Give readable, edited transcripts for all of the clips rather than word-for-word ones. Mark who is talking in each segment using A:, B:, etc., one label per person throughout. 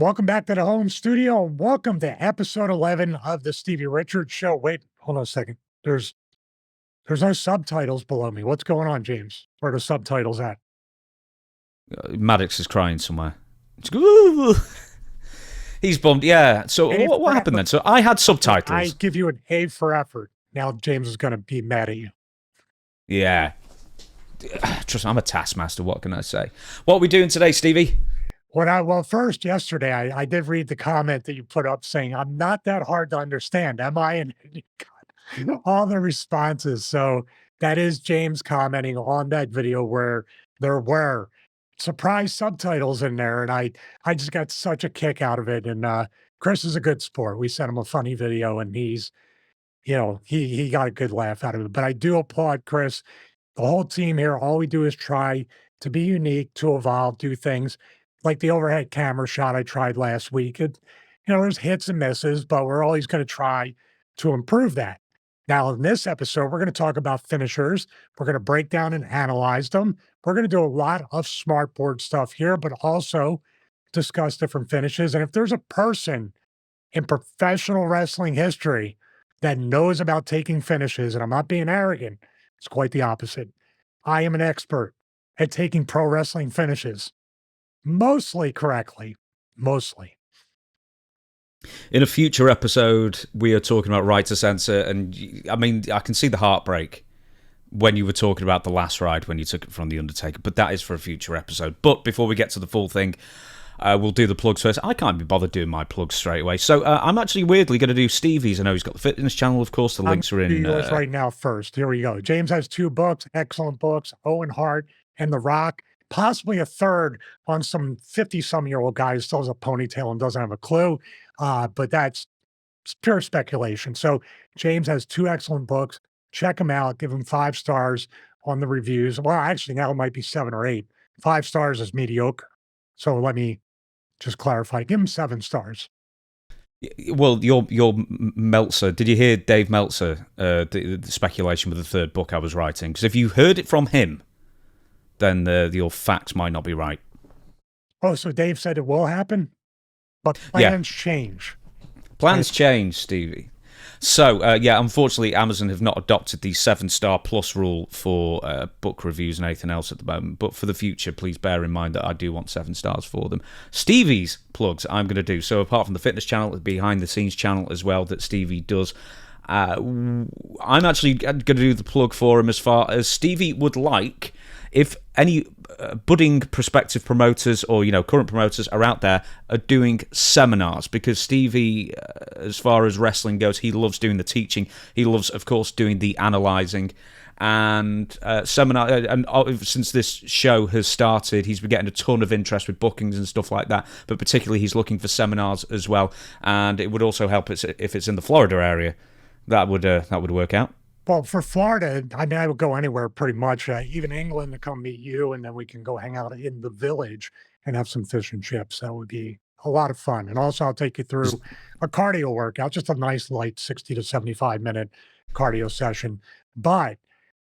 A: Welcome back to the home studio. Welcome to episode 11 of the Stevie Richards Show. Wait, hold on a second. There's no subtitles below me. What's going on, James? Where are the subtitles at?
B: Maddox is crying somewhere. He's bummed. Yeah. So what happened then? So I had subtitles.
A: I give you an A for effort. Now James is going to be mad at you.
B: Yeah. Trust me, I'm a taskmaster. What can I say? What are we doing today, Stevie?
A: Well, first, yesterday, I did read the comment that you put up saying, I'm not that hard to understand, am I? And God, all the responses. So that is James commenting on that video where there were surprise subtitles in there. And I just got such a kick out of it. And Chris is a good sport. We sent him a funny video and he's, he got a good laugh out of it. But I do applaud Chris. The whole team here, all we do is try to be unique, to evolve, do things. Like the overhead camera shot I tried last week. There's hits and misses, but we're always going to try to improve that. Now, in this episode, we're going to talk about finishers. We're going to break down and analyze them. We're going to do a lot of smartboard stuff here, but also discuss different finishes. And if there's a person in professional wrestling history that knows about taking finishes, and I'm not being arrogant, it's quite the opposite. I am an expert at taking pro wrestling finishes. Mostly correctly. Mostly.
B: In a future episode, we are talking about right to censor, and I mean, I can see the heartbreak when you were talking about the last ride when you took it from The Undertaker, but that is for a future episode. But before we get to the full thing, we'll do the plugs first. I can't be bothered doing my plugs straight away, so I'm actually weirdly going to do Stevie's. I know he's got the fitness channel, of course. The links are in.
A: Yours right now first. Here we go. James has 2 books, excellent books, Owen, Hart, and The Rock. Possibly a third on some 50-some-year-old guy who still has a ponytail and doesn't have a clue, but that's pure speculation. So James has 2 excellent books. Check them out. Give them 5 stars on the reviews. Well, actually, now it might be 7 or 8. 5 stars is mediocre. So let me just clarify. Give him 7 stars.
B: Well, your Meltzer, did you hear Dave Meltzer, the speculation with the 3rd book I was writing? Because if you heard it from him, then your facts might not be right.
A: Oh, so Dave said it will happen? But plans change.
B: Plans change, Stevie. So, unfortunately, Amazon have not adopted the 7-star plus rule for book reviews and anything else at the moment. But for the future, please bear in mind that I do want 7 stars for them. Stevie's plugs I'm going to do. So apart from the fitness channel, the behind-the-scenes channel as well that Stevie does, I'm actually going to do the plug for him as far as Stevie would like. If any budding prospective promoters or, current promoters are out there are doing seminars, because Stevie, as far as wrestling goes, he loves doing the teaching. He loves, of course, doing the analysing and seminar. And since this show has started, he's been getting a ton of interest with bookings and stuff like that. But particularly, he's looking for seminars as well. And it would also help if it's in the Florida area. That would work out.
A: Well, for Florida, I would go anywhere pretty much, even England to come meet you, and then we can go hang out in the village and have some fish and chips. That would be a lot of fun. And also, I'll take you through a cardio workout, just a nice, light 60 to 75-minute cardio session. But,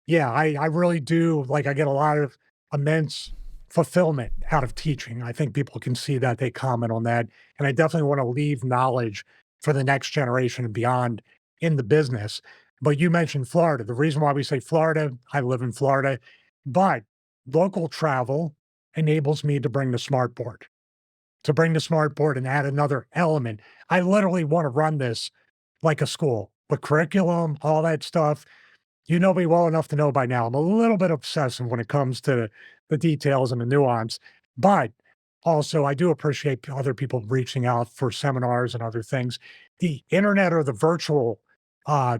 A: yeah, I really do, I get a lot of immense fulfillment out of teaching. I think people can see that. They comment on that. And I definitely want to leave knowledge for the next generation and beyond in the business. But you mentioned Florida. The reason why we say Florida, I live in Florida, but local travel enables me to bring the smartboard, and add another element. I literally want to run this like a school, with curriculum, all that stuff. You know me well enough to know by now, I'm a little bit obsessive when it comes to the details and the nuance, but also I do appreciate other people reaching out for seminars and other things. The internet or the virtual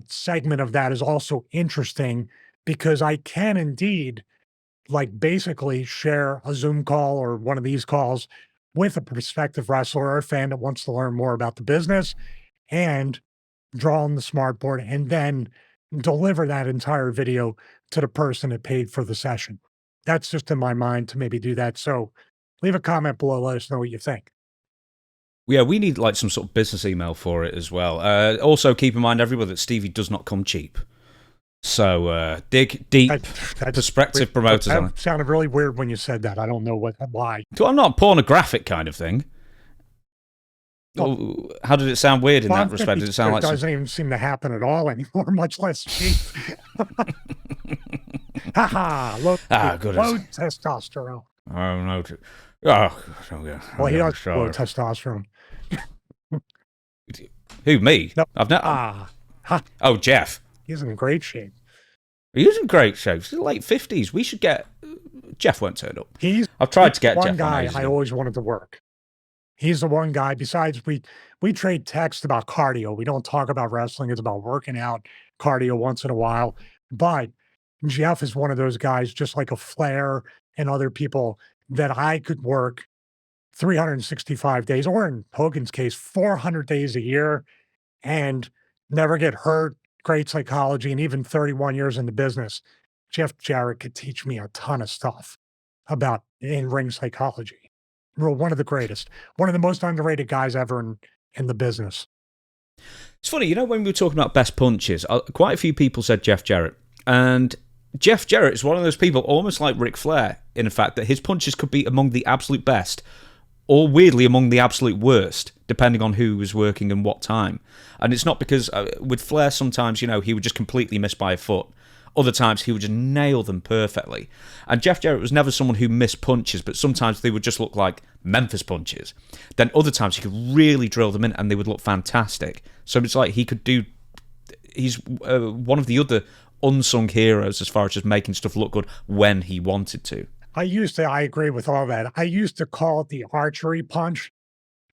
A: segment of that is also interesting because I can indeed basically share a Zoom call or one of these calls with a prospective wrestler or a fan that wants to learn more about the business and draw on the smartboard and then deliver that entire video to the person that paid for the session. That's just in my mind to maybe do that. So leave a comment below, let us know what you think.
B: Yeah, we need some sort of business email for it as well. Also, keep in mind, everybody, that Stevie does not come cheap. So dig deep, prospective promoters.
A: That sounded really weird when you said that. I don't know why.
B: I'm not a pornographic kind of thing. how did it sound weird in that
A: 150
B: respect? Did it sound like
A: doesn't even seem to happen at all anymore, much less cheap. Low testosterone.
B: Oh no! Oh, okay.
A: Well, he does low testosterone.
B: Who, me?
A: No.
B: I've not. Oh, Jeff.
A: He's in great shape.
B: He's in great shape. He's in the late 50s. We should get. Jeff won't turn up. I've tried to get
A: one
B: Jeff
A: guy
B: on
A: I always wanted to work. He's the one guy. Besides, we trade text about cardio. We don't talk about wrestling. It's about working out, cardio once in a while. But Jeff is one of those guys, just like a Flair and other people, that I could work 365 days, or in Hogan's case, 400 days a year, and never get hurt. Great psychology, and even 31 years in the business, Jeff Jarrett could teach me a ton of stuff about in-ring psychology. One of the greatest, one of the most underrated guys ever in the business.
B: It's funny, when we were talking about best punches, quite a few people said Jeff Jarrett. And Jeff Jarrett is one of those people, almost like Ric Flair, in the fact that his punches could be among the absolute best, or weirdly among the absolute worst, depending on who was working and what time. And it's not because, with Flair, sometimes, he would just completely miss by a foot. Other times, he would just nail them perfectly. And Jeff Jarrett was never someone who missed punches, but sometimes they would just look like Memphis punches. Then other times, he could really drill them in, and they would look fantastic. So it's like he's one of the other unsung heroes as far as just making stuff look good when he wanted to.
A: I agree with all that. I used to call it the archery punch.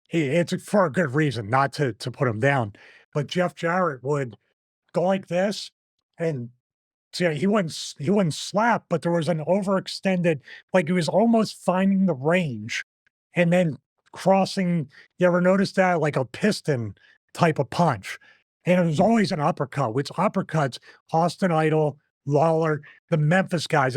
A: It's for a good reason, not to put him down. But Jeff Jarrett would go like this, and he wouldn't slap, but there was an overextended, like he was almost finding the range and then crossing. You ever notice that? Like a piston type of punch. And it was always an uppercut, which uppercuts, Austin Idol, Lawler, the Memphis guys.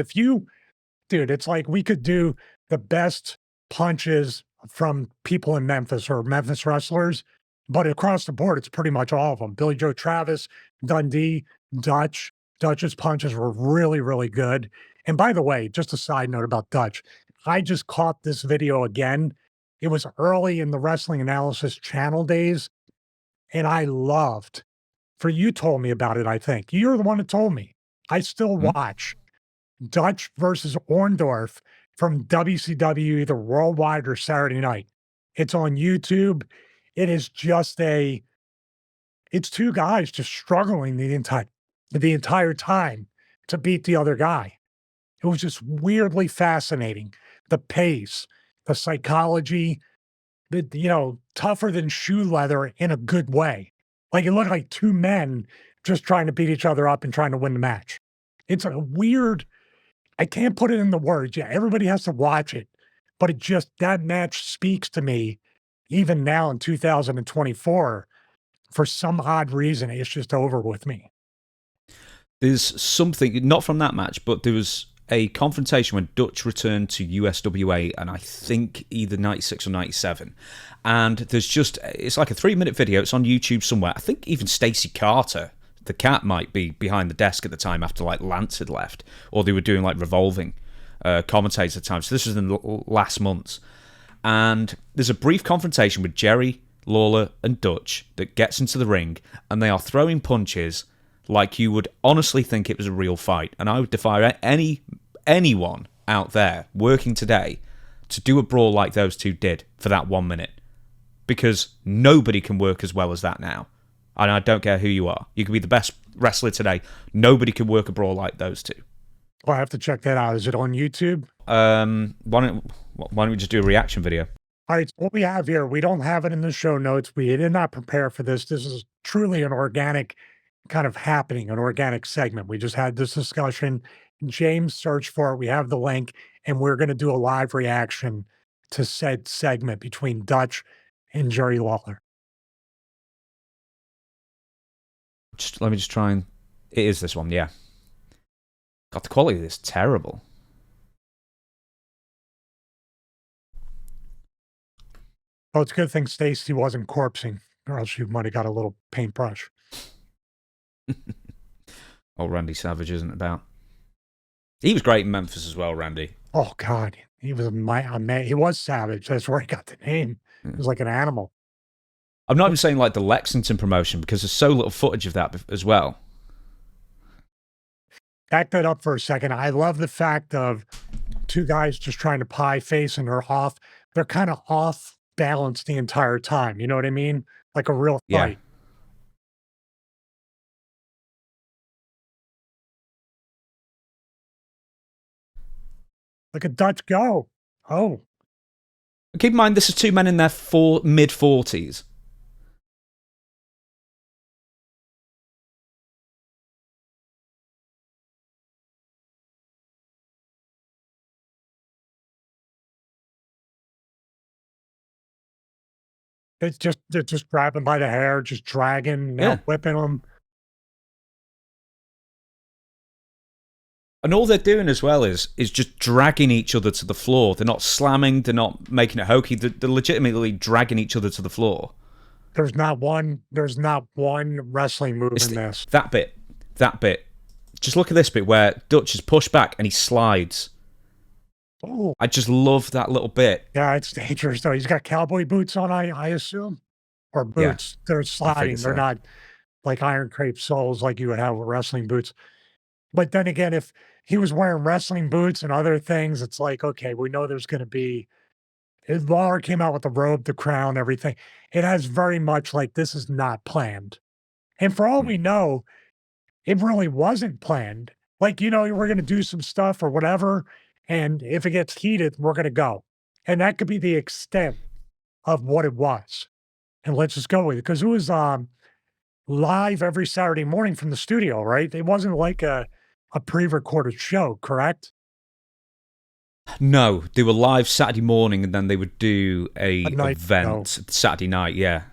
A: Dude, it's like we could do the best punches from people in Memphis or Memphis wrestlers, but across the board, it's pretty much all of them. Billy Joe Travis, Dundee, Dutch. Dutch's punches were really, really good. And by the way, just a side note about Dutch, I just caught this video again. It was early in the Wrestling Analysis channel days, and I loved, you told me about it, I think. You're the one that told me. I still watch Dutch versus Orndorff from WCW, either worldwide or Saturday night. It's on YouTube. It is just it's two guys just struggling the entire time to beat the other guy. It was just weirdly fascinating. The pace, the psychology, tougher than shoe leather in a good way. Like it looked like two men just trying to beat each other up and trying to win the match. It's a weird, I can't put it in the words. Yeah, everybody has to watch it, but that match speaks to me even now in 2024. For some odd reason, it's just over with me.
B: There's something, not from that match, but there was a confrontation when Dutch returned to USWA, and I think either 96 or 97. And it's like a 3-minute video. It's on YouTube somewhere. I think even Stacey Carter, the cat, might be behind the desk at the time after like Lance had left, or they were doing like revolving commentators at the time. So this was in the last months. And there's a brief confrontation with Jerry, Lawler, and Dutch that gets into the ring, and they are throwing punches like you would honestly think it was a real fight. And I would defy anyone out there working today to do a brawl like those two did for that 1 minute, because nobody can work as well as that now. And I don't care who you are. You could be the best wrestler today. Nobody can work a brawl like those two.
A: Well, I have to check that out. Is it on YouTube?
B: Why don't we just do a reaction video?
A: All right, what we have here, we don't have it in the show notes. We did not prepare for this. This is truly an organic kind of happening, an organic segment. We just had this discussion. James searched for it. We have the link, and we're going to do a live reaction to said segment between Dutch and Jerry Lawler.
B: Let me just try and... It is this one, yeah. God, the quality of this is terrible.
A: Oh, it's a good thing Stacey wasn't corpsing, or else you might have got a little paintbrush.
B: Old Randy Savage isn't about. He was great in Memphis as well, Randy.
A: Oh, God. He was he was savage. That's where he got the name. He was like an animal.
B: I'm not even saying like the Lexington promotion, because there's so little footage of that as well.
A: Back that up for a second. I love the fact of two guys just trying to pie face and they're off. They're kind of off balance the entire time. You know what I mean? Like a real
B: Yeah.
A: fight. Like a Dutch go. Oh,
B: Keep in mind, this is two men in their mid-40s.
A: they're just grabbing by the hair, just dragging, now
B: Yeah.
A: whipping them.
B: And all they're doing as well is just dragging each other to the floor. They're not slamming. They're not making it hokey. They're legitimately dragging each other to the floor.
A: There's not one wrestling move in this.
B: That bit. Just look at this bit where Dutch is pushed back and he slides.
A: Oh,
B: I just love that little bit.
A: yeah, it's dangerous though. He's got cowboy boots on, I assume, or
B: Yeah,
A: boots. They're sliding. They're
B: so.
A: not like iron crepe soles like you would have with wrestling boots. But then again, if he was wearing wrestling boots and other things, it's like, okay, we know there's going to be. His Lawler came out with the robe, the crown, everything. It has very much like this is not planned. And for all we know, it really wasn't planned. Like, we're going to do some stuff or whatever. And if it gets heated, we're going to go. And that could be the extent of what it was. And let's just go with it. Because it was live every Saturday morning from the studio, right? It wasn't like a pre-recorded show, correct?
B: No, they were live Saturday morning, and then they would do a
A: night
B: event
A: show.
B: Saturday night. Yeah.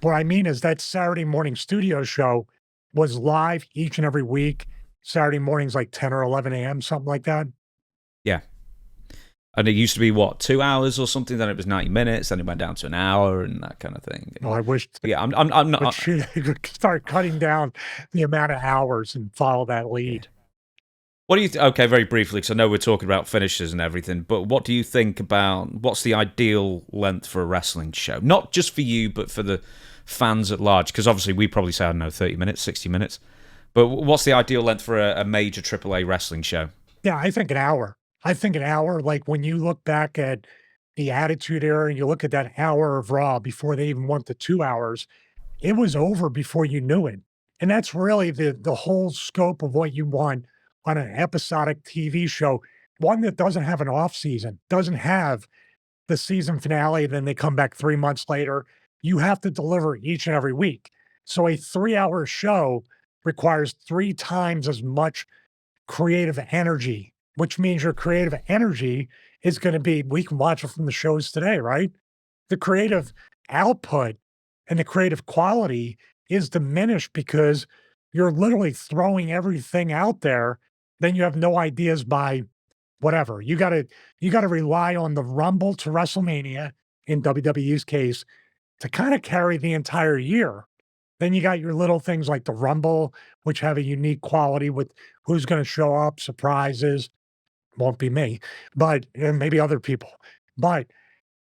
A: What I mean is that Saturday morning studio show was live each and every week. Saturday mornings, like 10 or 11 a.m., something like that.
B: Yeah. And it used to be, 2 hours or something? Then it was 90 minutes. Then it went down to an hour and that kind of thing.
A: Oh, I wish.
B: Yeah, I'm not.
A: Start cutting down the amount of hours and follow that lead.
B: What do you okay, very briefly, because I know we're talking about finishers and everything, but what do you think about what's the ideal length for a wrestling show? Not just for you, but for the fans at large, because obviously we probably say, I don't know, 30 minutes, 60 minutes. But what's the ideal length for a major AAA wrestling show?
A: Yeah, I think an hour. Like when you look back at the Attitude Era and you look at that hour of Raw before they even went to 2 hours, it was over before you knew it. And that's really the whole scope of what you want on an episodic TV show, one that doesn't have an off season, doesn't have the season finale, then they come back 3 months later. You have to deliver each and every week. So a 3-hour show requires 3 times as much creative energy, which means your creative energy is going to be, we can watch it from the shows today, right? The creative output and the creative quality is diminished because you're literally throwing everything out there. Then you have no ideas by whatever. You gotta rely on the Rumble to WrestleMania in WWE's case to kind of carry the entire year. Then you got your little things like the Rumble, which have a unique quality with who's going to show up, surprises. Won't be me, but and maybe other people. But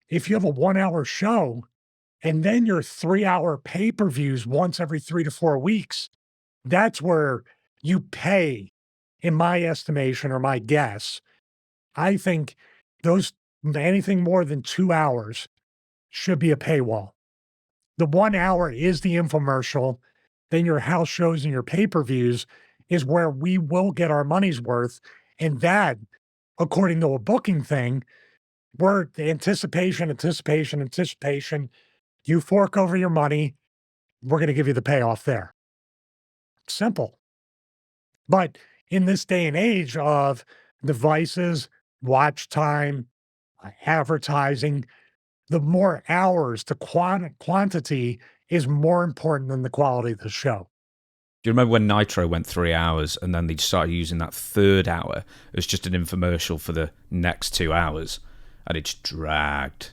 A: if you have a 1-hour show and then your 3-hour pay-per-views once every 3 to 4 weeks, that's where you pay, in my estimation or my guess. I think those anything more than 2 hours should be a paywall. The 1 hour is the infomercial. Then your house shows and your pay-per-views is where we will get our money's worth. And that, according to a booking thing, we're the anticipation. You fork over your money, we're going to give you the payoff there. Simple. But in this day and age of devices, watch time, advertising, the more hours, the quantity is more important than the quality of the show.
B: Do you remember when Nitro went 3 hours and then they started using that third hour as just an infomercial for the next 2 hours? And it's dragged.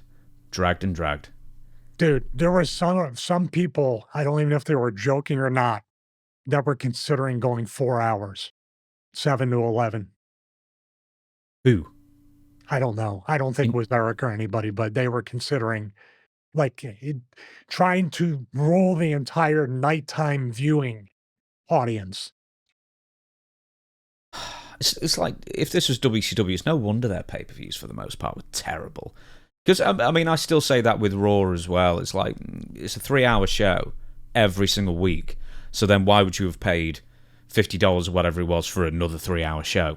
A: Dude, there were some people, I don't even know if they were joking or not, that were considering going 4 hours, 7 to 11.
B: Who?
A: I don't know. I don't think it was Eric or anybody, but they were considering like trying to roll the entire nighttime viewing audience.
B: It's like if this was WCW, it's no wonder their pay-per-views for the most part were terrible. Because I mean, I still say that with Raw as well. It's like it's a 3-hour show every single week. So then why would you have paid $50 or whatever it was for another 3-hour show?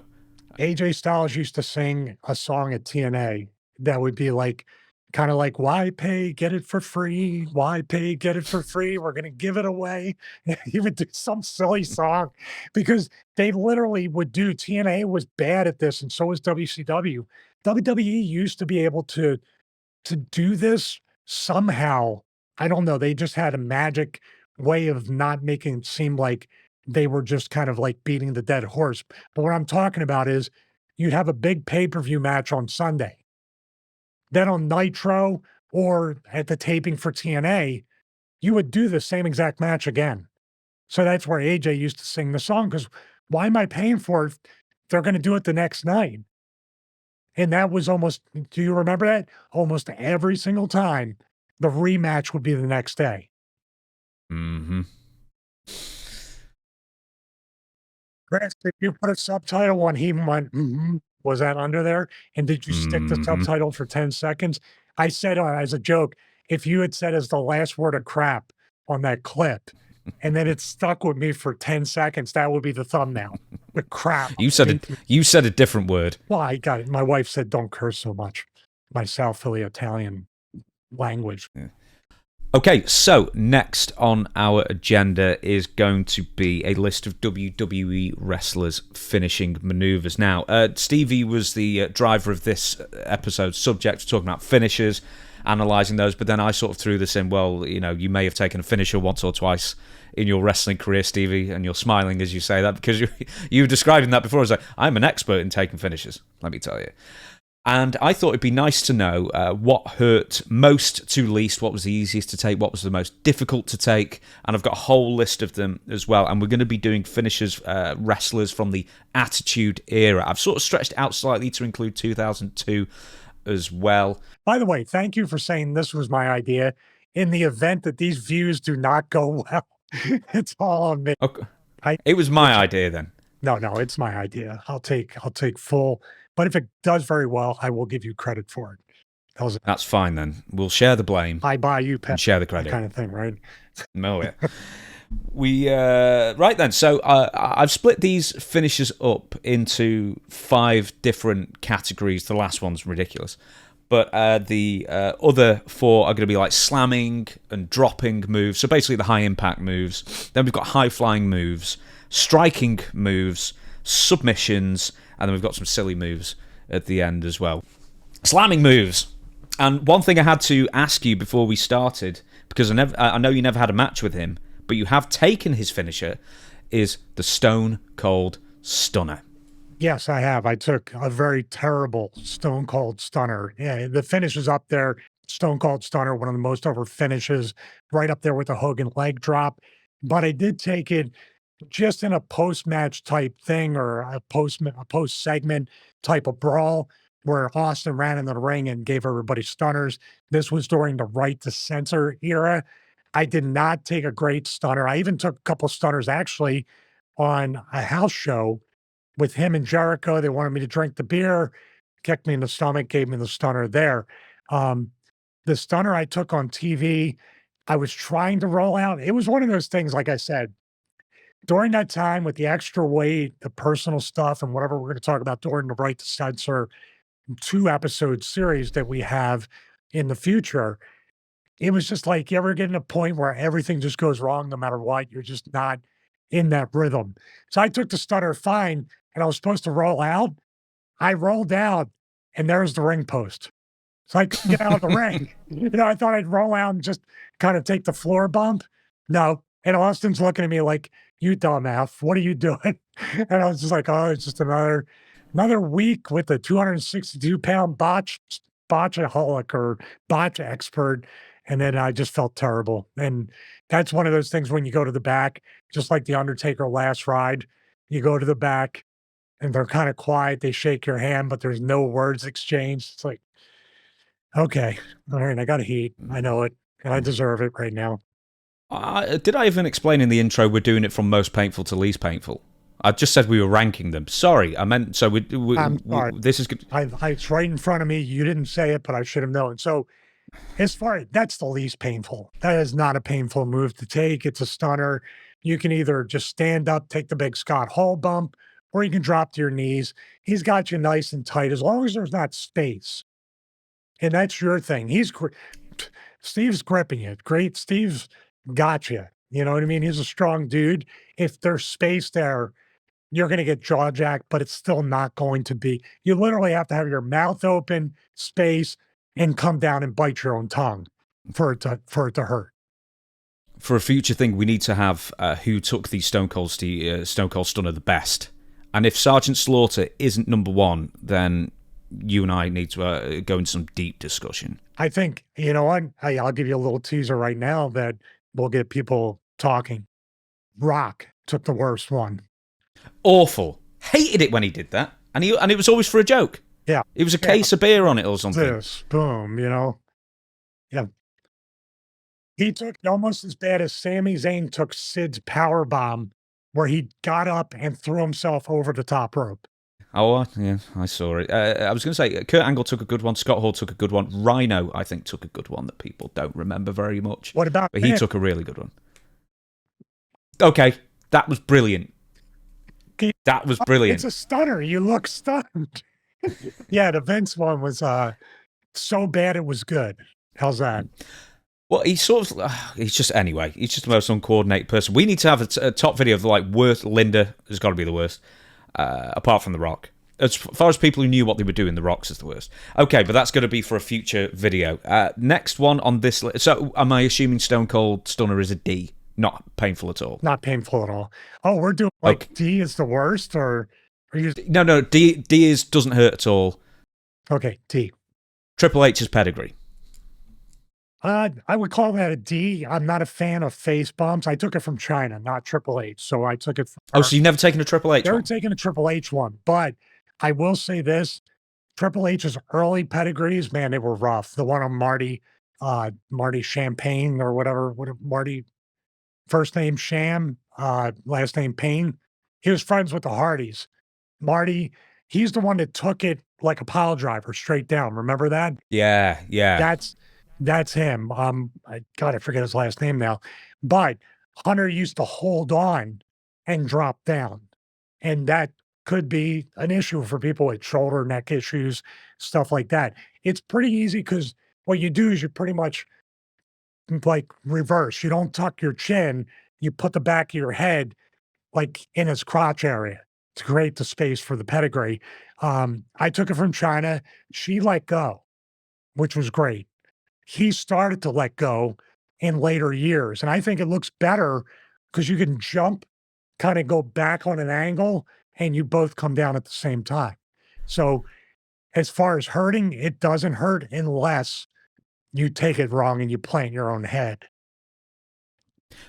A: AJ Styles used to sing a song at TNA that would be like, kind of like, why pay, get it for free? Why pay, get it for free? We're going to give it away. He would do some silly song because they literally would do, TNA was bad at this and so was WCW. WWE used to be able to do this somehow. I don't know. They just had a magic way of not making it seem like they were just kind of like beating the dead horse. But what I'm talking about is you'd have a big pay-per-view match on Sunday. Then on Nitro or at the taping for TNA, you would do the same exact match again. So that's where AJ used to sing the song because why am I paying for it if they're going to do it the next night? And that was almost, do you remember that? Almost every single time, the rematch would be the next day.
B: Mm-hmm.
A: Chris, did you put a subtitle when he went, was that under there? And did you stick the subtitle for 10 seconds? I said as a joke, if you had said as the last word of crap on that clip, and then it stuck with me for 10 seconds, that would be the thumbnail. The crap.
B: You said a different word.
A: Well, I got it. My wife said, don't curse so much. My South Philly Italian language.
B: Yeah. Okay, so next on our agenda is going to be a list of WWE wrestlers' finishing maneuvers. Now, Stevie was the driver of this episode's subject, talking about finishers, analysing those, but then I sort of threw this in, well, you know, you may have taken a finisher once or twice in your wrestling career, Stevie, and you're smiling as you say that, because you were describing that before as like, I'm an expert in taking finishers, let me tell you. And I thought it'd be nice to know what hurt most to least, what was the easiest to take, what was the most difficult to take. And I've got a whole list of them as well. And we're going to be doing finishers, wrestlers from the Attitude Era. I've sort of stretched out slightly to include 2002 as well.
A: By the way, thank you for saying this was my idea. In the event that these views do not go well, it's all on me.
B: Okay. It was my idea then.
A: No, it's my idea. I'll take full. But if it does very well, I will give you credit for it.
B: That's fine then. We'll share the blame.
A: I buy you
B: and share the credit.
A: Kind of thing, right?
B: No, yeah. Right then. So I've split these finishers up into 5 different categories. The last one's ridiculous. But the other 4 are going to be like slamming and dropping moves. So basically the high impact moves. Then we've got high flying moves, striking moves, submissions, and then we've got some silly moves at the end as well. Slamming moves. And one thing I had to ask you before we started, because I know you never had a match with him, but you have taken his finisher, is the Stone Cold Stunner.
A: Yes, I have. I took a very terrible Stone Cold Stunner. Yeah, the finish is up there. Stone Cold Stunner, one of the most over finishes, right up there with the Hogan leg drop. But I did take it just in a post-match type thing or a post-segment type of brawl where Austin ran into the ring and gave everybody stunners. This was during the Right to Censor era. I did not take a great stunner. I even took a couple stunners actually on a house show with him and Jericho. They wanted me to drink the beer, kicked me in the stomach, gave me the stunner there. The stunner I took on TV, I was trying to roll out. It was one of those things, like I said, during that time with the extra weight, the personal stuff, and whatever we're going to talk about during the Right to Censor 2-episode series that we have in the future, it was just like you ever get in a point where everything just goes wrong no matter what. You're just not in that rhythm. So I took the stunner fine, and I was supposed to roll out. I rolled out, and there's the ring post. So I couldn't get out of the ring. I thought I'd roll out and just kind of take the floor bump. No. And Austin's looking at me like, you dumb F, what are you doing? And I was just like, oh, it's just another week with a 262-pound botchaholic or botch expert. And then I just felt terrible. And that's one of those things when you go to the back, just like the Undertaker last ride, you go to the back and they're kind of quiet. They shake your hand, but there's no words exchanged. It's like, Okay. All right. I got heat. I know it. And I deserve it right now.
B: Did I even explain in the intro we're doing it from most painful to least painful? I just said we were ranking them. Sorry, I meant so
A: I'm sorry.
B: this is good.
A: It's right in front of me. You didn't say it, but I should have known. So as far as that's the least painful. That is not a painful move to take. It's a stunner. You can either just stand up, take the big Scott Hall bump, or you can drop to your knees. He's got you nice and tight as long as there's not space. And that's your thing. Steve's gripping it. Great. Steve's got you. You know what I mean? He's a strong dude. If there's space there, you're going to get jaw jacked, but it's still not going to be. You literally have to have your mouth open, space, and come down and bite your own tongue for it to hurt.
B: For a future thing, we need to have who took the Stone Cold Stunner the best. And if Sergeant Slaughter isn't number one, then you and I need to go into some deep discussion.
A: I think, you know what? I'll give you a little teaser right now that will get people talking. Rock took the worst one.
B: Awful. Hated it when he did that. And it was always for a joke.
A: Yeah.
B: It was a case of beer on it or something.
A: This, boom, you know. Yeah. He took almost as bad as Sami Zayn took Sid's power bomb, where he got up and threw himself over the top rope.
B: Oh, yeah, I saw it. I was going to say, Kurt Angle took a good one. Scott Hall took a good one. Rhino, I think, took a good one that people don't remember very much.
A: What about
B: But he took a really good one. Okay, that was brilliant. That was brilliant.
A: It's a stunner. You look stunned. Yeah, the Vince one was so bad it was good. How's that?
B: Well, he's sort of, he's just the most uncoordinated person. We need to have a top video of the worst. Linda has got to be the worst, apart from The Rock. As far as people who knew what they were doing, The Rock's is the worst. Okay, but that's going to be for a future video. Next one on this list. So, am I assuming Stone Cold Stunner is a D? Not painful at all.
A: Not painful at all. Oh, we're doing okay. D is the worst, or are you?
B: No. D doesn't hurt at all.
A: Okay, D.
B: Triple H's pedigree.
A: I would call that a D. I'm not a fan of face bumps. I took it from China, not Triple H. So I took it from
B: so you've never taken a Triple H one?
A: Never taken a Triple H one. But I will say this, Triple H's early pedigrees, man, they were rough. The one on Marty Champagne or whatever, Marty, first name Sham, last name Payne. He was friends with the Hardys. Marty, he's the one that took it like a pile driver straight down. Remember that?
B: Yeah.
A: That's him. I forget his last name now. But Hunter used to hold on and drop down. And that could be an issue for people with shoulder, neck issues, stuff like that. It's pretty easy because what you do is you pretty much reverse. You don't tuck your chin. You put the back of your head in his crotch area to create the space for the pedigree. I took it from China. She let go, which was great. He started to let go in later years. And I think it looks better because you can jump, kind of go back on an angle, and you both come down at the same time. So as far as hurting, it doesn't hurt unless you take it wrong and you plant your own head.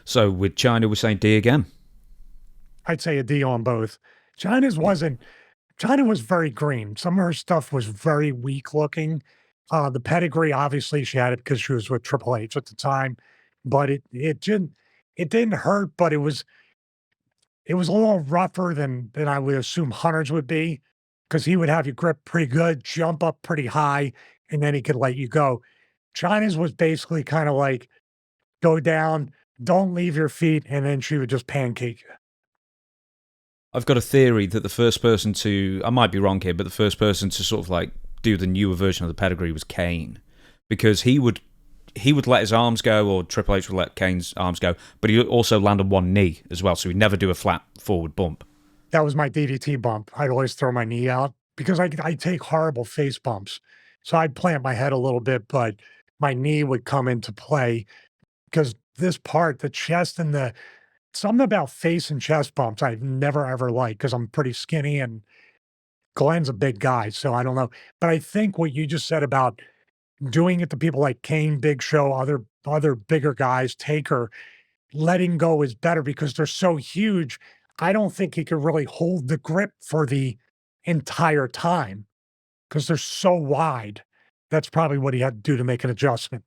B: So with China, we're saying D again?
A: I'd say a D on both. China was very green. Some of her stuff was very weak looking. The pedigree, obviously, she had it because she was with Triple H at the time, but it didn't hurt, but it was a little rougher than I would assume Hunter's would be, because he would have you grip pretty good, jump up pretty high, and then he could let you go. China's was basically kind of go down, don't leave your feet, and then she would just pancake you.
B: I've got a theory that the first person to, I might be wrong here, but the first person to sort of do the newer version of the pedigree was Kane, because he would let his arms go, or Triple H would let Kane's arms go, but he also land on one knee as well, so he'd never do a flat forward bump.
A: That was my DDT bump. I'd always throw my knee out because I take horrible face bumps. So I'd plant my head a little bit, but my knee would come into play because this part, the chest and something about face and chest bumps I've never ever liked because I'm pretty skinny and Glenn's a big guy, so I don't know. But I think what you just said about doing it to people like Kane, Big Show, other bigger guys, Taker, letting go is better because they're so huge. I don't think he could really hold the grip for the entire time because they're so wide. that's probably what he had to do to make an adjustment.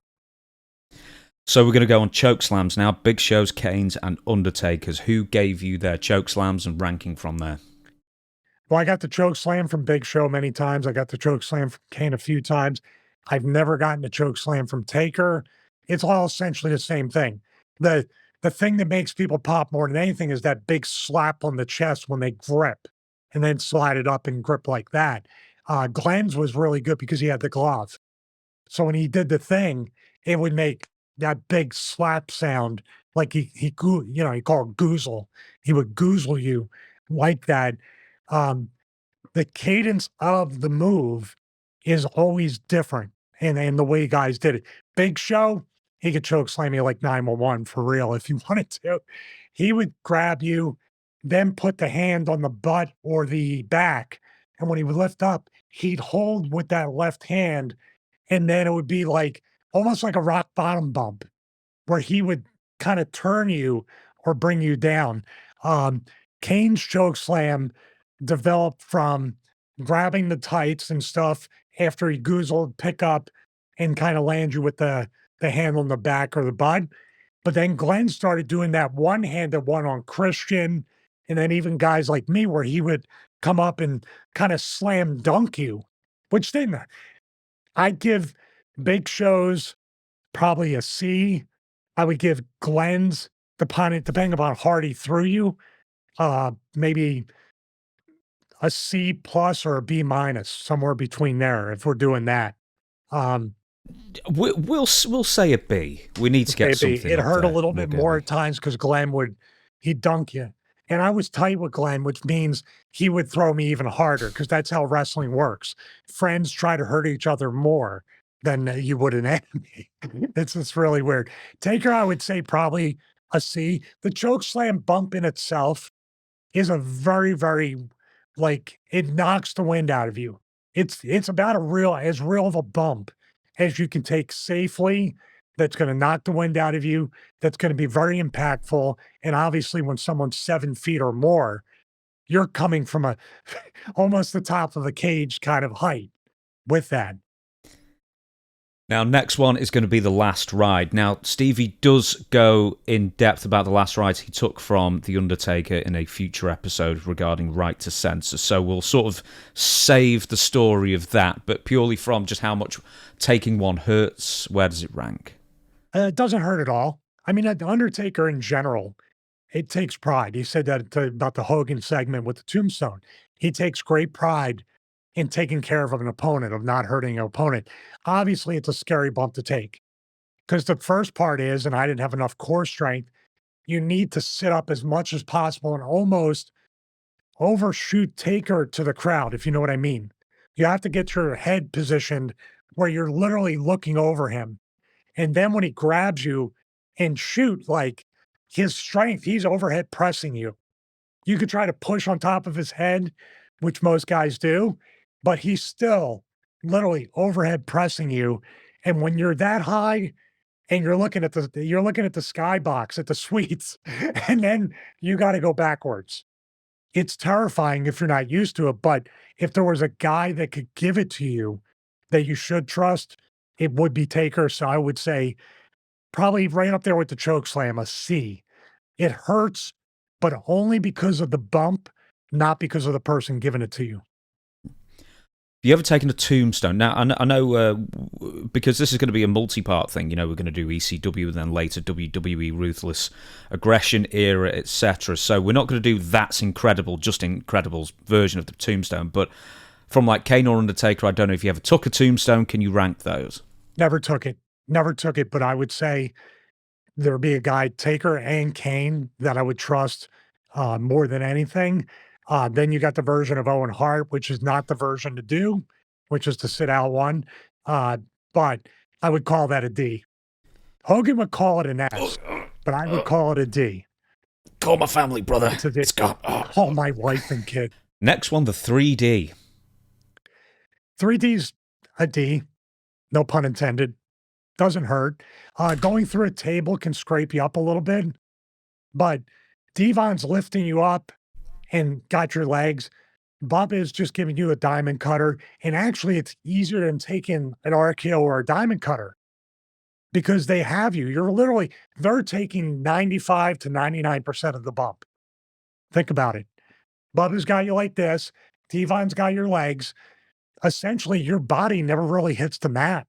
B: So we're going to go on choke slams now. Big Show's, Kane's, and Undertaker's. Who gave you their choke slams and ranking from there?
A: Well, I got the choke slam from Big Show many times. I got the choke slam from Kane a few times. I've never gotten a choke slam from Taker. It's all essentially the same thing. The thing that makes people pop more than anything is that big slap on the chest when they grip and then slide it up and grip like that. Glenn's was really good because he had the glove. So when he did the thing, it would make that big slap sound like he called it goozle. He would goozle you like that. Um, the cadence of the move is always different, and the way guys did it. Big Show, he could choke slam you like 911 for real if you wanted to. He would grab you, then put the hand on the butt or the back, and when he would lift up, he'd hold with that left hand, and then it would be like almost like a rock bottom bump where he would kind of turn you or bring you down. Kane's choke slam developed from grabbing the tights and stuff after he goozled, pick up, and kind of land you with the hand on the back or the butt. But then Glenn started doing that one-handed one on Christian, and then even guys like me, where he would come up and kind of slam dunk you, which then I'd give Big Show's probably a C. I would give Glenn's, depending upon how hard he threw you, maybe a C plus or a B minus, somewhere between there, if we're doing that.
B: We'll say a B. We need to get something.
A: It hurt a little bit more at times because Glenn he'd dunk you. And I was tight with Glenn, which means he would throw me even harder because that's how wrestling works. Friends try to hurt each other more than you would an enemy. It's just really weird. Taker, I would say probably a C. The choke slam bump in itself is a very, very, like, it knocks the wind out of you. It's about as real of a bump as you can take safely. That's going to knock the wind out of you. That's going to be very impactful. And obviously, when someone's 7 feet or more, you're coming from almost the top of the cage kind of height with that.
B: Now, next one is going to be the last ride. Now, Stevie does go in depth about the last rides he took from The Undertaker in a future episode regarding right to censor. So we'll sort of save the story of that, but purely from just how much taking one hurts, where does it rank?
A: It doesn't hurt at all. I mean, The Undertaker in general, it takes pride. He said that about the Hogan segment with the tombstone. He takes great pride in taking care of an opponent, of not hurting an opponent. Obviously, it's a scary bump to take because the first part is, and I didn't have enough core strength, you need to sit up as much as possible and almost overshoot Taker to the crowd, if you know what I mean. You have to get your head positioned where you're literally looking over him. And then when he grabs you and shoot, like his strength, he's overhead pressing you. You could try to push on top of his head, which most guys do, but he's still literally overhead pressing you. And when you're that high and you're looking at the skybox at the suites, and then you got to go backwards. It's terrifying if you're not used to it. But if there was a guy that could give it to you that you should trust, it would be Taker. So I would say probably right up there with the choke slam, a C. It hurts, but only because of the bump, not because of the person giving it to you.
B: Have you ever taken a tombstone? Now, I know because this is going to be a multi-part thing, we're going to do ECW and then later WWE Ruthless Aggression era, etc. So we're not going to do That's Incredible, just Incredible's version of the tombstone. But from like Kane or Undertaker, I don't know if you ever took a tombstone. Can you rank those?
A: Never took it. But I would say there would be a guy, Taker and Kane, that I would trust more than anything. Then you got the version of Owen Hart, which is not the version to do, which is to sit out one. But I would call that a D. Hogan would call it an S, but I would call it a D.
B: Call my family, brother.
A: Let's go. Call my wife and kid.
B: Next one, the 3D.
A: 3D's a D. No pun intended. Doesn't hurt. Going through a table can scrape you up a little bit, but Devon's lifting you up and got your legs. Bob is just giving you a diamond cutter, and actually it's easier than taking an RKO or a diamond cutter because they have you. They're taking 95 to 99% of the bump. Think about it. Bubba's got you like this. Devon's got your legs. Essentially, your body never really hits the mat.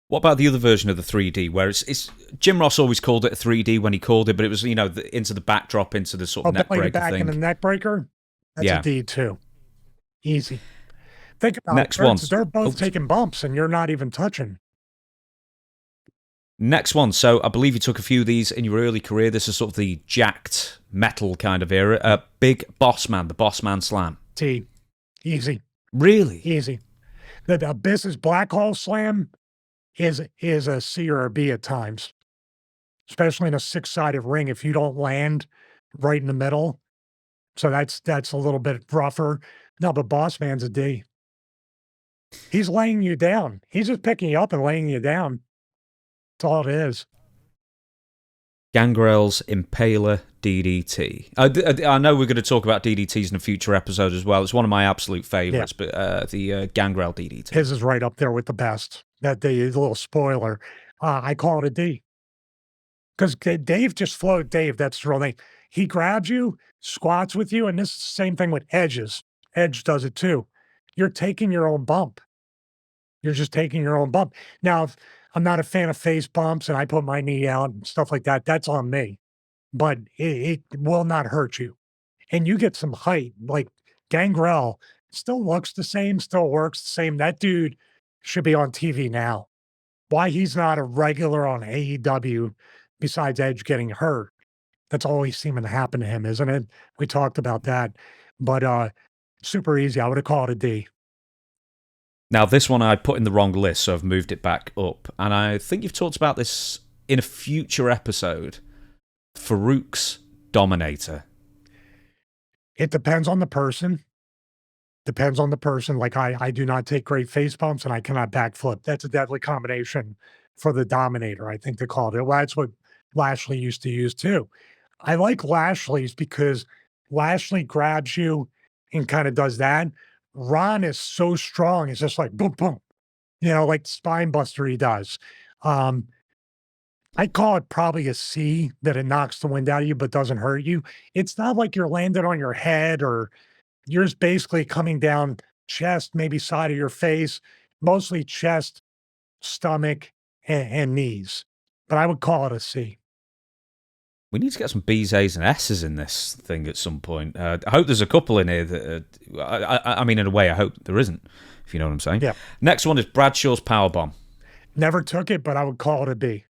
B: What about the other version of the 3D, where it's Jim Ross always called it a 3D when he called it, but it was, into the backdrop, into the sort of neck breaker
A: back
B: thing.
A: in the neck breaker? That's a D too. Easy. Think about
B: Next
A: it.
B: one.
A: They're both taking bumps, and you're not even touching.
B: Next one. So I believe you took a few of these in your early career. This is sort of the jacked metal kind of era. Big Boss Man, the Boss Man Slam.
A: T. Easy.
B: Really?
A: Easy. The Abyss's Black Hole Slam is a C or a B at times, especially in a 6-sided ring if you don't land right in the middle. So that's a little bit rougher. No, but Boss Man's a D. He's laying you down. He's just picking you up and laying you down. That's all it is.
B: Gangrel's Impaler DDT. I know we're going to talk about DDTs in a future episode as well. It's one of my absolute favorites, but the Gangrel DDT.
A: His is right up there with the best. That day is a little spoiler. I call it a D. Because Dave just flowed. Dave, that's the real name. He grabs you, squats with you, and this is the same thing with Edges. Edge does it too. You're taking your own bump. You're just taking your own bump. Now, if I'm not a fan of face bumps and I put my knee out and stuff like that, that's on me. But it will not hurt you. And you get some height. Like Gangrel still looks the same, still works the same. That dude should be on TV now. Why he's not a regular on AEW besides Edge getting hurt? That's always seeming to happen to him, isn't it? We talked about that. But super easy. I would have called it a D.
B: Now, this one I put in the wrong list, so I've moved it back up. And I think you've talked about this in a future episode. Farouk's Dominator.
A: It depends on the person. Depends on the person. Like I do not take great face bumps and I cannot backflip. That's a deadly combination for the Dominator. I think they called it. Well, that's what Lashley used to use too. I like Lashley's because Lashley grabs you and kind of does that. Ron is so strong. It's just like boom, boom, like spine buster he does. I call it probably a C that it knocks the wind out of you, but doesn't hurt you. It's not like you're landing on your head or you're just basically coming down chest, maybe side of your face, mostly chest, stomach, and knees. But I would call it a C.
B: We need to get some B's, A's, and S's in this thing at some point. I hope there's a couple in here that, I mean, in a way, I hope there isn't, if you know what I'm saying.
A: Yeah.
B: Next one is Bradshaw's Powerbomb.
A: Never took it, but I would call it a B.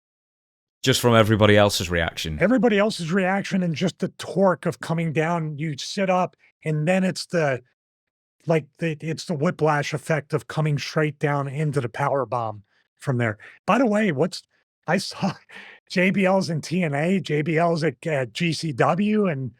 B: Just from everybody else's reaction.
A: Everybody else's reaction and just the torque of coming down. You sit up, and then it's the whiplash effect of coming straight down into the power bomb from there. By the way, I saw JBL's in TNA, JBL's at GCW, and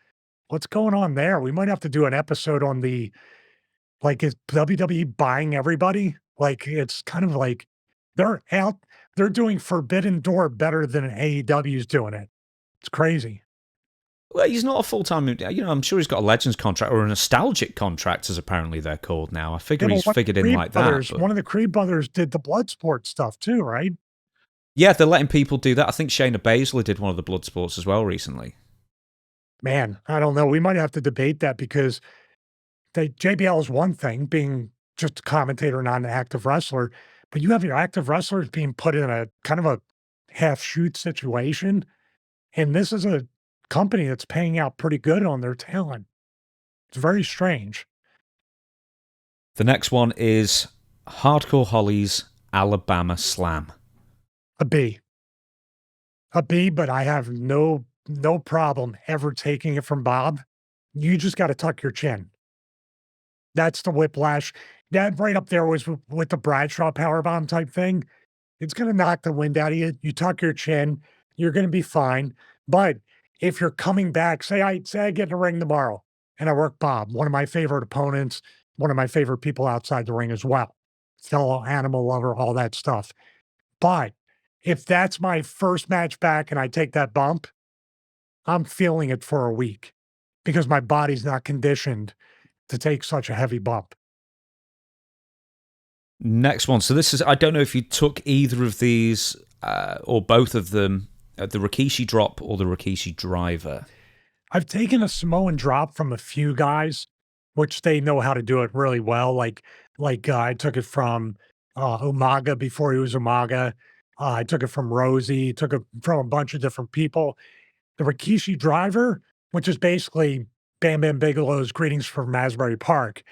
A: what's going on there? We might have to do an episode on is WWE buying everybody? Like, it's kind of like they're doing Forbidden Door better than AEW's doing it. It's crazy.
B: Well, he's not a full-time, I'm sure he's got a Legends contract or a Nostalgic contract, as apparently they're called now. I figure he's figured in like that.
A: One of the Creed brothers did the Bloodsport stuff too, right?
B: Yeah, they're letting people do that. I think Shayna Baszler did one of the Bloodsports as well recently.
A: Man, I don't know. We might have to debate that because JBL is one thing, being just a commentator, not an active wrestler, but you have your active wrestlers being put in a kind of a half-shoot situation, and this is a company that's paying out pretty good on their talent. It's very strange.
B: The next one is Hardcore Holly's Alabama Slam.
A: A B. A B, but I have no problem ever taking it from Bob. You just got to tuck your chin. That's the whiplash. That right up there was with the Bradshaw powerbomb type thing. It's going to knock the wind out of you. You tuck your chin, you're going to be fine. But if you're coming back, say I get in the ring tomorrow and I work Bob, one of my favorite opponents, one of my favorite people outside the ring as well, fellow animal lover, all that stuff. But if that's my first match back and I take that bump, I'm feeling it for a week because my body's not conditioned to take such a heavy bump.
B: Next one. So this is, I don't know if you took either of these or both of them, the Rikishi drop or the Rikishi driver.
A: I've taken a Samoan drop from a few guys, which they know how to do it really well. Like I took it from Umaga before he was Umaga. I took it from Rosie, took it from a bunch of different people. The Rikishi driver, which is basically Bam Bam Bigelow's Greetings from Asbury Park.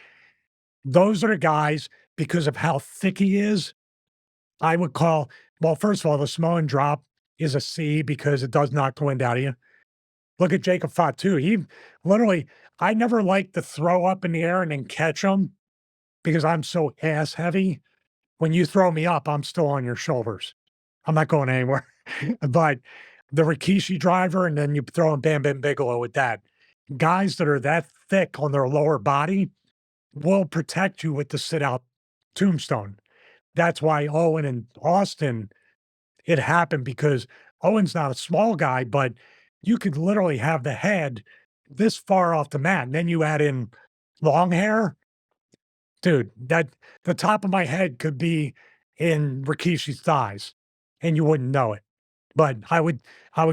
A: Those are the guys, because of how thick he is, I would call, well, first of all, the Samoan drop is a C because it does knock the wind out of you. Look at Jacob Fatu. He literally, I never liked to throw up in the air and then catch him because I'm so ass heavy. When you throw me up, I'm still on your shoulders. I'm not going anywhere. But the Rikishi driver, and then you throw in Bam Bam Bigelow with that. Guys that are that thick on their lower body will protect you with the sit-out tombstone. That's why Owen and Austin, it happened because Owen's not a small guy, but you could literally have the head this far off the mat. And then you add in long hair. Dude, that the top of my head could be in Rikishi's thighs and you wouldn't know it. But I would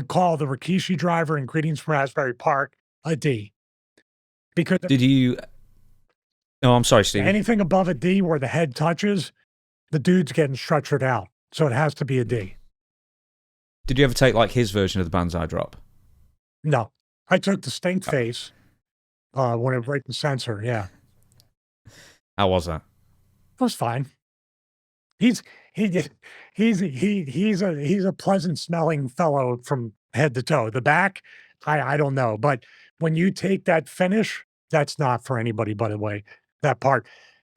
A: call the Rikishi driver and Greetings from Asbury Park a D. Because
B: Did you? No, I'm sorry, Steve.
A: anything above a D where the head touches, the dude's getting stretchered out. So it has to be a D.
B: Did you ever take like his version of the Banzai drop?
A: No. I took the stink face when it right in censor, yeah.
B: How was that?
A: It was fine. He's a pleasant smelling fellow from head to toe. The back, I don't know. But when you take that finish, that's not for anybody, by the way, that part.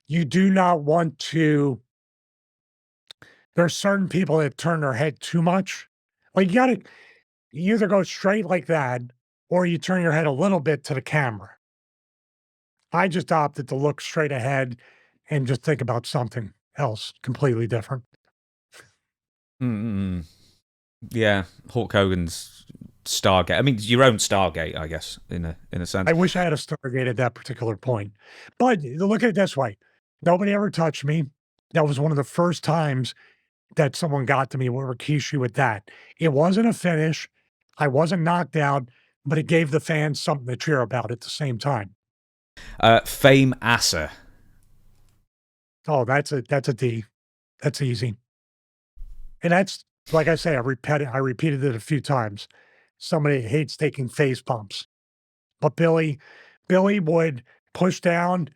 A: You do not want to. There's certain people that turn their head too much. Like you either go straight like that or you turn your head a little bit to the camera. I just opted to look straight ahead and just think about something else completely different.
B: Mm-mm. Yeah, Hulk Hogan's Stargate. I mean, your own Stargate, I guess, in a sense.
A: I wish I had a Stargate at that particular point. But look at it this way. Nobody ever touched me. That was one of the first times that someone got to me with Rikishi with that. It wasn't a finish. I wasn't knocked out, but it gave the fans something to cheer about at the same time.
B: Fame Asa.
A: Oh, that's a D. That's easy. And that's, like I say, I repeated it a few times. Somebody hates taking face bumps. But Billy would push down,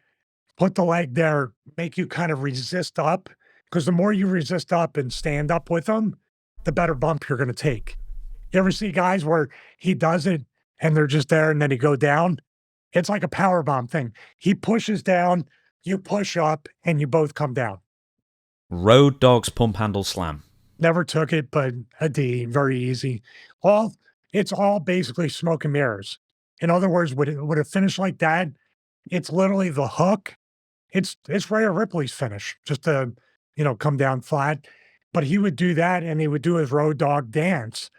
A: put the leg there, make you kind of resist up. Because the more you resist up and stand up with him, the better bump you're going to take. You ever see guys where he does it and they're just there and then he go down? It's like a power bomb thing. He pushes down, you push up, and you both come down.
B: Road Dogg's pump handle slam.
A: Never took it, but a D, very easy. It's all basically smoke and mirrors. In other words, would it finish like that? It's literally the hook. It's Rhea Ripley's finish, just to come down flat. But he would do that, and he would do his Road Dogg dance,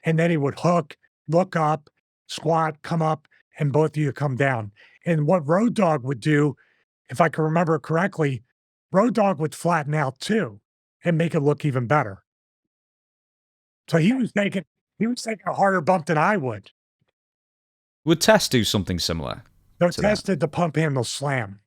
A: and then he would hook, look up, squat, come up, and both of you come down. And what Road Dogg would do, if I can remember correctly, Road Dogg would flatten out too and make it look even better. So he was taking a harder bump than I would.
B: Would Test do something similar?
A: So Test did the pump handle slam.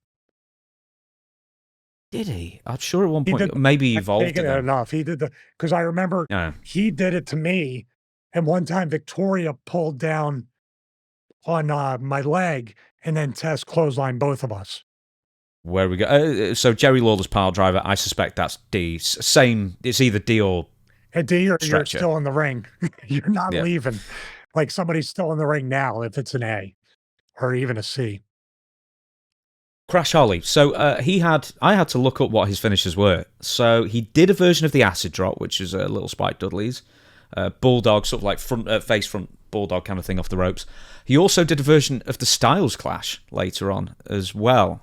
B: Did he? I'm sure at one point, maybe he evolved it
A: enough. He did because I remember he did it to me. And one time Victoria pulled down on my leg and then Test clotheslined both of us.
B: Where we go. So Jerry Lawler's pile driver, I suspect that's D. Same, it's either D or
A: a D or
B: stretcher.
A: You're still in the ring. You're not leaving. Like somebody's still in the ring now if it's an A or even a C.
B: Crash Holly. So I had to look up what his finishes were. So he did a version of the acid drop, which is a little Spike Dudley's. Bulldog, sort of like face front bulldog kind of thing off the ropes. He also did a version of the Styles Clash later on as well.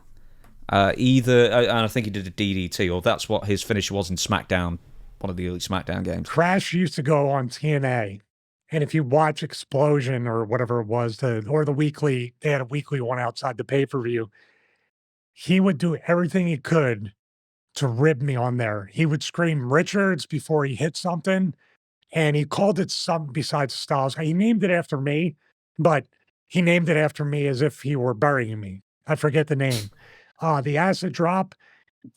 B: And I think he did a DDT, or that's what his finish was in SmackDown, one of the early SmackDown games.
A: Crash used to go on TNA, and if you watch Explosion or whatever it was, or the weekly, they had a weekly one outside the pay-per-view. he would do everything he could to rib me on there. He would scream Richards before he hit something, and he called it something besides Styles. He named it after me, but he named it after me as if he were burying me. I forget the name. The acid drop,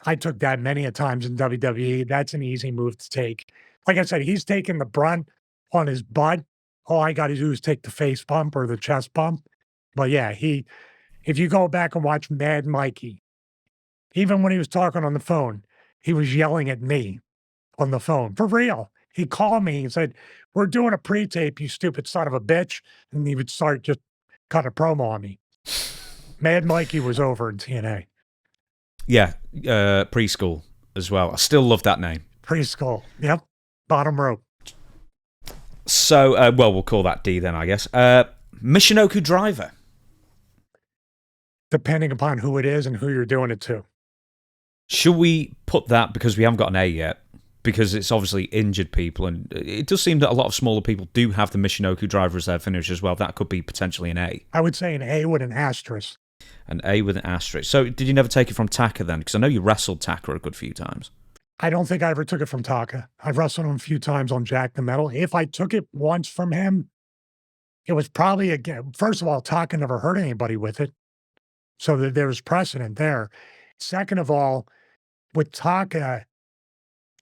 A: I took that many a times in WWE. That's an easy move to take. Like I said, he's taking the brunt on his butt. All I got to do is take the face bump or the chest bump. But yeah, if you go back and watch Mad Mikey, even when he was talking on the phone, he was yelling at me on the phone. For real. He called me and said, "We're doing a pre-tape, you stupid son of a bitch." And he would start just cut a promo on me. Mad Mikey was over in TNA.
B: Yeah, preschool as well. I still love that name.
A: Preschool. Yep. Bottom rope.
B: So, well, we'll call that D then, I guess. Michinoku Driver.
A: Depending upon who it is and who you're doing it to.
B: Should we put that, because we haven't got an A yet, because it's obviously injured people, and it does seem that a lot of smaller people do have the Michinoku Driver as their finish as well. That could be potentially an A.
A: I would say an A with an asterisk.
B: An A with an asterisk. So did you never take it from Taka then? Because I know you wrestled Taka a good few times.
A: I don't think I ever took it from Taka. I've wrestled him a few times on Jack the Metal. If I took it once from him, it was probably, again, first of all, Taka never hurt anybody with it. So there was precedent there. Second of all, with Taka,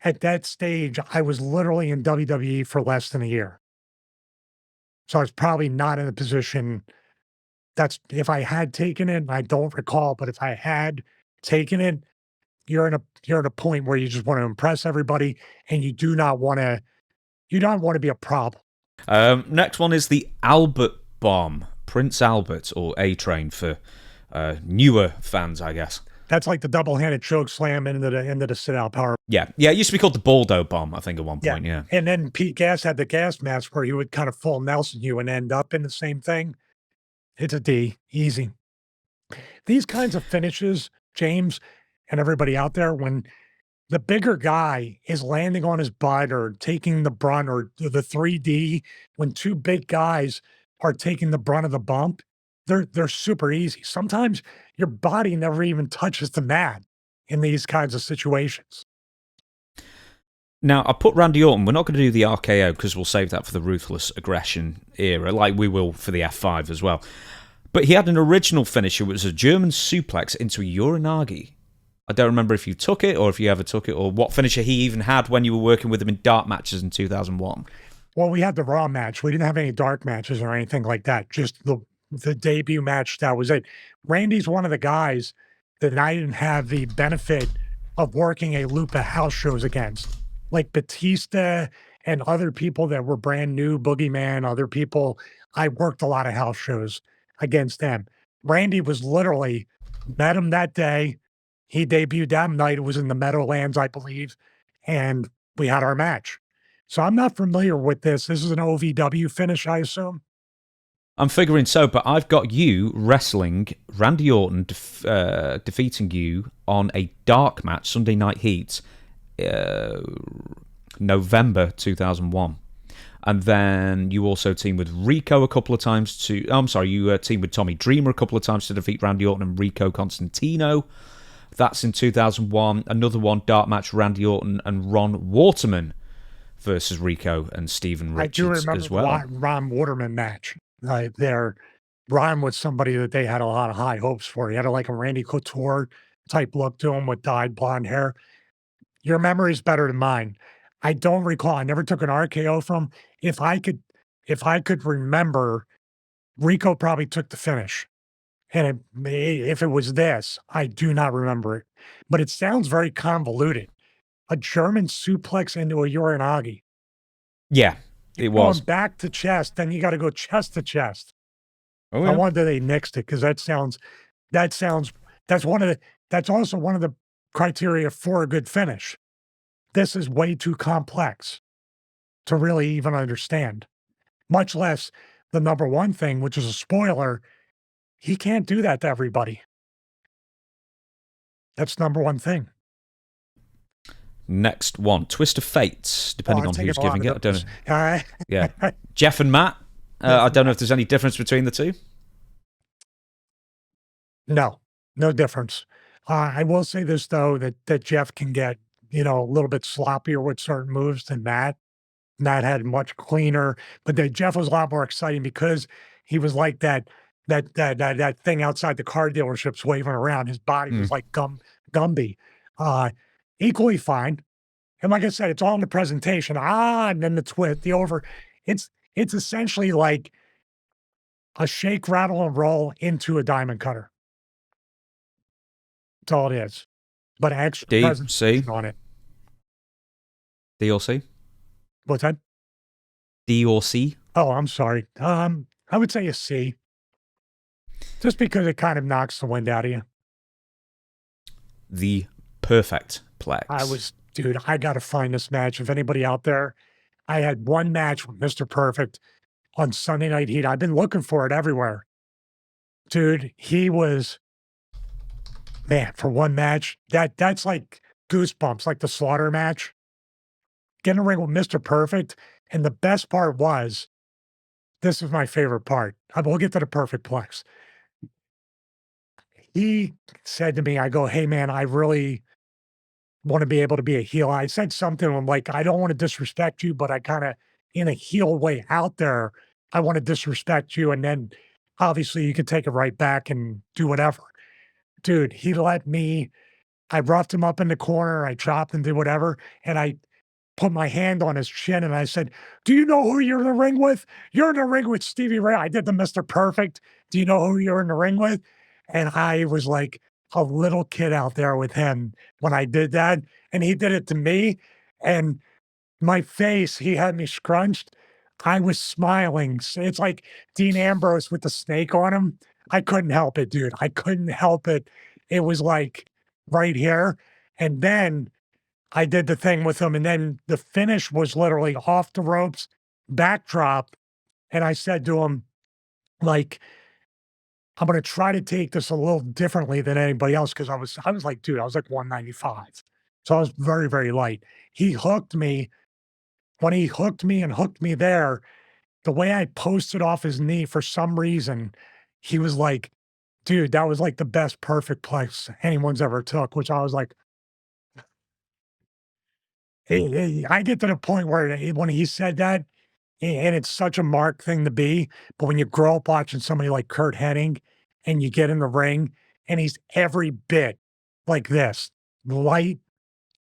A: at that stage, I was literally in WWE for less than a year. So I was probably not in a position. That's if I had taken it, and I don't recall, but if I had taken it, you're at a point where you just want to impress everybody, and you don't want to be a problem.
B: Next one is the Albert Bomb, Prince Albert, or A-Train for newer fans, I guess.
A: That's like the double-handed choke slam into the sit-out power.
B: Yeah, it used to be called the Baldo Bomb, I think, at one point. Yeah.
A: And then Pete Gas had the gas mask where he would kind of full Nelson you and end up in the same thing. It's a D, easy. These kinds of finishes, James and everybody out there, when the bigger guy is landing on his butt or taking the brunt, or the 3D, when two big guys are taking the brunt of the bump, they're super easy. Sometimes your body never even touches the mat in these kinds of situations.
B: Now, I put Randy Orton. We're not going to do the RKO because we'll save that for the Ruthless Aggression era, like we will for the F5 as well. But he had an original finisher, which was a German suplex into a Uranagi. I don't remember if you took it or if you ever took it, or what finisher he even had when you were working with him in dark matches in 2001.
A: Well, we had the Raw match. We didn't have any dark matches or anything like that. Just the debut match, that was it. Randy's one of the guys that I didn't have the benefit of working a loop of house shows against. Like Batista and other people that were brand new, Boogeyman, other people, I worked a lot of house shows against them. Randy was literally, met him that day. He debuted that night. It was in the Meadowlands, I believe, and we had our match. So I'm not familiar with this. This is an OVW finish, I assume?
B: I'm figuring so, but I've got you wrestling Randy Orton, defeating you on a dark match, Sunday Night Heat, November 2001. And then you also teamed with Rico a couple of times you teamed with Tommy Dreamer a couple of times to defeat Randy Orton and Rico Constantino. That's in 2001. Another one, dark match, Randy Orton and Ron Waterman versus Rico and Stephen Richards as well.
A: I do remember the Ron Waterman match. Ron was somebody that they had a lot of high hopes for. He had like a Randy Couture type look to him with dyed blonde hair. Your memory's better than mine. I don't recall. I never took an RKO from. If I could remember, Rico probably took the finish. And if it was this, I do not remember it. But it sounds very convoluted. A German suplex into a Uranagi.
B: Yeah, it was.
A: Going back to chest, then you got to go chest to chest.
B: Oh, yeah.
A: I wonder they nixed it because that's also one of the criteria for a good finish. This is way too complex to really even understand, much less the number one thing, which is a spoiler. He can't do that to everybody. That's number one thing.
B: Next one, Twist of Fate, depending on who's giving it. I don't know. Yeah, Jeff and Matt. I don't know if there's any difference between the two.
A: No, No difference. I will say this though, that Jeff can get, a little bit sloppier with certain moves than Matt. Matt had much cleaner, but then Jeff was a lot more exciting because he was like that thing outside the car dealerships waving around. His body was like Gumby. Uh, Equally fine. And like I said, it's all in the presentation. And then the twist, the over. It's essentially like a shake, rattle, and roll into a diamond cutter. That's all it is. But extra presentation on it.
B: D or C?
A: What's that?
B: D or C?
A: Oh, I'm sorry. I would say a C. Just because it kind of knocks the wind out of you.
B: The perfect plex.
A: Dude, I got to find this match. If anybody out there, I had one match with Mr. Perfect on Sunday Night Heat. I've been looking for it everywhere. Dude, he was, man, for one match, that's like goosebumps, like the Slaughter match. Get in the ring with Mr. Perfect. And the best part was, this is my favorite part. We'll get to the perfect plex. He said to me, I go, hey, man, I really want to be able to be a heel. I said something to him like, I don't want to disrespect you, but I kind of, in a heel way out there, I want to disrespect you. And then obviously you can take it right back and do whatever. Dude, he let me, I roughed him up in the corner. I chopped him, did whatever. And I put my hand on his chin and I said, do you know who you're in the ring with? You're in the ring with Stevie Ray. I did the Mr. Perfect. Do you know who you're in the ring with? And I was like a little kid out there with him when I did that. And he did it to me. And my face, he had me scrunched. I was smiling. It's like Dean Ambrose with the snake on him. I couldn't help it, dude. I couldn't help it. It was like right here. And then I did the thing with him. And then the finish was literally off the ropes, backdrop. And I said to him, like, I'm going to try to take this a little differently than anybody else. Cause I was like, dude, I was like 195. So I was very, very light. He hooked me. When he hooked me and hooked me there, the way I posted off his knee, for some reason, he was like, dude, that was like the best perfect plex anyone's ever took, which I was like, I get to the point where when he said that, and it's such a Mark thing to be, but when you grow up watching somebody like Kurt Hennig and you get in the ring and he's every bit like this, light,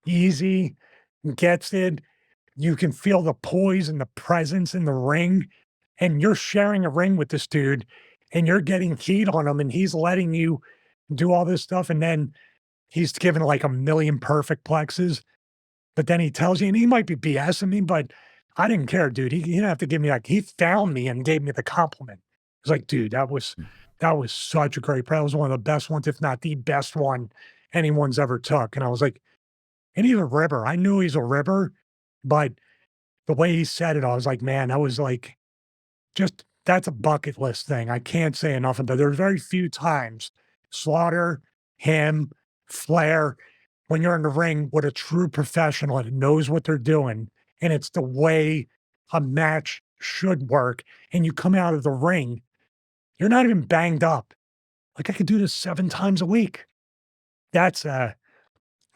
A: easy, gets it. You can feel the poise and the presence in the ring, and you're sharing a ring with this dude and you're getting heat on him and he's letting you do all this stuff. And then he's given like a million perfect plexes, but then he tells you, and he might be BSing me, but I didn't care, dude. He didn't have to give me like, he found me and gave me the compliment. It's like, dude, that was such a great play. That was one of the best ones, if not the best one anyone's ever took. And I was like, and he's a ribber. I knew he's a ribber, but the way he said it, I was like, man, that was like, just, that's a bucket list thing. I can't say enough of that. There's very few times Slaughter, him, Flair, when you're in the ring with a true professional that knows what they're doing, and it's the way a match should work, and you come out of the ring, you're not even banged up. Like, I could do this 7 times a week. That's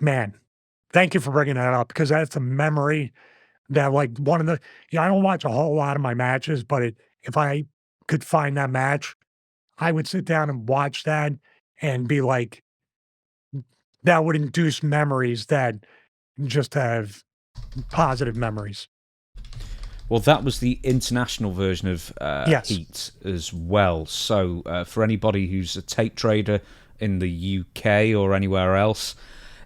A: man, thank you for bringing that up, because that's a memory that, like, one of the, I don't watch a whole lot of my matches, but if I could find that match, I would sit down and watch that and be like, that would induce memories that just have positive memories.
B: Well, that was the international version of
A: Yes.
B: Heat as well. So for anybody who's a tape trader in the UK or anywhere else,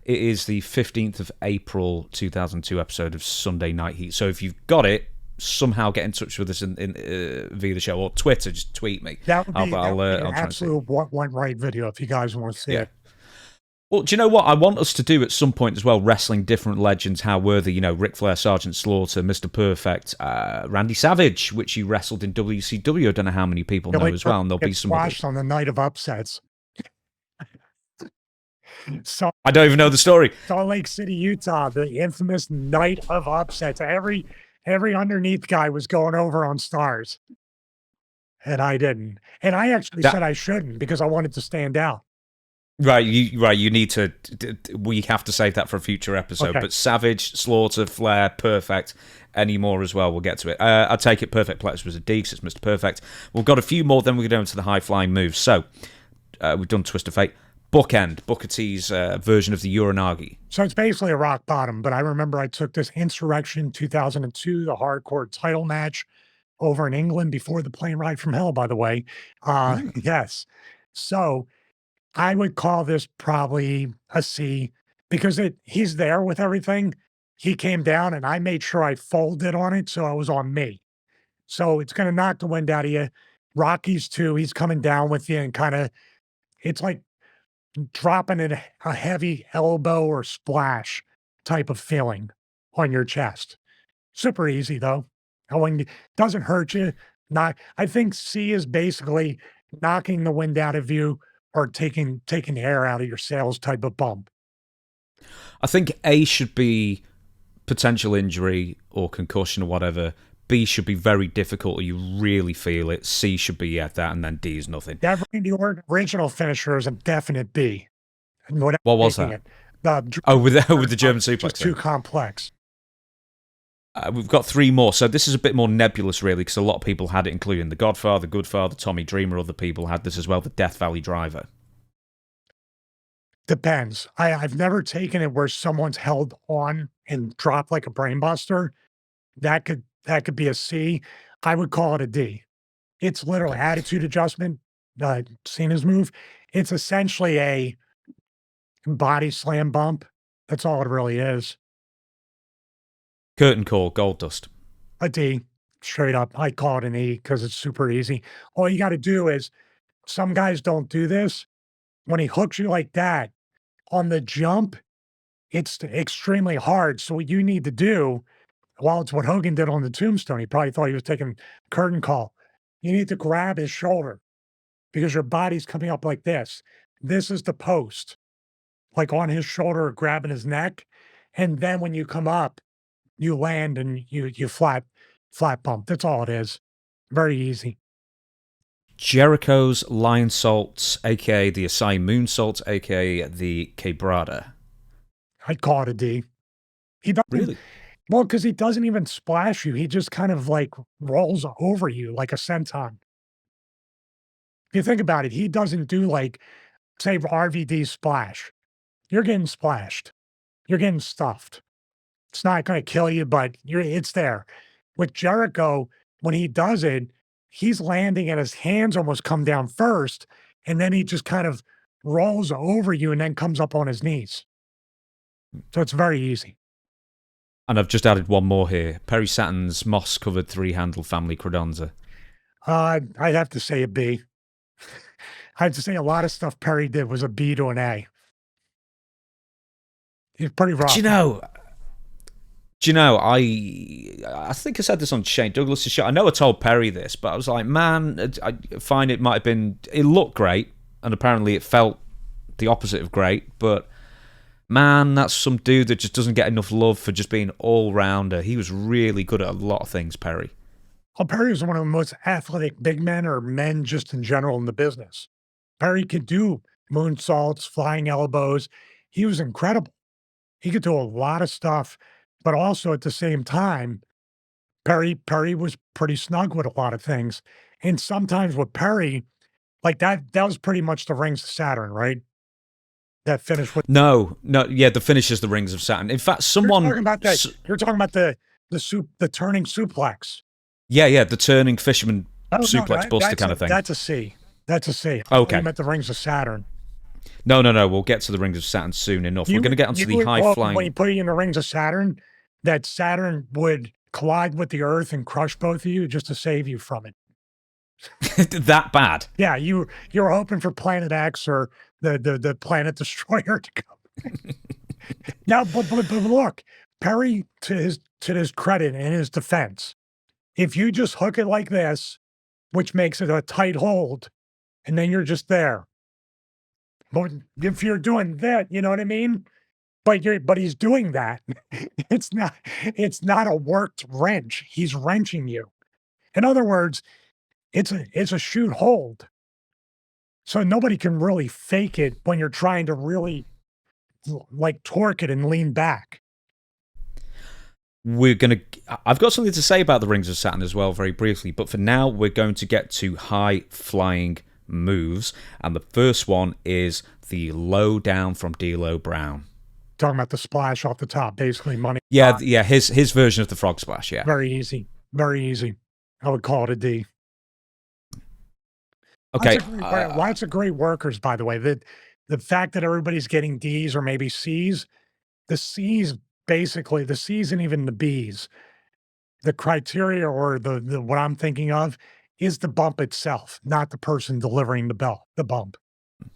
B: it is the 15th of April 2002 episode of Sunday Night Heat. So if you've got it, somehow get in touch with us via the show, or Twitter, just tweet me.
A: That would be an absolute what went right video if you guys want to see it.
B: Well, do you know what I want us to do at some point as well? Wrestling different legends, how worthy, Ric Flair, Sergeant Slaughter, Mr. Perfect, Randy Savage, which he wrestled in WCW. I don't know how many people know as well. And there'll be some
A: squashed on the night of upsets. So
B: I don't even know the story.
A: Salt Lake City, Utah, the infamous night of upsets. Every underneath guy was going over on stars, and I didn't. And I actually said I shouldn't because I wanted to stand out.
B: Right, you need to. We have to save that for a future episode.
A: Okay.
B: But Savage, Slaughter, Flair, Perfect, any more as well. We'll get to it. I take it Perfect Plex was a D because it's Mr. Perfect. We've got a few more. Then we go into the high flying moves. So we've done Twist of Fate. Bookend, Booker T's version of the Uranagi.
A: So it's basically a rock bottom. But I remember I took this Insurrection 2002, the hardcore title match over in England before the plane ride from hell. By the way, yes. So I would call this probably a C because he's there with everything. He came down and I made sure I folded on it, so it was on me. So it's gonna knock the wind out of you. Rockies too, he's coming down with you and kinda it's like dropping a heavy elbow or splash type of feeling on your chest. Super easy though. Going doesn't hurt you. Not I think C is basically knocking the wind out of you or taking the air out of your sails type of bump.
B: I think A should be potential injury or concussion or whatever. B should be very difficult or you really feel it. C should be that, and then D is nothing.
A: Definitely the original finisher is a definite B.
B: What was that? With the German suplex.
A: Just too complex.
B: We've got three more. So this is a bit more nebulous, really, because a lot of people had it, including The Godfather, Goodfather, Tommy Dreamer. Other people had this as well, the Death Valley Driver.
A: Depends. I've never taken it where someone's held on and dropped like a brainbuster. That could be a C. I would call it a D. It's literally attitude adjustment. Cena's move. It's essentially a body slam bump. That's all it really is.
B: Curtain call, Gold Dust.
A: A D, straight up. I call it an E because it's super easy. All you got to do is, some guys don't do this. When he hooks you like that on the jump, it's extremely hard. So what you need to do, well, it's what Hogan did on the tombstone. He probably thought he was taking curtain call. You need to grab his shoulder because your body's coming up like this. This is the post, like on his shoulder, grabbing his neck. And then when you come up, you land and you flat bump. That's all it is. Very easy.
B: Jericho's Lion Salts, aka the Asai Moon Salts, aka the Quebrada.
A: I'd call it a D. He doesn't
B: Really?
A: well, because he doesn't even splash you. He just kind of like rolls over you like a senton. If you think about it, he doesn't do like, say, RVD splash. You're getting splashed. You're getting stuffed. It's not going to kill you, but it's there. With Jericho, when he does it, he's landing and his hands almost come down first, and then he just kind of rolls over you and then comes up on his knees. So it's very easy.
B: And I've just added one more here. Perry Saturn's moss-covered three-handle family credenza.
A: I'd have to say a B. I have to say a lot of stuff Perry did was a B to an A. He's pretty rough.
B: Do you know, I think I said this on Shane Douglas' show. I know I told Perry this, but I was like, man, I find it might have been, it looked great, and apparently it felt the opposite of great, but man, that's some dude that just doesn't get enough love for just being all-rounder. He was really good at a lot of things, Perry.
A: Well, Perry was one of the most athletic big men or men just in general in the business. Perry could do moonsaults, flying elbows. He was incredible. He could do a lot of stuff, but also at the same time, Perry was pretty snug with a lot of things. And sometimes with Perry, like that was pretty much the Rings of Saturn, right? That finish with
B: No, yeah, the finish is the Rings of Saturn. In fact, someone
A: you're talking about the turning suplex.
B: Yeah, the turning fisherman suplex
A: no,
B: buster kind of thing.
A: That's a C. That's a C.
B: Okay.
A: You meant the Rings of Saturn.
B: No. We'll get to the Rings of Saturn soon enough. We're going to get onto the high flying.
A: When you put it in the Rings of Saturn, that Saturn would collide with the Earth and crush both of you just to save you from it.
B: That bad?
A: Yeah, you were hoping for Planet X or the Planet Destroyer to come. Now, but look, Perry, to his credit and his defense, if you just hook it like this, which makes it a tight hold, and then you're just there. But if you're doing that, you know what I mean? But he's doing that. It's not a worked wrench. He's wrenching you. In other words, it's a shoot hold. So nobody can really fake it when you're trying to really like torque it and lean back.
B: I've got something to say about the Rings of Saturn as well, very briefly, but for now we're going to get to high flying moves, and the first one is the low down from D'Lo Brown.
A: Talking about the splash off the top, basically money.
B: Yeah, his version of the frog splash. Yeah,
A: very easy, very easy. I would call it a D.
B: Okay,
A: lots of great workers, by the way. The fact that everybody's getting D's or maybe C's, the C's basically, the C's and even the B's, the criteria or the what I'm thinking of is the bump itself, not the person delivering the bump.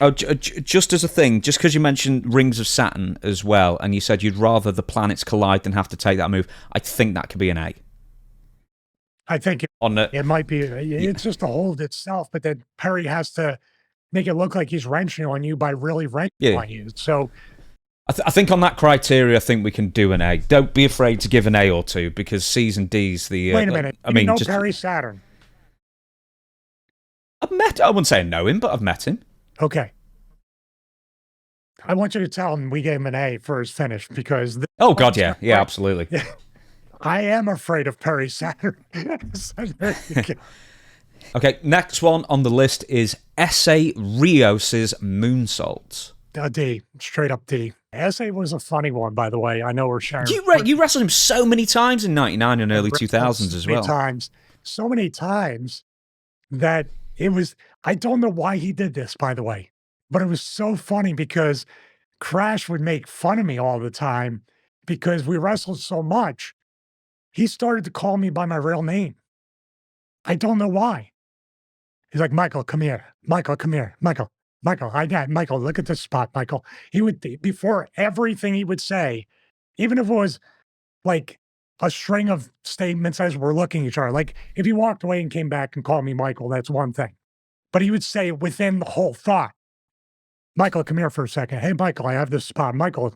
B: Oh, just as a thing, just because you mentioned Rings of Saturn as well, and you said you'd rather the planets collide than have to take that move, I think that could be an A.
A: I think it might be. It's just a hold itself, but then Perry has to make it look like he's wrenching on you by really wrenching on you. So
B: I think on that criteria, I think we can do an A. Don't be afraid to give an A or two, because C's and D's. Wait
A: a minute. I mean, just Perry Saturn.
B: I wouldn't say I know him, but I've met him.
A: Okay. I want you to tell him we gave him an A for his finish, because
B: oh god, yeah, absolutely.
A: I am afraid of Perry Saturn.
B: Okay, next one on the list is S.A. Rios' moonsault.
A: A D, straight up D. S.A. was a funny one, by the way. I know we're sharing.
B: You wrestled him so many times in '99 and early 2000s as well.
A: So many times that it was. I don't know why he did this, by the way, but it was so funny because Crash would make fun of me all the time because we wrestled so much. He started to call me by my real name. I don't know why. He's like, Michael, come here. Michael, come here. Michael, Michael, look at this spot, Michael. He would, before everything he would say, even if it was like a string of statements as we're looking at each other, like if he walked away and came back and called me Michael, that's one thing. But he would say within the whole thought, Michael, come here for a second. Hey, Michael, I have this spot. Michael,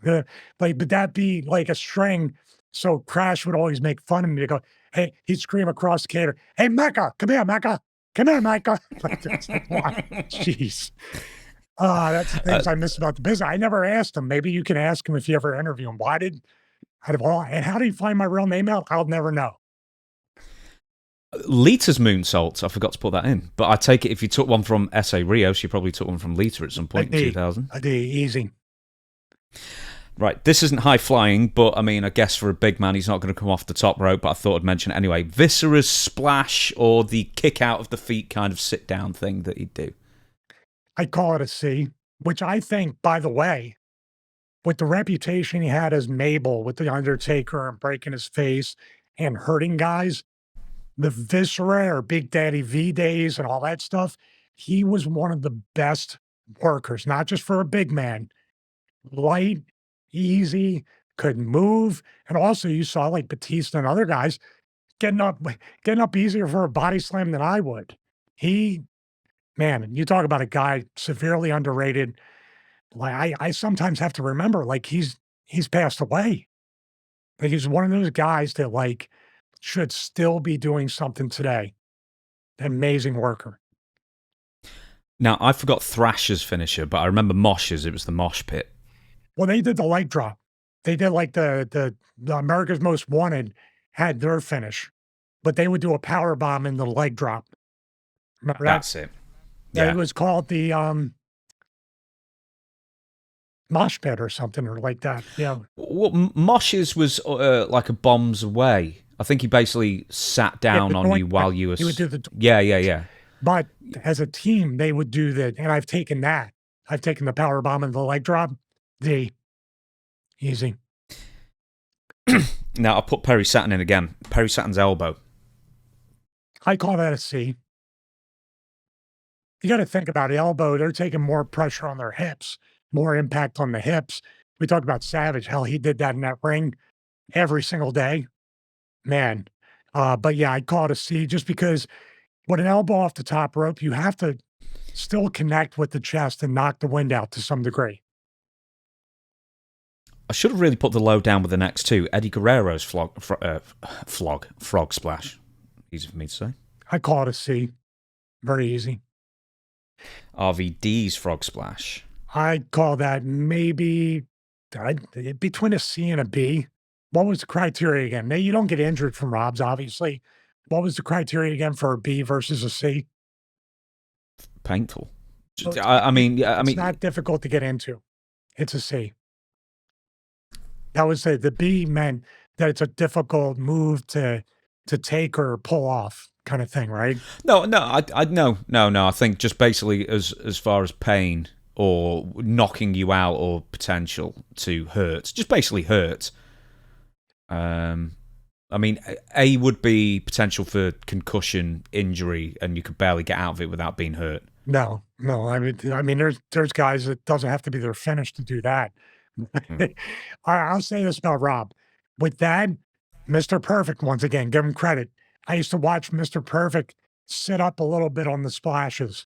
A: like, but that be like a string. So Crash would always make fun of me to go, hey, he'd scream across the cater, hey, Mecca, come here, Mecca. Come here, Micah. Jeez. That's the things I miss about the business. I never asked him. Maybe you can ask him if you ever interview him. And how did he find my real name out? I'll never know.
B: Lita's moonsault, I forgot to put that in. But I take it if you took one from S.A. Rios, you probably took one from Lita at some point in 2000.
A: I did, easy.
B: Right, this isn't high flying, but I mean, I guess for a big man, he's not going to come off the top rope, but I thought I'd mention it anyway. Viscera's splash, or the kick out of the feet kind of sit down thing that he'd do.
A: I call it a C, which I think, by the way, with the reputation he had as Mabel with The Undertaker and breaking his face and hurting guys, the Viscera or Big Daddy V days and all that stuff, he was one of the best workers, not just for a big man. Light, easy, could move, and also you saw like Batista and other guys getting up easier for a body slam than I would. Man, you talk about a guy severely underrated. Like I sometimes have to remember, like he's passed away. Like he's one of those guys that like should still be doing something today. Amazing worker.
B: Now I forgot Thrasher's finisher, but I remember Mosh's. It was the mosh pit.
A: Well, they did the leg drop. They did like the America's Most Wanted had their finish, but they would do a power bomb in the leg drop. Remember that?
B: That's it. Yeah.
A: It was called the mosh pit or something or like that. Yeah.
B: Well, Mosh's was like a bombs away. I think he basically sat down on you while you were.
A: He would do the.
B: Yeah.
A: But as a team, they would do that, and I've taken that. I've taken the power bomb and the leg drop. Easy.
B: Now I'll put Perry Saturn in again. Perry Saturn's elbow.
A: I call that a C. You got to think about elbow. They're taking more pressure on their hips, more impact on the hips. We talked about Savage. Hell, he did that in that ring every single day. Man. But yeah, I'd call it a C just because with an elbow off the top rope, you have to still connect with the chest and knock the wind out to some degree.
B: I should have really put the low down with the next two. Eddie Guerrero's frog splash. Easy for me to say.
A: I call it a C. Very easy.
B: RVD's frog splash.
A: I'd call that maybe between a C and a B. What was the criteria again? Now, you don't get injured from Robs, obviously. What was the criteria again for a B versus a C?
B: Painful.
A: Well,
B: I mean,
A: it's not difficult to get into. It's a C. That was the B meant that it's a difficult move to take or pull off kind of thing, right?
B: No. I think just basically as far as pain or knocking you out or potential to hurt, just basically hurt. I mean, A would be potential for concussion, injury, and you could barely get out of it without being hurt.
A: No. I mean, there's guys that doesn't have to be their finish to do that. I'll say this about Rob. With that, Mr. Perfect, once again, give him credit. I used to watch Mr. Perfect sit up a little bit on the splashes.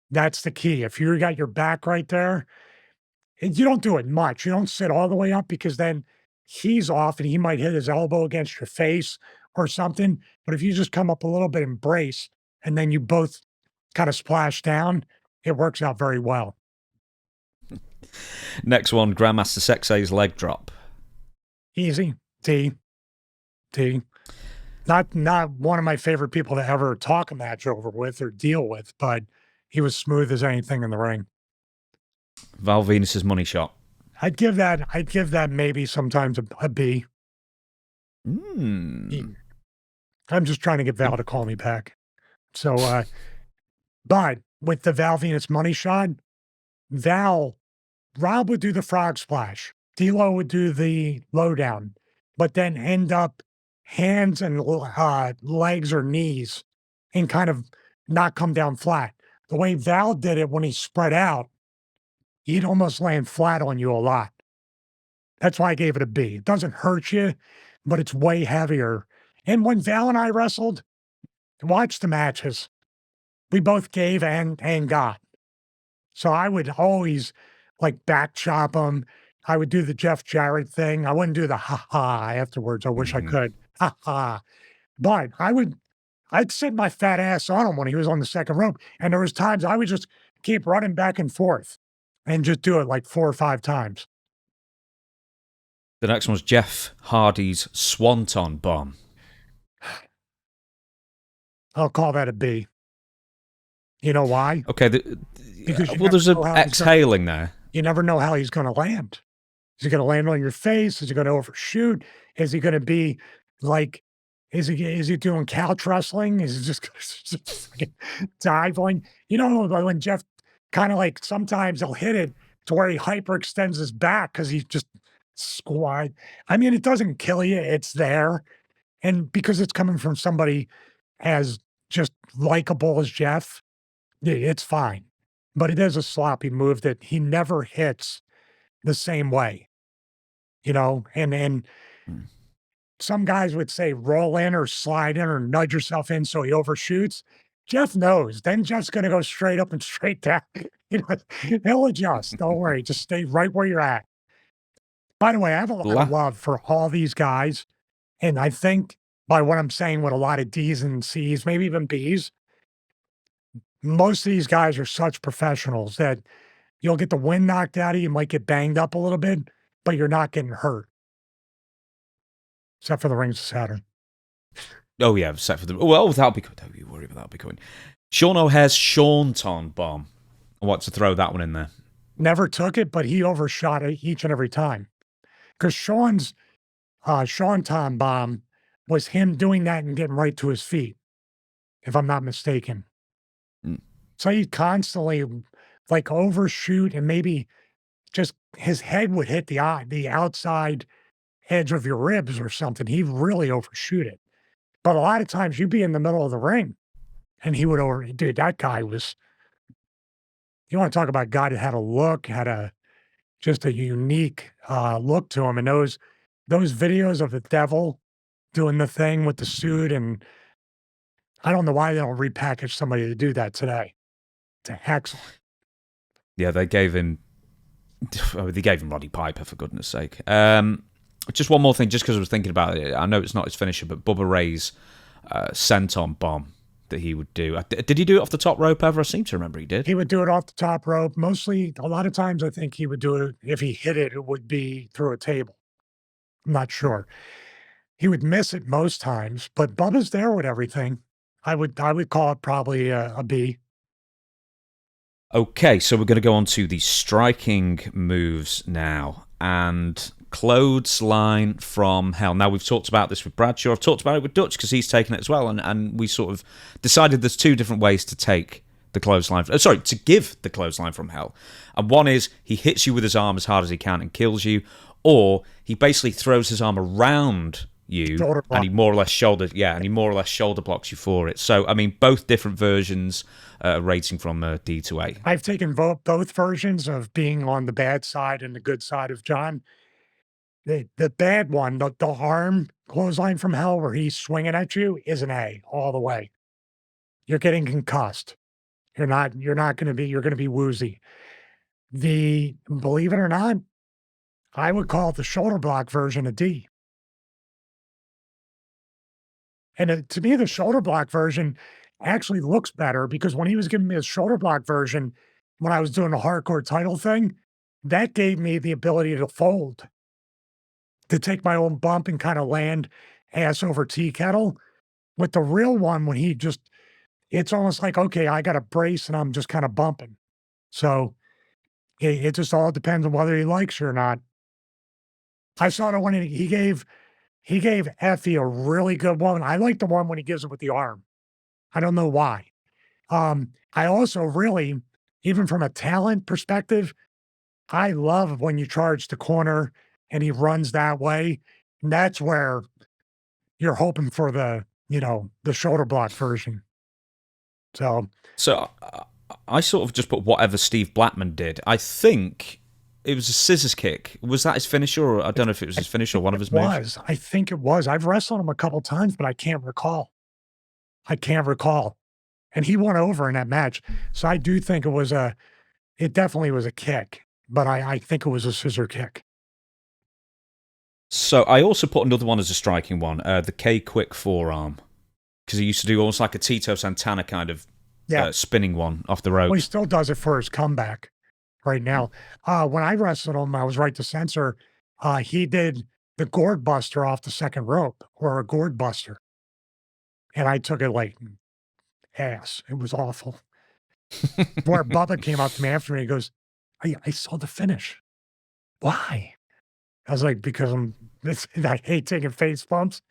A: That's the key. If you got your back right there, and you don't do it much. You don't sit all the way up because then he's off and he might hit his elbow against your face or something. But if you just come up a little bit and brace, and then you both kind of splash down, it works out very well.
B: Next one, Grandmaster Sexay's leg drop.
A: Easy. D. Not one of my favorite people to ever talk a match over with or deal with, but he was smooth as anything in the ring.
B: Val Venus's money shot.
A: I'd give that maybe sometimes a B.
B: I'm
A: just trying to get Val to call me back. So, but with the Val Venus money shot, Rob would do the frog splash. D'Lo would do the lowdown, but then end up hands and legs or knees and kind of not come down flat. The way Val did it when he spread out, he'd almost land flat on you a lot. That's why I gave it a B. It doesn't hurt you, but it's way heavier. And when Val and I wrestled, watch the matches. We both gave and got. So I would always like back chop him. I would do the Jeff Jarrett thing. I wouldn't do the ha-ha afterwards. I wish I could. Ha-ha. But I'd sit my fat ass on him when he was on the second rope. And there was times I would just keep running back and forth and just do it like 4 or 5 times.
B: The next one's Jeff Hardy's Swanton Bomb.
A: I'll call that a B. You know why?
B: Okay. Well, there's an exhaling there.
A: You never know how he's going to land. Is he going to land on your face? Is he going to overshoot? Is he going to be like, is he doing couch wrestling? Is he just going to dive on? You know, when Jeff kind of like sometimes he'll hit it to where he hyperextends his back because he's just squat. I mean, it doesn't kill you. It's there. And because it's coming from somebody as just likable as Jeff, it's fine. But it is a sloppy move that he never hits the same way, you know, and some guys would say roll in or slide in or nudge yourself in so he overshoots. Jeff knows. Then Jeff's going to go straight up and straight down. You know, he'll adjust. Don't worry. Just stay right where you're at. By the way, I have a lot of love for all these guys. And I think by what I'm saying with a lot of D's and C's, maybe even B's, most of these guys are such professionals that you'll get the wind knocked out of you. You might get banged up a little bit, but you're not getting hurt. Except for the Rings of Saturn.
B: Oh, yeah, except for the... Well, that'll be good. Don't you worry about that. Be coming. Sean O'Hare's Shaunton Bomb. I want to throw that one in there.
A: Never took it, but he overshot it each and every time. Because Sean's Shaunton Bomb was him doing that and getting right to his feet, if I'm not mistaken. So he'd constantly like overshoot and maybe just his head would hit the outside edge of your ribs or something. He'd really overshoot it. But a lot of times you'd be in the middle of the ring and he would dude, that guy was, you want to talk about a guy that had a look, just a unique look to him. And those videos of the devil doing the thing with the suit, and I don't know why they don't repackage somebody to do that today. It's excellent.
B: Yeah, they gave him Roddy Piper, for goodness sake. Just one more thing, just because I was thinking about it. I know it's not his finisher, but Bubba Ray's Senton Bomb. that he would do. Did he do it off the top rope ever? I seem to remember he did.
A: He would do it off the top rope. Mostly, a lot of times, I think he would do it. If he hit it, it would be through a table. I'm not sure. He would miss it most times, but Bubba's there with everything. I would call it probably a B.
B: Okay, so we're going to go on to the striking moves now. And clothesline from hell. Now, we've talked about this with Bradshaw. I've talked about it with Dutch because he's taken it as well. And we sort of decided there's two different ways to take the clothesline. To give the clothesline from hell. And one is he hits you with his arm as hard as he can and kills you. Or he basically throws his arm around you and he more or less shoulder blocks you for it. So, I mean, both different versions rating from D to A.
A: I've taken both versions of being on the bad side and the good side of John. The bad one, the arm clothesline from hell where he's swinging at you is an A all the way. You're getting concussed. You're going to be woozy. Believe it or not, I would call the shoulder block version a D. And to me, the shoulder block version actually looks better because when he was giving me his shoulder block version, when I was doing the hardcore title thing, that gave me the ability to fold, to take my own bump and kind of land ass over tea kettle. With the real one, when it's almost like, okay, I got a brace and I'm just kind of bumping. So it just all depends on whether he likes you or not. I saw the one he gave Effie a really good one. I like the one when he gives it with the arm. I don't know why. I also really, even from a talent perspective, I love when you charge the corner and he runs that way. And that's where you're hoping for the shoulder block version. So
B: I sort of just put whatever Steve Blackman did. I think it was a scissors kick. Was that his finisher? Or I don't know if it was his finisher or one of his moves.
A: I think it was. I've wrestled him a couple times, but I can't recall. And he won over in that match. So I do think it definitely was a kick, but I think it was a scissor kick.
B: So I also put another one as a striking one, the K-Quick forearm. Because he used to do almost like a Tito Santana kind of spinning one off the ropes.
A: Well, he still does it for his comeback right now. When I wrestled him, I was right to censor. He did the gourd buster off the second rope, or a gourd buster. And I took it like ass. It was awful. Where Bubba came up to me after me, he goes, I saw the finish. Why? I was like, because I hate taking face bumps.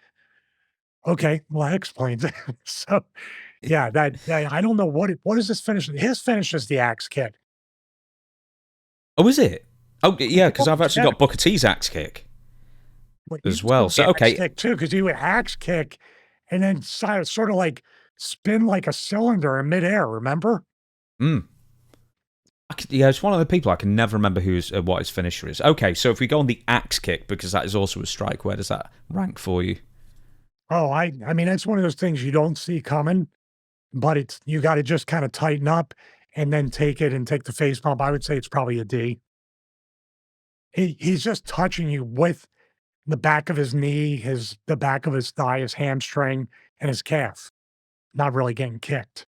A: Okay, well, that explains it. So, yeah, I don't know what is this finish? His finish is the axe kick.
B: Oh, is it? Oh, yeah, because I've actually got Booker T's axe kick as well. So, okay,
A: kick too, because he would axe kick and then sort of like spin like a cylinder in midair. Remember?
B: It's one of the people I can never remember what his finisher is. Okay, so if we go on the axe kick, because that is also a strike, where does that rank for you?
A: Oh, I mean, it's one of those things you don't see coming, but you got to just kind of tighten up and then take it and take the face bump. I would say it's probably a D. He's just touching you with the back of his knee, the back of his thigh, his hamstring, and his calf. Not really getting kicked.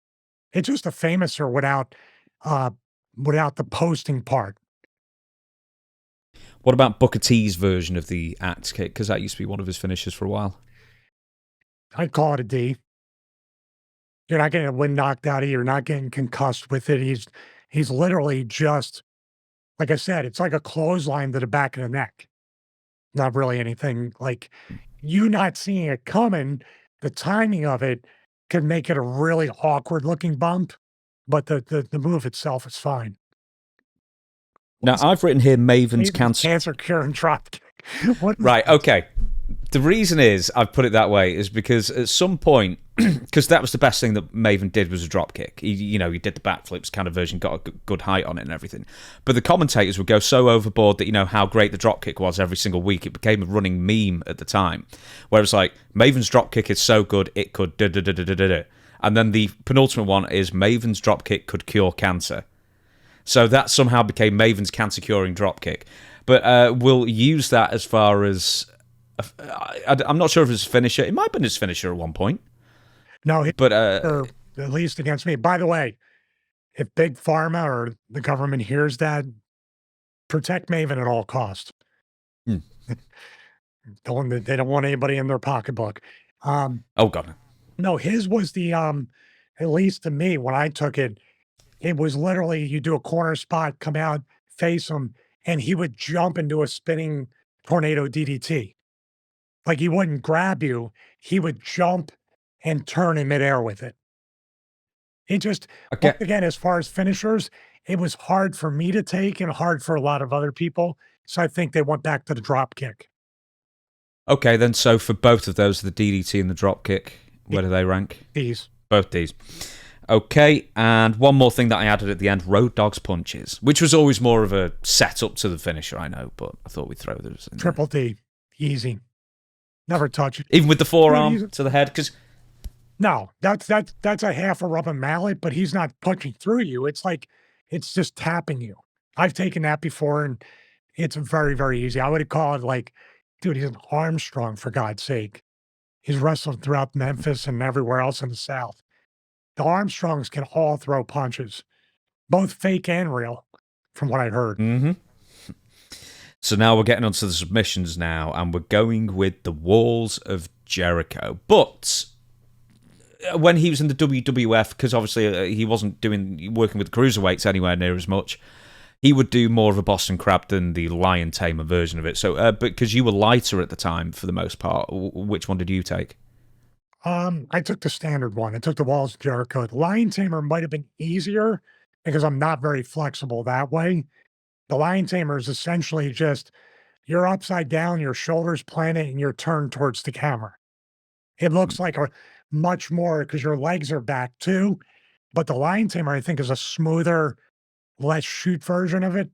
A: It's just a famouser without the posting part.
B: What about Booker T's version of the axe kick? Because that used to be one of his finishers for a while.
A: I'd call it a D. You're not getting a wind knocked out of you. You're not getting concussed with it. He's literally just, like I said, it's like a clothesline to the back of the neck. Not really anything like you not seeing it coming. The timing of it can make it a really awkward looking bump, but the move itself is fine.
B: Now, I've written here Maven's cancer
A: cure and drop kick.
B: Right, okay. The reason is I've put it that way is because at some point, because that was the best thing that Maven did was a drop kick. He did the backflips kind of version, got a good height on it and everything. But the commentators would go so overboard that how great the drop kick was every single week. It became a running meme at the time. Whereas like Maven's drop kick is so good it could da-da-da-da-da-da. And then the penultimate one is Maven's drop kick could cure cancer. So that somehow became Maven's cancer curing drop kick. But we'll use that as far as I'm not sure if it's a finisher. It might have been his finisher at one point.
A: No,
B: But
A: or at least against me. By the way, if Big Pharma or the government hears that, protect Maven at all costs.
B: Hmm.
A: They don't want anybody in their pocketbook.
B: oh god,
A: No, his was the at least to me when I took it, it was literally you do a corner spot, come out, face him, and he would jump into a spinning tornado DDT. Like he wouldn't grab you, he would jump and turn in midair with it. It just once
B: okay,
A: again, as far as finishers, it was hard for me to take and hard for a lot of other people. So I think they went back to the drop kick.
B: okay. Then so for both of those, the DDT and the dropkick, where do they rank?
A: These.
B: Both these. Okay, and one more thing that I added at the end, Road Dogg's punches, which was always more of a setup to the finisher, I know, but I thought we'd throw those in
A: Triple D. Easy. Never touch it.
B: even with the forearm to the head, because
A: No, that's a half a rubber mallet, but he's not punching through you. It's like it's just tapping you. I've taken that before, and it's very, very easy. I would call it like, dude, he's an Armstrong for God's sake. He's wrestled throughout Memphis and everywhere else in the South. The Armstrongs can all throw punches, both fake and real, from what I heard.
B: So now we're getting onto the submissions now, and we're going with the Walls of Jericho. But when he was in the WWF, because obviously he wasn't working with cruiserweights anywhere near as much, he would do more of a Boston Crab than the Lion Tamer version of it. So, but because you were lighter at the time for the most part, which one did you take?
A: I took the standard one. I took the Walls of Jericho. The Lion Tamer might have been easier because I'm not very flexible that way. The Lion Tamer is essentially just you're upside down, your shoulders planted, and you're turned towards the camera. It looks like a much more because your legs are back too. But the Lion Tamer, I think, is a smoother, less shoot version of it.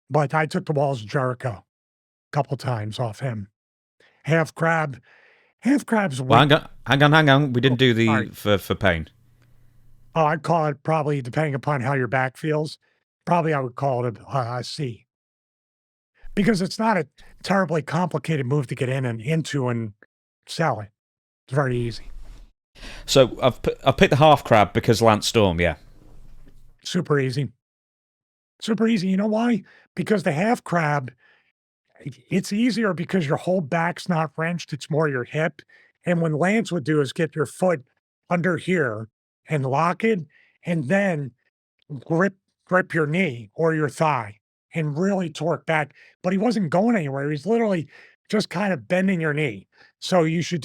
A: But I took the Walls of Jericho a couple times off him. Half crab. Half crab's
B: Well,
A: weak.
B: hang on. We didn't do the
A: sorry.
B: for pain.
A: Oh, I'd call it probably, depending upon how your back feels, probably I would call it a C. Because it's not a terribly complicated move to get in and into and sell it. It's very easy.
B: So I've picked the half crab because Lance Storm, yeah.
A: Super easy. Super easy. You know why? Because the half crab, it's easier because your whole back's not wrenched. It's more your hip. And what Lance would do is get your foot under here and lock it, and then grip your knee or your thigh and really torque back. But he wasn't going anywhere. He's literally just kind of bending your knee. So you should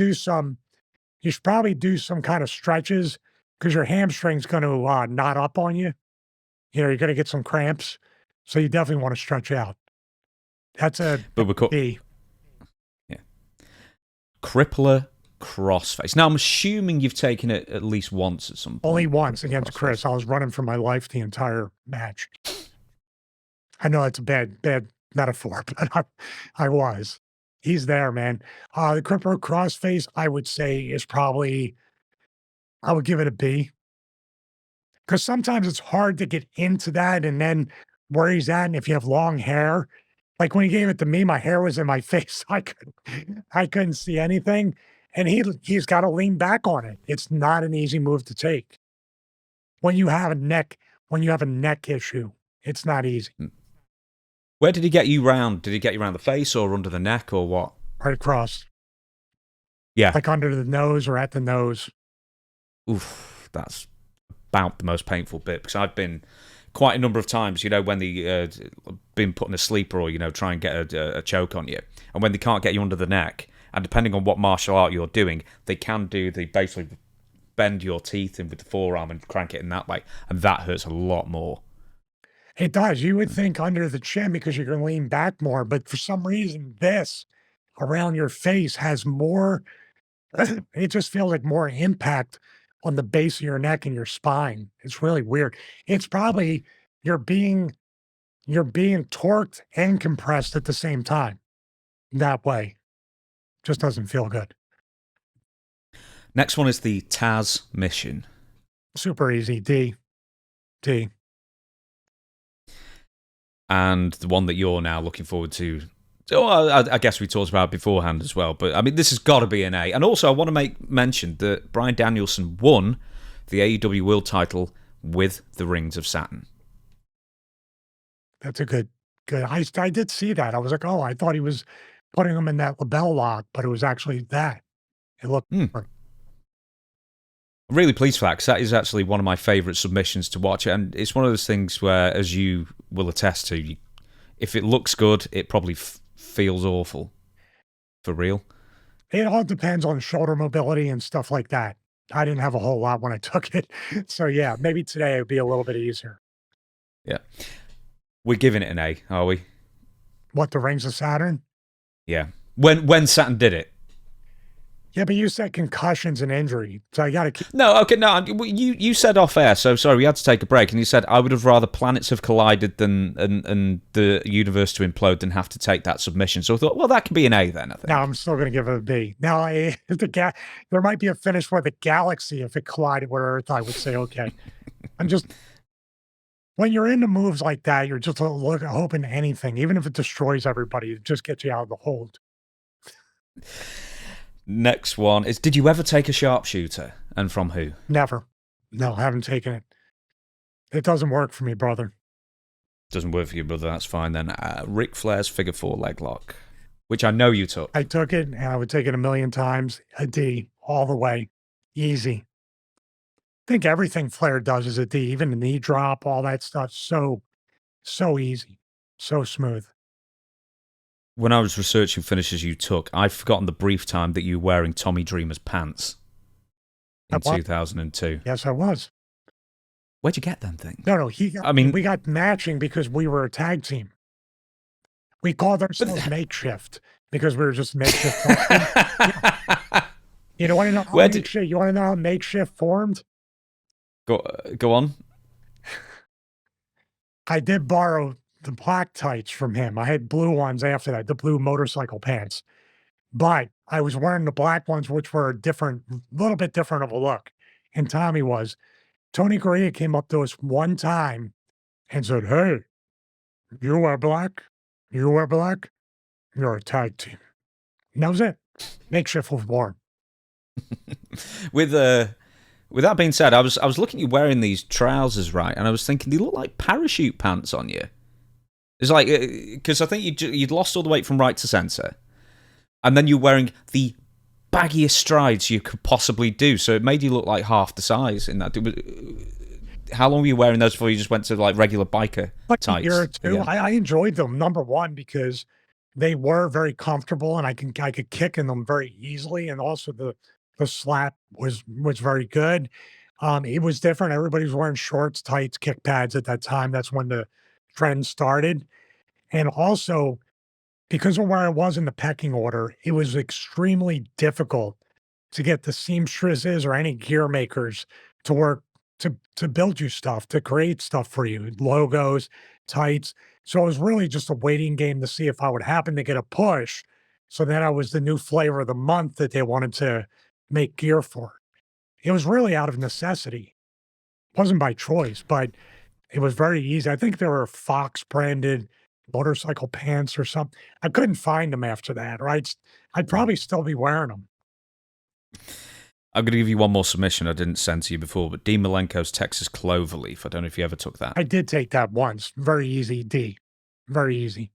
A: probably do some kind of stretches because your hamstring's going to knot up on you. You know, you're going to get some cramps. So you definitely want to stretch out. That's a B.
B: Yeah. Crippler crossface. Now I'm assuming you've taken it at least once at some point.
A: Only once against Chris. I was running for my life the entire match. I know it's a bad metaphor, but I was. He's there, man. The crippler crossface, I would say, is probably, I would give it a B. Because sometimes it's hard to get into that and then where he's at. And if you have long hair, like when he gave it to me, my hair was in my face. I couldn't see anything. And he's got to lean back on it. It's not an easy move to take. When you have a neck issue, it's not easy.
B: Where did he get you round? Did he get you around the face or under the neck or what?
A: Right across.
B: Yeah.
A: Like under the nose or at the nose.
B: Oof, that's about the most painful bit because I've been quite a number of times, you know, when they been put in a sleeper or, you know, try and get a choke on you. And when they can't get you under the neck, and depending on what martial art you're doing, they basically bend your teeth in with the forearm and crank it in that way. And that hurts a lot more.
A: It does. You would think under the chin because you're going to lean back more. But for some reason, this around your face has more, it just feels like more impact on the base of your neck and your spine. It's really weird. It's probably you're being torqued and compressed at the same time. That way. Just doesn't feel good.
B: Next one is the Taz mission.
A: Super easy. D.
B: And the one that you're now looking forward to So I guess we talked about it beforehand as well, but I mean, this has got to be an A. And also, I want to make mention that Bryan Danielson won the AEW World Title with the Rings of Saturn.
A: That's a good. I did see that. I was like, oh, I thought he was putting him in that label lock, but it was actually that. It looked different.
B: I'm really pleased for that, because that is actually one of my favourite submissions to watch. And it's one of those things where, as you will attest to, if it looks good, it probably feels awful. For real.
A: It all depends on shoulder mobility and stuff like that. I didn't have a whole lot when I took it. So, yeah, maybe today it would be a little bit easier.
B: Yeah. We're giving it an A, are we?
A: What, the Rings of Saturn?
B: Yeah. When Saturn did it.
A: Yeah, but you said concussions and injury, so I got to keep...
B: No, okay, no, you said off air, so sorry, we had to take a break, and you said, I would have rather planets have collided than and the universe to implode than have to take that submission. So I thought, well, that could be an A then, I think.
A: No, I'm still going to give it a B. Now, if there might be a finish for the galaxy if it collided with Earth, I would say, okay. I'm just... When you're into moves like that, you're just hoping anything, even if it destroys everybody, it just gets you out of the hold.
B: Next one is, did you ever take a sharpshooter, and from who?
A: Never. No, I haven't taken it. It doesn't work for me, brother.
B: Doesn't work for you, brother. That's fine then. Ric Flair's figure 4 leg lock, which I know you took.
A: I took it, and I would take it a million times. A D, all the way. Easy. I think everything Flair does is a D, even the knee drop, all that stuff. So easy. So smooth.
B: When I was researching finishes you took, I've forgotten the brief time that you were wearing Tommy Dreamer's pants in 2002.
A: Yes, I was.
B: Where'd you get them things?
A: No, we got matching because we were a tag team. We called ourselves makeshift because we were just makeshift. You know, want to know you want to know how makeshift formed?
B: Go on.
A: I did borrow the black tights from him. I had blue ones after that, the blue motorcycle pants. But I was wearing the black ones, which were a little bit different of a look. And Tommy was. Tony Correa came up to us one time and said, hey, you wear black? You wear black? You're a tag team. And that was it. Makeshift was born.
B: With that being said, I was looking at you wearing these trousers, right? And I was thinking, they look like parachute pants on you. It's like, because I think you'd lost all the weight from right to centre, and then you're wearing the baggiest strides you could possibly do, so it made you look like half the size in that. How long were you wearing those before you just went to like regular biker tights?
A: A year or two. Yeah. I enjoyed them, number one, because they were very comfortable, and I could kick in them very easily, and also the slap was very good. It was different. Everybody was wearing shorts, tights, kick pads at that time. That's when the trend started. And also, because of where I was in the pecking order, it was extremely difficult to get the seamstresses or any gear makers to work to build you stuff, to create stuff for you, logos, tights. So it was really just a waiting game to see if I would happen to get a push. So then I was the new flavor of the month that they wanted to make gear for. It was really out of necessity. It wasn't by choice, but it was very easy. I think there were Fox branded motorcycle pants or something. I couldn't find them after that, right? I'd probably still be wearing them.
B: I'm going to give you one more submission I didn't send to you before, but Dean Malenko's Texas Cloverleaf. I don't know if you ever took that.
A: I did take that once. Very easy, D. Very easy.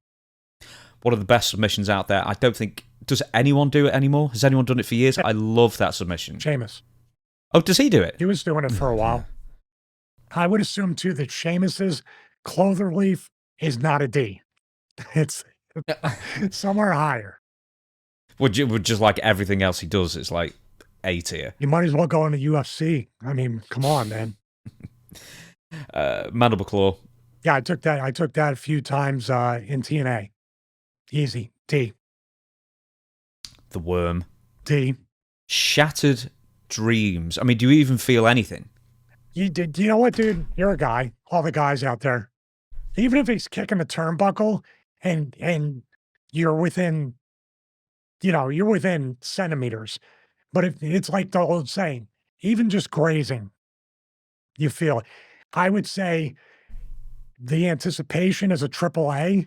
B: One of the best submissions out there. I don't think... Does anyone do it anymore? Has anyone done it for years? I love that submission.
A: Sheamus.
B: Oh, does he do it?
A: He was doing it for a while. I would assume, too, that Sheamus's Cloverleaf is not a D. It's somewhere higher.
B: Would just like everything else he does, it's like A tier.
A: You might as well go into UFC. I mean, come on, man.
B: Mandible Claw.
A: Yeah, I took that a few times in TNA. Easy. D.
B: The Worm.
A: D.
B: Shattered Dreams. I mean, do you even feel anything?
A: You know what, dude? You're a guy. All the guys out there. Even if he's kicking a turnbuckle and you're within, you're within centimeters. But if it's like the old saying, even just grazing, you feel it. I would say the anticipation is a triple A,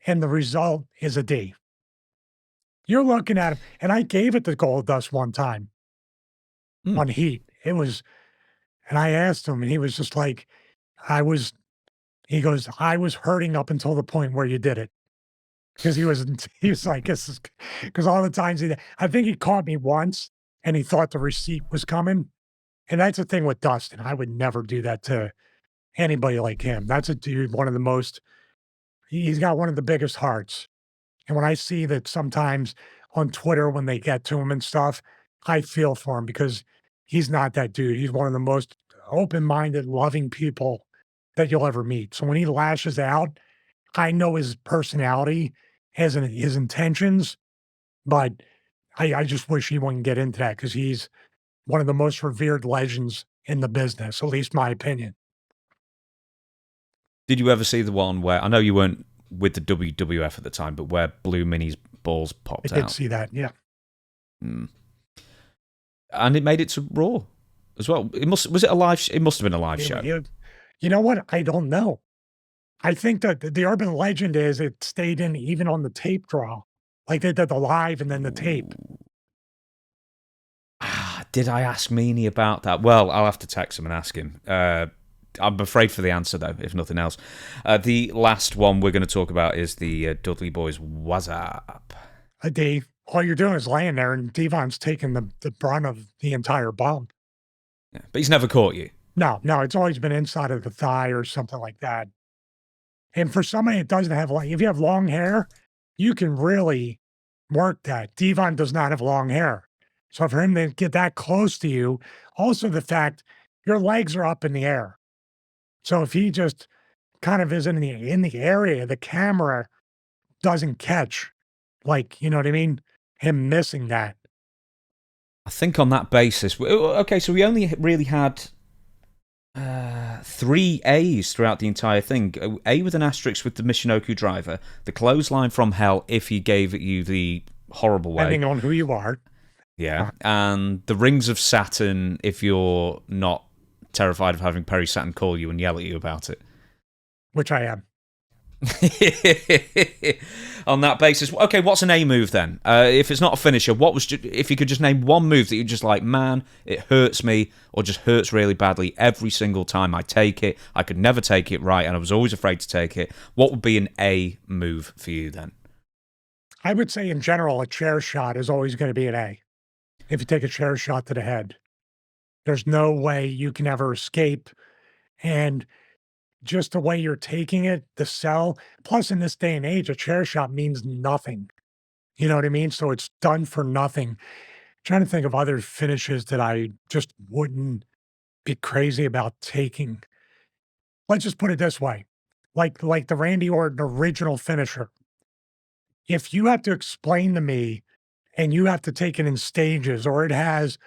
A: and the result is a D. You're looking at him, and I gave it to Goldust one time on Heat. It was, and I asked him, and he was just like, he goes, I was hurting up until the point where you did it. Because he was like, because all the times I think he caught me once and he thought the receipt was coming. And that's the thing with Dustin. I would never do that to anybody like him. That's a dude, he's got one of the biggest hearts. And when I see that sometimes on Twitter, when they get to him and stuff, I feel for him because he's not that dude. He's one of the most open-minded, loving people that you'll ever meet. So when he lashes out, I know his personality, his intentions, but I just wish he wouldn't get into that because he's one of the most revered legends in the business, at least my opinion.
B: Did you ever see the one where, I know you weren't with the WWF at the time, but where Blue Mini's balls popped out?
A: I did see that, yeah.
B: And it made it to Raw as well. It must have been a live show.
A: You know what? I don't know. I think that the urban legend is it stayed in even on the tape draw. Like they did the live and then the tape.
B: Did I ask Meanie about that? Well, I'll have to text him and ask him. I'm afraid for the answer, though, if nothing else. The last one we're going to talk about is the Dudley Boys What's Up.
A: Dave, all you're doing is laying there and Devon's taking the brunt of the entire bump.
B: Yeah, but he's never caught you.
A: No, it's always been inside of the thigh or something like that. And for somebody that doesn't have, if you have long hair, you can really work that. Devon does not have long hair. So for him to get that close to you, also the fact your legs are up in the air. So if he just kind of is in the area, the camera doesn't catch, like, you know what I mean? Him missing that.
B: I think on that basis, okay, so we only really had 3 A's throughout the entire thing. A with an asterisk with the Michinoku driver, the clothesline from hell if he gave it you the horrible way.
A: Depending on who you are.
B: Yeah, and the Rings of Saturn if you're not terrified of having Perry Saturn call you and yell at you about it.
A: Which I am.
B: On that basis, okay, what's an A move then? If it's not a finisher, if you could just name one move that you're just like, man, it hurts me, or just hurts really badly every single time I take it. I could never take it right, and I was always afraid to take it. What would be an A move for you then?
A: I would say in general, a chair shot is always going to be an A. If you take a chair shot to the head, there's no way you can ever escape. And just the way you're taking it, the sell, plus in this day and age, a chair shot means nothing. You know what I mean? So it's done for nothing. Trying to think of other finishes that I just wouldn't be crazy about taking. Let's just put it this way. Like the Randy Orton original finisher. If you have to explain to me and you have to take it in stages or it has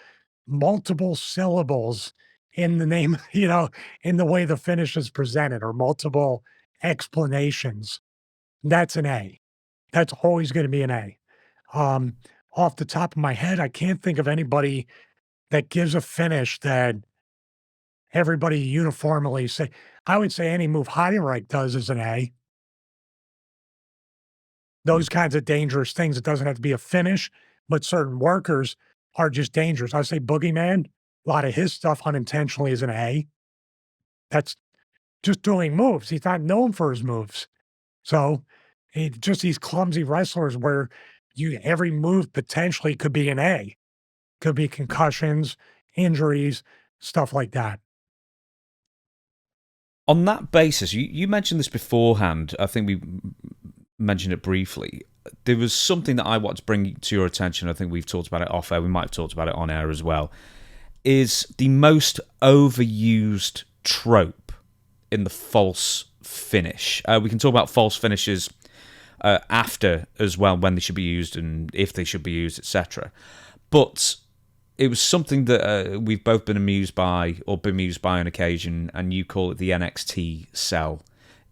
A: multiple syllables in the name, in the way the finish is presented or multiple explanations, that's an A. That's always going to be an A. Off the top of my head, I can't think of anybody that gives a finish that everybody uniformly say. I would say any move Heidenreich does is an A. Those kinds of dangerous things. It doesn't have to be a finish, but certain workers are just dangerous. I would say Boogeyman, a lot of his stuff unintentionally is an A. That's just doing moves. He's not known for his moves. So just these clumsy wrestlers where every move potentially could be an A. Could be concussions, injuries, stuff like that.
B: On that basis, you mentioned this beforehand. I think we mentioned it briefly. There was something that I want to bring to your attention. I think we've talked about it off air. We might have talked about it on air as well. Is the most overused trope in the false finish. We can talk about false finishes after as well, when they should be used and if they should be used, etc. But it was something that we've both been amused by or bemused by on occasion, and you call it the NXT sell,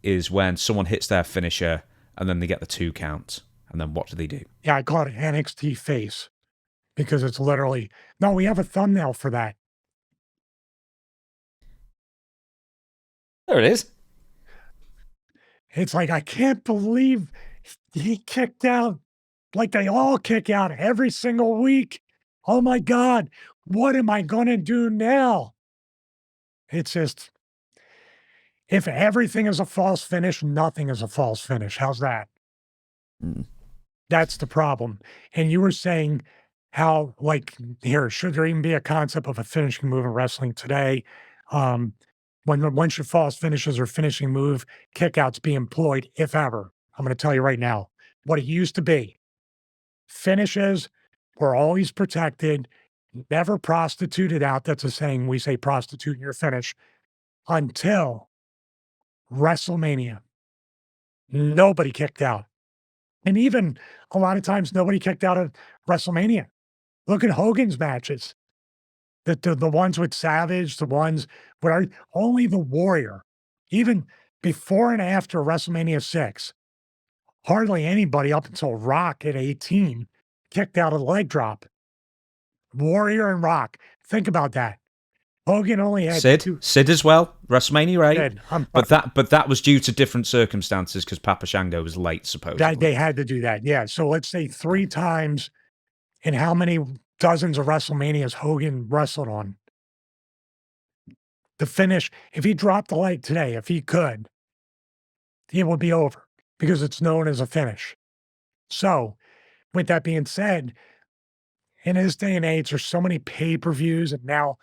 B: is when someone hits their finisher and then they get the 2 count. And then what do?
A: Yeah, I call it NXT Face because it's literally, no, we have a thumbnail for that.
B: There it is.
A: It's like, I can't believe He kicked out like they all kick out every single week. Oh my God, what am I going to do now? It's just, if everything is a false finish, nothing is a false finish. How's that?
B: Mm.
A: That's the problem. And you were saying how, like, here, should there even be a concept of a finishing move in wrestling today? Um, when should false finishes or finishing move kickouts be employed, if ever? I'm going to tell you right now what it used to be. Finishes were always protected, never prostituted out. That's a saying. We say prostitute your finish until WrestleMania. Nobody kicked out. And even a lot of times, nobody kicked out of WrestleMania. Look at Hogan's matches. The ones with Savage, the ones where only the Warrior, even before and after WrestleMania 6, hardly anybody up until Rock at 18 kicked out of the leg drop. Warrior and Rock. Think about that. Hogan only had
B: Sid as well, WrestleMania 8.
A: Sid,
B: but that was due to different circumstances because Papa Shango was late, supposedly.
A: They had to do that, yeah. So let's say 3 times in how many dozens of WrestleManias Hogan wrestled on. The finish, if he dropped the leg today, if he could, it would be over because it's known as a finish. So, with that being said, in this day and age, there's so many pay-per-views and now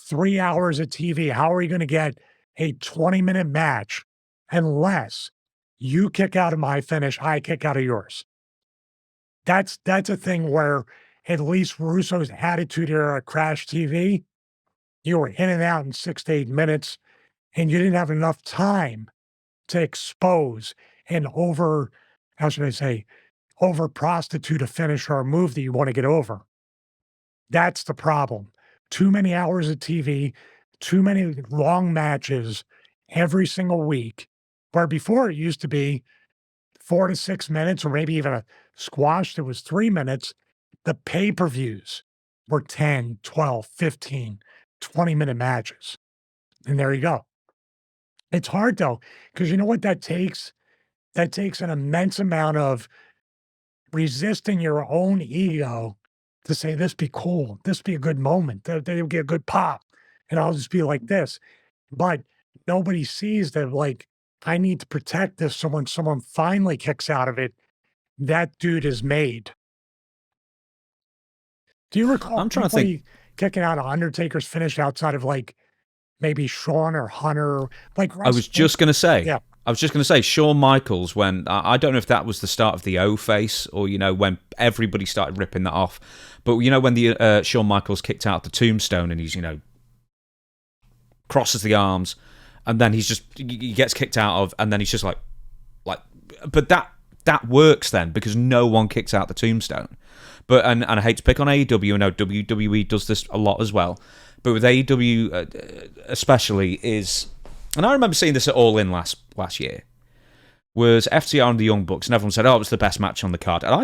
A: 3 hours of TV. How are you going to get a 20-minute match unless you kick out of my finish, I kick out of yours? That's a thing where at least Russo's Attitude Era Crash TV, you were in and out in 6 to 8 minutes, and you didn't have enough time to expose and over prostitute a finish or a move that you want to get over. That's the problem. Too many hours of TV, too many long matches every single week, where before it used to be 4 to 6 minutes, or maybe even a squash that was 3 minutes. The pay-per-views were 10, 12, 15, 20-minute matches. And there you go. It's hard though, because you know what that takes? That takes an immense amount of resisting your own ego to say, this be cool, this be a good moment, they'll get a good pop, and I'll just be like this. But nobody sees that, like, I need to protect this so when someone finally kicks out of it, that dude is made. Do you recall
B: I'm trying to think.
A: kicking out of Undertaker's finish outside of, like, maybe Shawn or Hunter? Like,
B: I was just going to say,
A: yeah.
B: I was just going to say, Shawn Michaels, when, I don't know if that was the start of the O face or, when everybody started ripping that off. But, when the Shawn Michaels kicked out the tombstone and he's, crosses the arms and then he gets kicked out of, and then he's just like, but that works then because no one kicks out the tombstone. But, and I hate to pick on AEW, I know WWE does this a lot as well. But with AEW especially and I remember seeing this at All In last year, was FTR and the Young Bucks, and everyone said, it was the best match on the card. And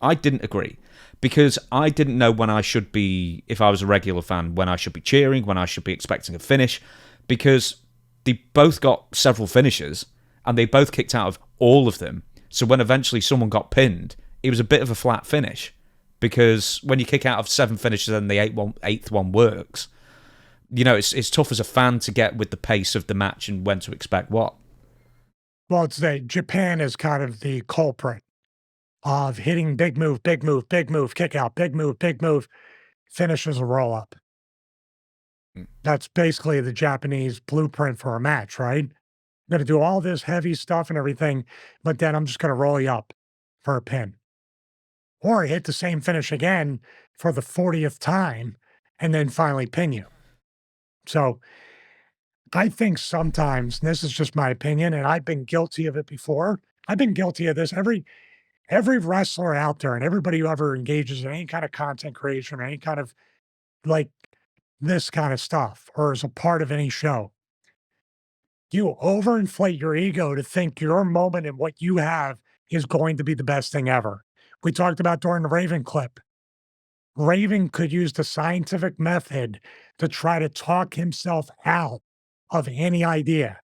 B: I didn't agree, because I didn't know when I should be, if I was a regular fan, when I should be cheering, when I should be expecting a finish, because they both got several finishes, and they both kicked out of all of them. So when eventually someone got pinned, it was a bit of a flat finish, because when you kick out of 7 finishes and the eighth one works, it's tough as a fan to get with the pace of the match and when to expect what.
A: Well, it's that Japan is kind of the culprit of hitting big move, kick out, big move, finishes a roll up. That's basically the Japanese blueprint for a match, right? I'm going to do all this heavy stuff and everything, but then I'm just going to roll you up for a pin. Or hit the same finish again for the 40th time and then finally pin you. So I think sometimes, and this is just my opinion, and I've been guilty of it before. I've been guilty of this. Every wrestler out there and everybody who ever engages in any kind of content creation or any kind of like this kind of stuff, or is a part of any show, you overinflate your ego to think your moment and what you have is going to be the best thing ever. We talked about during the Raven clip. Raven could use the scientific method to try to talk himself out of any idea.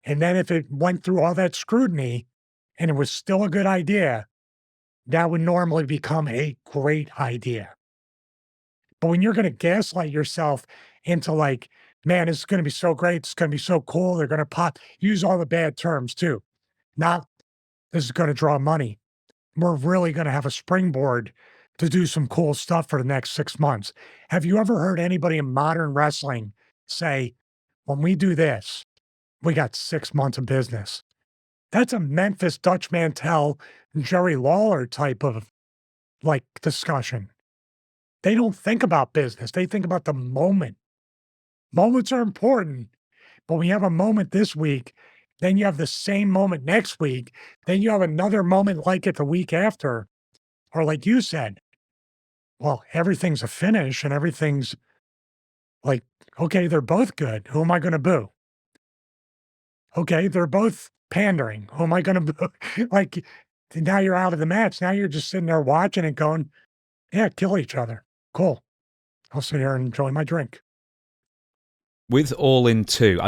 A: And then if it went through all that scrutiny, and it was still a good idea, that would normally become a great idea. But when you're going to gaslight yourself into like, man, this is going to be so great. It's going to be so cool. They're going to use all the bad terms too. Not, this is going to draw money. We're really going to have a springboard to do some cool stuff for the next 6 months. Have you ever heard anybody in modern wrestling say, when we do this, we got 6 months of business? That's a Memphis Dutch Mantell, Jerry Lawler type of like discussion. They don't think about business. They think about the moment. Moments are important, but when you have a moment this week, then you have the same moment next week, then you have another moment like it the week after. Or like you said, well, everything's a finish and everything's like, okay, they're both good. Who am I going to boo? Okay, they're both pandering. Who am I going to boo? Like, now you're out of the match. Now you're just sitting there watching it going, yeah, kill each other. Cool. I'll sit here and enjoy my drink.
B: With All In 2,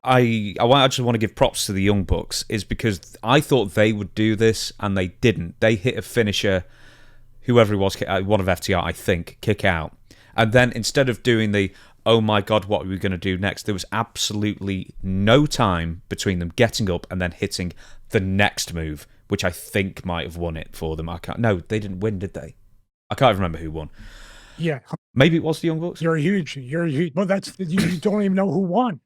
B: I just want to give props to the Young Bucks, is because I thought they would do this, and they didn't. They hit a finisher, whoever it was, one of FTR, I think, kick out. And then instead of doing the, oh my God, what are we going to do next? There was absolutely no time between them getting up and then hitting the next move, which I think might have won it for them. No, they didn't win, did they? I can't remember who won.
A: Yeah.
B: Maybe it was the Young Bucks.
A: You're huge. Well, you don't even know who won.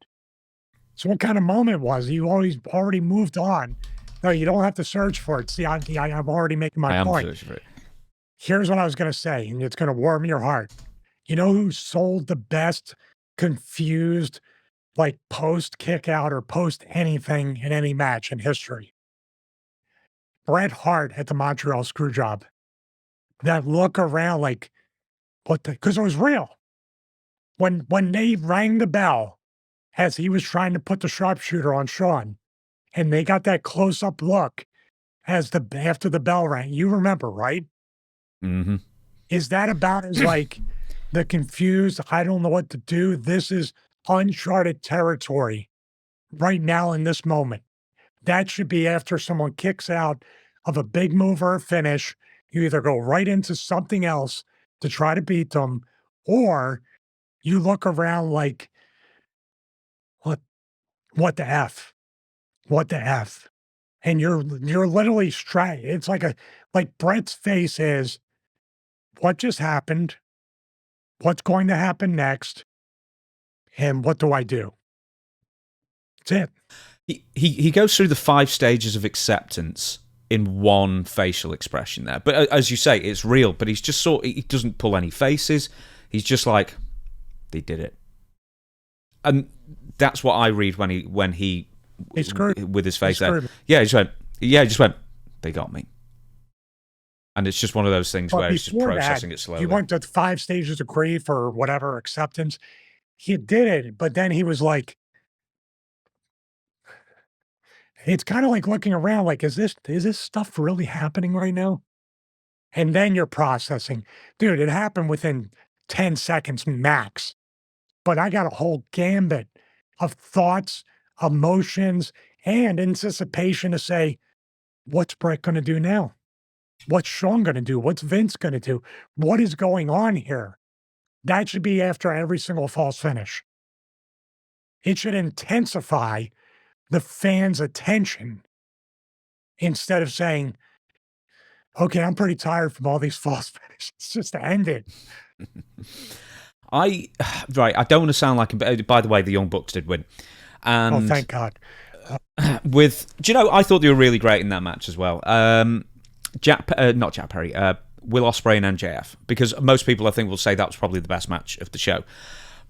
A: So what kind of moment was it? You already moved on. No, you don't have to search for it. See, I'm already making my point.
B: Searching for it.
A: Here's what I was going to say, and it's going to warm your heart. You know who sold the best confused, like post kick out or post anything in any match in history? Bret Hart at the Montreal Screwjob. That look around like, because it was real. When they rang the bell as he was trying to put the sharpshooter on Shawn, and they got that close-up look after the bell rang, you remember, right?
B: Mm-hmm.
A: Is that about as like the confused, I don't know what to do? This is uncharted territory right now in this moment. That should be after someone kicks out of a big move or a finish. You either go right into something else to try to beat them, or you look around like, what the F? What the F? And you're literally it's like Brett's face is, what just happened? What's going to happen next? And what do I do? That's it.
B: He goes through the 5 stages of acceptance in one facial expression there. But as you say, it's real, but he's just he doesn't pull any faces. He's just like, they did it. And that's what I read when he with his face there. Yeah, he just went, they got me. And it's just one of those things where he's just processing it slowly.
A: He went to 5 stages of grief or whatever, acceptance. He did it, but then he was like, it's kind of like looking around like, is this stuff really happening right now? And then you're processing. Dude, it happened within 10 seconds max. But I got a whole gambit of thoughts, emotions, and anticipation to say, what's Brett going to do now? What's Shawn going to do? What's Vince going to do? What is going on here? That should be after every single false finish. It should intensify the fans' attention instead of saying, okay, I'm pretty tired from all these false finishes. Just end it.
B: I don't want to sound like him, by the way, the Young Bucks did win. And
A: oh, thank God.
B: Do you know, I thought they were really great in that match as well. Not Jack Perry, Will Ospreay and MJF, because most people I think will say that was probably the best match of the show.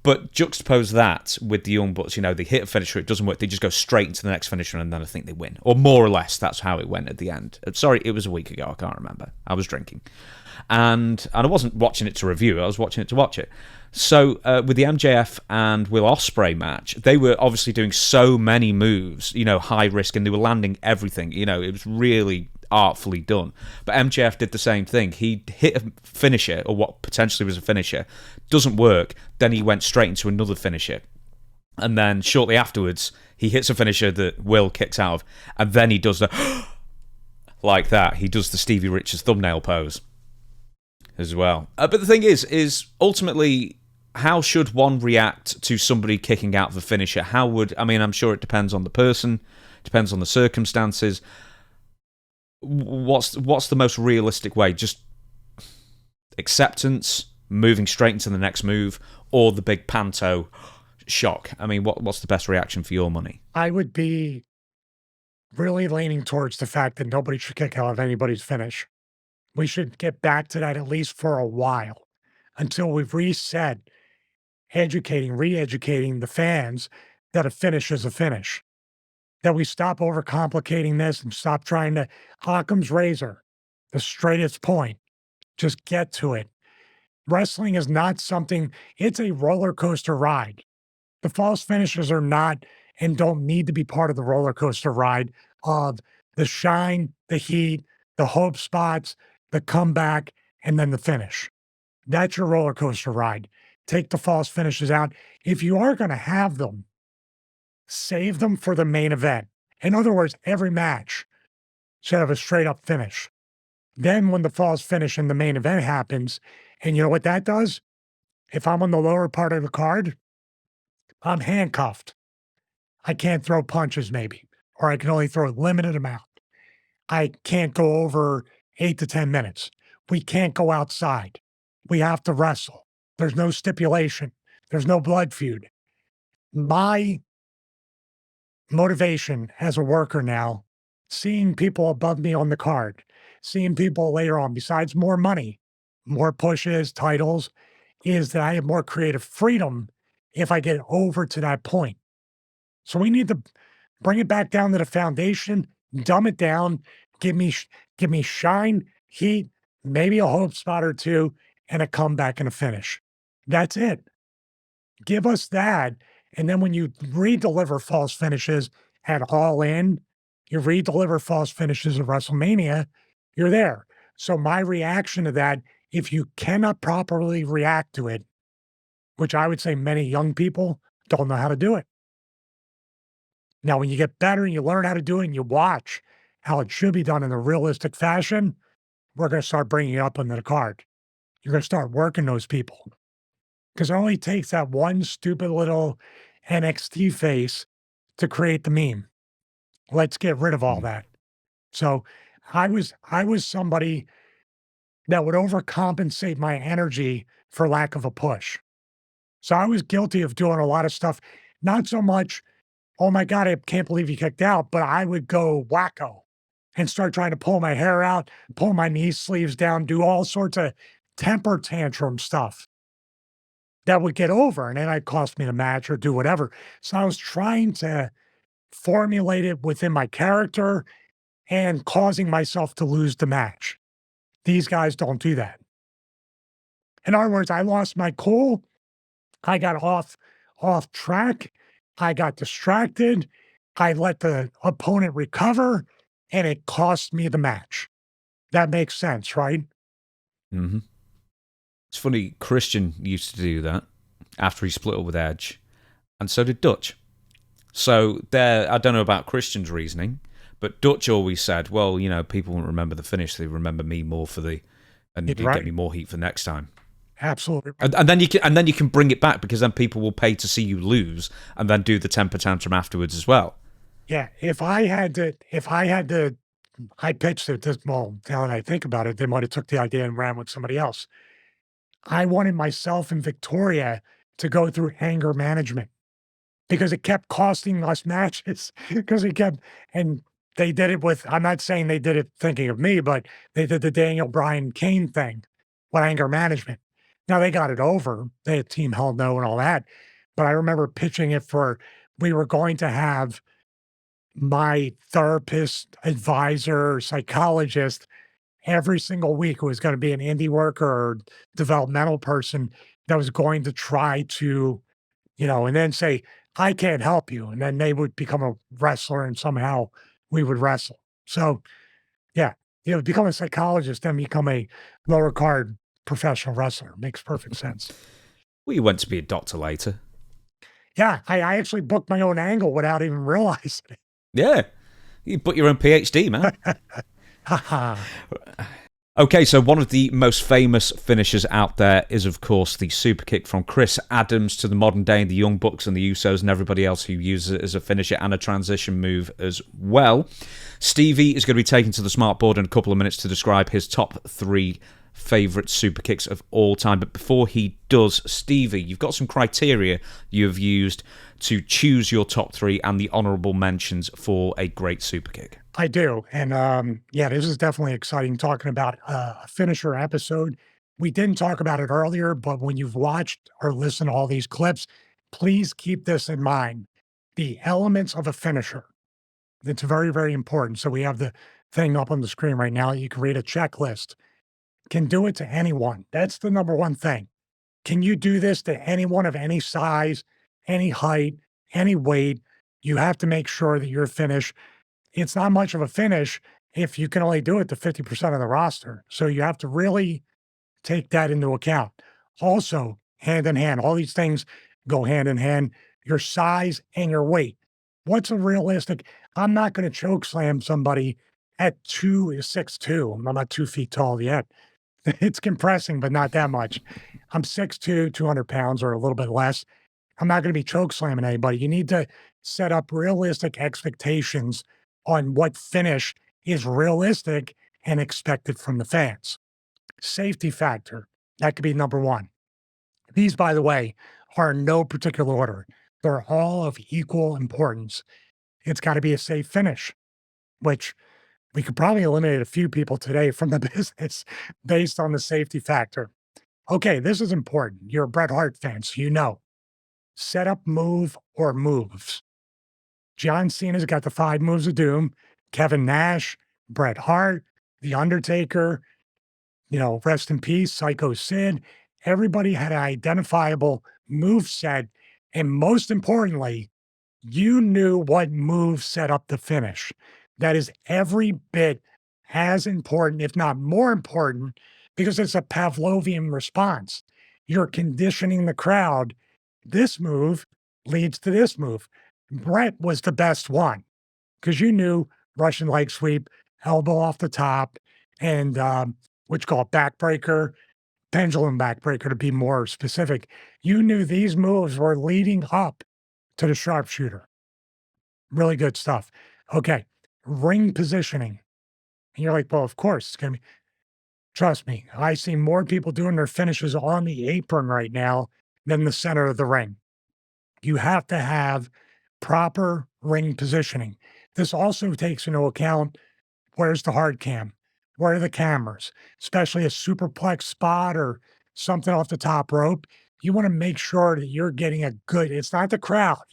B: But juxtapose that with the Young Bucks, they hit a finisher, it doesn't work, they just go straight into the next finisher, and then I think they win. Or more or less, that's how it went at the end. Sorry, it was a week ago, I can't remember. I was drinking. And I wasn't watching it to review, I was watching it to watch it. So with the MJF and Will Ospreay match, they were obviously doing so many moves, high risk, and they were landing everything. It was really artfully done. But MJF did the same thing. He hit a finisher, or what potentially was a finisher, doesn't work, then he went straight into another finisher. And then shortly afterwards, he hits a finisher that Will kicks out of, and then he does the like that. He does the Stevie Richards thumbnail pose as well. But the thing is ultimately, how should one react to somebody kicking out of a finisher? I'm sure it depends on the person, depends on the circumstances. What's the most realistic way? Just acceptance, moving straight into the next move, or the big panto shock? I mean, what's the best reaction for your money?
A: I would be really leaning towards the fact that nobody should kick out of anybody's finish. We should get back to that at least for a while until we've reset, re-educating the fans that a finish is a finish. That we stop overcomplicating this and stop trying to Occam's razor, the straightest point. Just get to it. Wrestling is not something, it's a roller coaster ride. The false finishes are not and don't need to be part of the roller coaster ride of the shine, the heat, the hope spots, the comeback, and then the finish. That's your roller coaster ride. Take the false finishes out. If you are going to have them, save them for the main event. In other words, every match should have a straight up finish. Then when the false finish in the main event happens, and you know what that does? If I'm on the lower part of the card, I'm handcuffed. I can't throw punches maybe, or I can only throw a limited amount. I can't go over 8 to 10 minutes. We can't go outside. We have to wrestle. There's no stipulation. There's no blood feud. My motivation as a worker now, seeing people above me on the card, seeing people later on, besides more money, more pushes, titles, is that I have more creative freedom if I get over to that point. So we need to bring it back down to the foundation, dumb it down, give me shine, heat, maybe a hope spot or two, and a comeback and a finish. That's it. Give us that. And then when you re-deliver false finishes at All In, you re-deliver false finishes at WrestleMania, you're there. So my reaction to that, if you cannot properly react to it, which I would say many young people don't know how to do it. Now, when you get better and you learn how to do it and you watch how it should be done in a realistic fashion, we're going to start bringing it up on the card. You're going to start working those people. Because it only takes that one stupid little NXT face to create the meme. Let's get rid of all that. So I was somebody that would overcompensate my energy for lack of a push. So I was guilty of doing a lot of stuff, not so much, oh my God, I can't believe he kicked out, but I would go wacko and start trying to pull my hair out, pull my knee sleeves down, do all sorts of temper tantrum stuff that would get over, and then it cost me the match or do whatever. So I was trying to formulate it within my character and causing myself to lose the match. These guys don't do that. In other words, I lost my cool. I got off track. I got distracted. I let the opponent recover, and it cost me the match. That makes sense, right?
B: Mm-hmm. It's funny, Christian used to do that after he split up with Edge, and so did Dutch. So there, I don't know about Christian's reasoning, but Dutch always said, well, you know, people won't remember the finish, they remember me more for the, and you get me more heat for next time.
A: Absolutely.
B: And then you can bring it back, because then people will pay to see you lose and then do the temper tantrum afterwards as well.
A: Yeah. I pitched it this, well, now that I think about it, they might have took the idea and ran with somebody else. I wanted myself and Victoria to go through anger management because it kept costing us matches because and they did it with, I'm not saying they did it thinking of me, but they did the Daniel Bryan Kane thing with anger management. Now they got it over. They had Team Hell No and all that. But I remember pitching it we were going to have my therapist, advisor, psychologist every single week who was going to be an indie worker or developmental person that was going to try to, and then say, I can't help you. And then they would become a wrestler and somehow we would wrestle. So yeah, become a psychologist, then become a lower card professional wrestler. Makes perfect sense.
B: Well, you went to be a doctor later.
A: Yeah, I actually booked my own angle without even realizing it.
B: Yeah. You put your own PhD, man.
A: Haha.
B: Okay, so one of the most famous finishers out there is, of course, the super kick from Chris Adams to the modern day, the Young Bucks and the Usos and everybody else who uses it as a finisher and a transition move as well. Stevie is going to be taken to the smart board in a couple of minutes to describe his top 3 favourite super kicks of all time. But before he does, Stevie, you've got some criteria you have used to choose your top 3 and the honourable mentions for a great super kick.
A: I do. And yeah, this is definitely exciting talking about a finisher episode. We didn't talk about it earlier, but when you've watched or listened to all these clips, please keep this in mind. The elements of a finisher. It's very, very important. So we have the thing up on the screen right now. You can read a checklist. Can do it to anyone. That's the number one thing. Can you do this to anyone of any size, any height, any weight? You have to make sure that your finish, it's not much of a finish if you can only do it to 50% of the roster. So you have to really take that into account. Also, hand in hand, all these things go hand in hand, your size and your weight. What's a realistic? I'm not going to choke slam somebody at 6'2". I'm not 2 feet tall yet. It's compressing, but not that much. I'm 6'2", 200 pounds or a little bit less. I'm not going to be choke slamming anybody. You need to set up realistic expectations on what finish is realistic and expected from the fans. Safety factor, that could be number 1. These, by the way, are in no particular order. They're all of equal importance. It's got to be a safe finish, which we could probably eliminate a few people today from the business based on the safety factor. Okay, this is important. You're a Bret Hart fan, so you know. Set up move or moves. John Cena's got the 5 moves of doom. Kevin Nash, Bret Hart, The Undertaker, rest in peace, Psycho Sid. Everybody had an identifiable move set. And most importantly, you knew what move set up the finish. That is every bit as important, if not more important, because it's a Pavlovian response. You're conditioning the crowd. This move leads to this move. Bret was the best one because you knew Russian leg sweep, elbow off the top, and what you call backbreaker, pendulum backbreaker to be more specific. You knew these moves were leading up to the sharpshooter. Really good stuff. Okay, ring positioning. And you're like, well, of course, it's going to be, trust me, I see more people doing their finishes on the apron right now than the center of the ring. You have to have proper ring positioning. This also takes into account where's the hard cam? Where are the cameras? Especially a superplex spot or something off the top rope. You want to make sure that you're getting a good, it's not the crowd,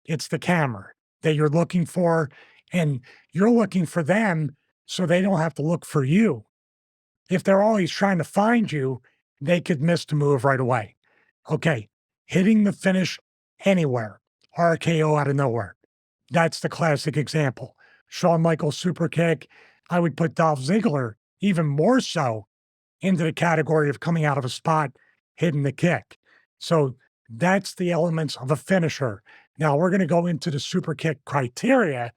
A: it's the camera that you're looking for. And you're looking for them so they don't have to look for you. If they're always trying to find you, they could miss the move right away. Okay, hitting the finish anywhere, RKO out of nowhere. That's the classic example. Shawn Michaels super kick. I would put Dolph Ziggler even more so into the category of coming out of a spot, hitting the kick. So that's the elements of a finisher. Now we're going to go into the super kick criteria,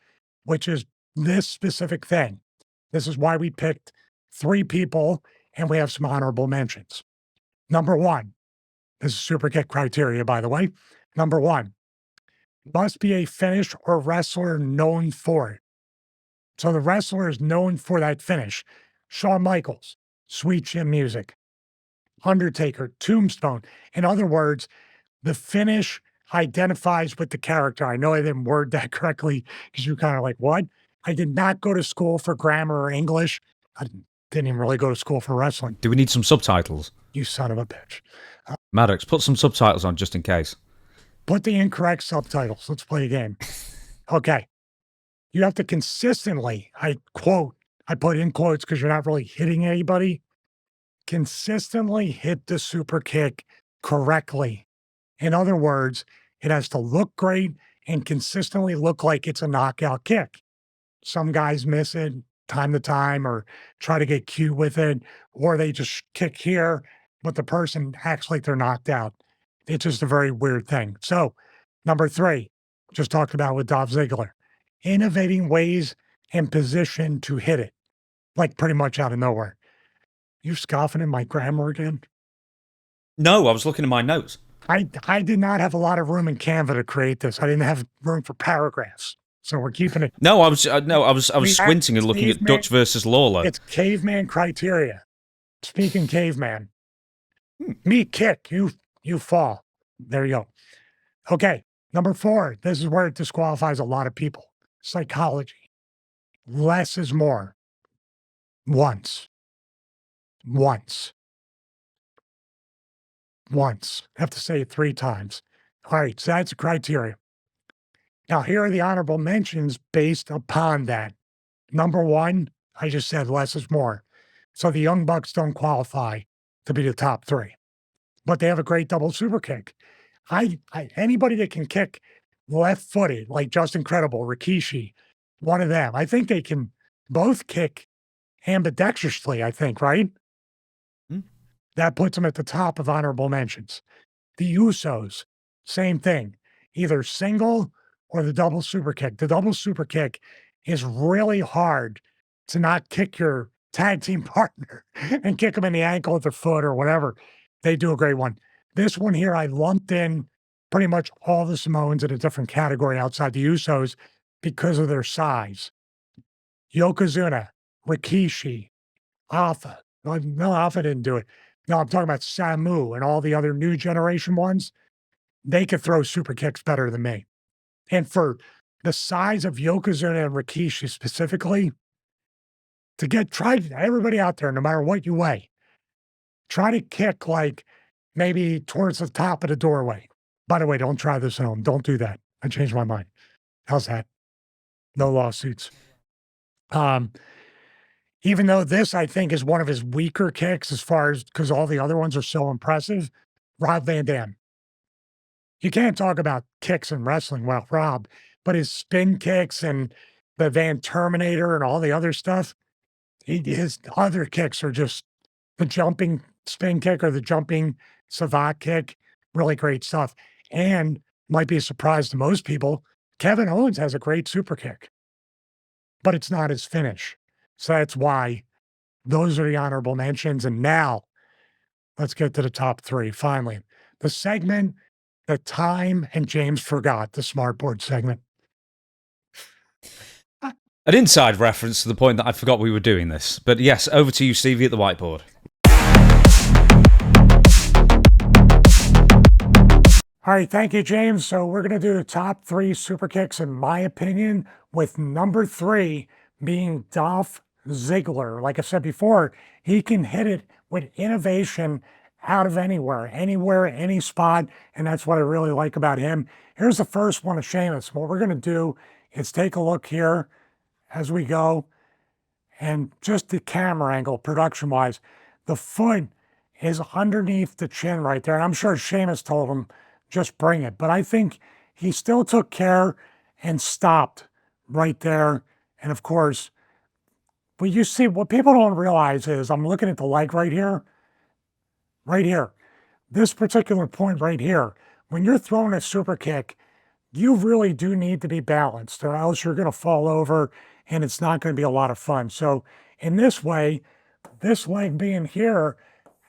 A: which is this specific thing. This is why we picked 3 people and we have some honorable mentions. Number 1, this is super kick criteria, by the way. Number 1, must be a finish or wrestler known for it. So the wrestler is known for that finish. Shawn Michaels, Sweet Chin Music. Undertaker, Tombstone. In other words, the finish identifies with the character. I know I didn't word that correctly because you're kind of like, what? I did not go to school for grammar or English. I didn't even really go to school for wrestling.
B: Do we need some subtitles?
A: You son of a bitch.
B: Maddox, put some subtitles on just in case.
A: Put the incorrect subtitles. Let's play a game. Okay. You have to consistently, I put in quotes because you're not really hitting anybody, consistently hit the super kick correctly. In other words, it has to look great and consistently look like it's a knockout kick. Some guys miss it time to time or try to get cute with it, or they just kick here, but the person acts like they're knocked out. It's just a very weird thing. So Number 3, just talked about with Dolph Ziggler, innovating ways and position to hit it, like pretty much out of nowhere. You scoffing at my grammar again?
B: No, I was looking at my notes.
A: I did not have a lot of room in Canva to create this. I didn't have room for paragraphs. So we're keeping it.
B: No, I was squinting and looking at Dutch versus Lawler.
A: It's caveman criteria. Speaking caveman. Me kick, you fall. There you go. Okay, number 4. This is where it disqualifies a lot of people. Psychology. Less is more. Once. Have to say it 3 times. All right, so that's a criteria. Now, here are the honorable mentions based upon that. Number 1, I just said less is more. So the Young Bucks don't qualify to be the top 3, but they have a great double super kick. Anybody that can kick left-footed, like Just Incredible, Rikishi, one of them, I think they can both kick ambidextrously, I think, right? That puts them at the top of honorable mentions. The Usos, same thing, either single or the double super kick. The double super kick is really hard to not kick your tag team partner and kick them in the ankle with their foot or whatever. They do a great one. This one here, I lumped in pretty much all the Samoans in a different category outside the Usos because of their size. Yokozuna, Rikishi, Alpha. No, Alpha didn't do it. No, I'm talking about Samu and all the other new generation ones. They could throw super kicks better than me. And for the size of Yokozuna and Rikishi specifically, try everybody out there, no matter what you weigh, try to kick like maybe towards the top of the doorway. By the way, don't try this at home. Don't do that. I changed my mind. How's that? No lawsuits. Even though this, I think, is one of his weaker kicks as far as because all the other ones are so impressive, Rob Van Dam. You can't talk about kicks in wrestling, well, Rob, but his spin kicks and the Van Terminator and all the other stuff, his other kicks are just the jumping spin kick or the jumping savate kick, really great stuff. And might be a surprise to most people, Kevin Owens has a great super kick, but it's not his finish. So that's why those are the honorable mentions. And now let's get to the top 3. Finally, the segment that Time and James forgot, the smartboard segment.
B: An inside reference to the point that I forgot we were doing this. But yes, over to you, Stevie, at the whiteboard.
A: All right, thank you, James. So we're going to do the top 3 super kicks, in my opinion, with number 3 being Dolph Ziggler. Like I said before, he can hit it with innovation out of anywhere, any spot, and that's what I really like about him. Here's the first one of Sheamus. What we're going to do is take a look here as we go, and just the camera angle, production-wise, the foot is underneath the chin right there, and I'm sure Sheamus told him, just bring it, but I think he still took care and stopped right there, and of course, but you see, what people don't realize is, I'm looking at the leg right here, this particular point right here, when you're throwing a super kick, you really do need to be balanced or else you're going to fall over and it's not going to be a lot of fun. So in this way, this leg being here,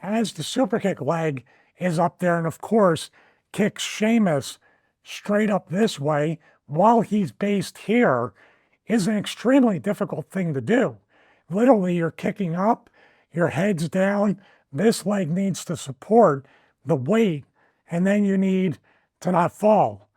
A: as the super kick leg is up there, and of course, kicks Sheamus straight up this way while he's based here is an extremely difficult thing to do. Literally, you're kicking up, your head's down, this leg needs to support the weight, and then you need to not fall.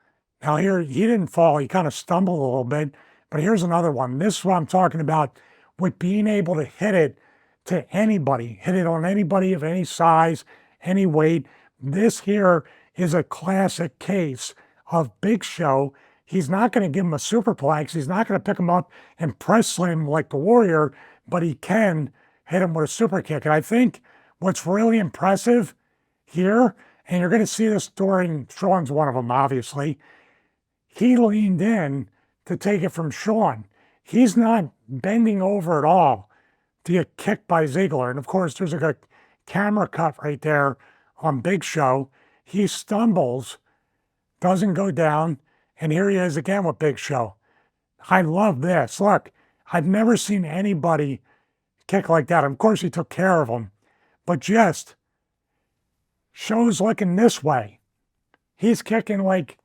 A: Now here, he didn't fall, he kind of stumbled a little bit, but here's another one. This is what I'm talking about with being able to hit it to anybody, hit it on anybody of any size, any weight. This here is a classic case of Big Show. He's not going to give him a superplex. He's not going to pick him up and press slam him like the Warrior, but he can hit him with a super kick. And I think what's really impressive here, and you're going to see this during Sean's one of them, obviously, he leaned in to take it from Sean. He's not bending over at all to get kicked by Ziggler. And of course, there's like a camera cut right there on Big Show. He stumbles doesn't go down, and here he is again with Big Show. I love this. Look, I've never seen anybody kick like that. Of course, he took care of him, but just Show's looking this way. He's kicking like,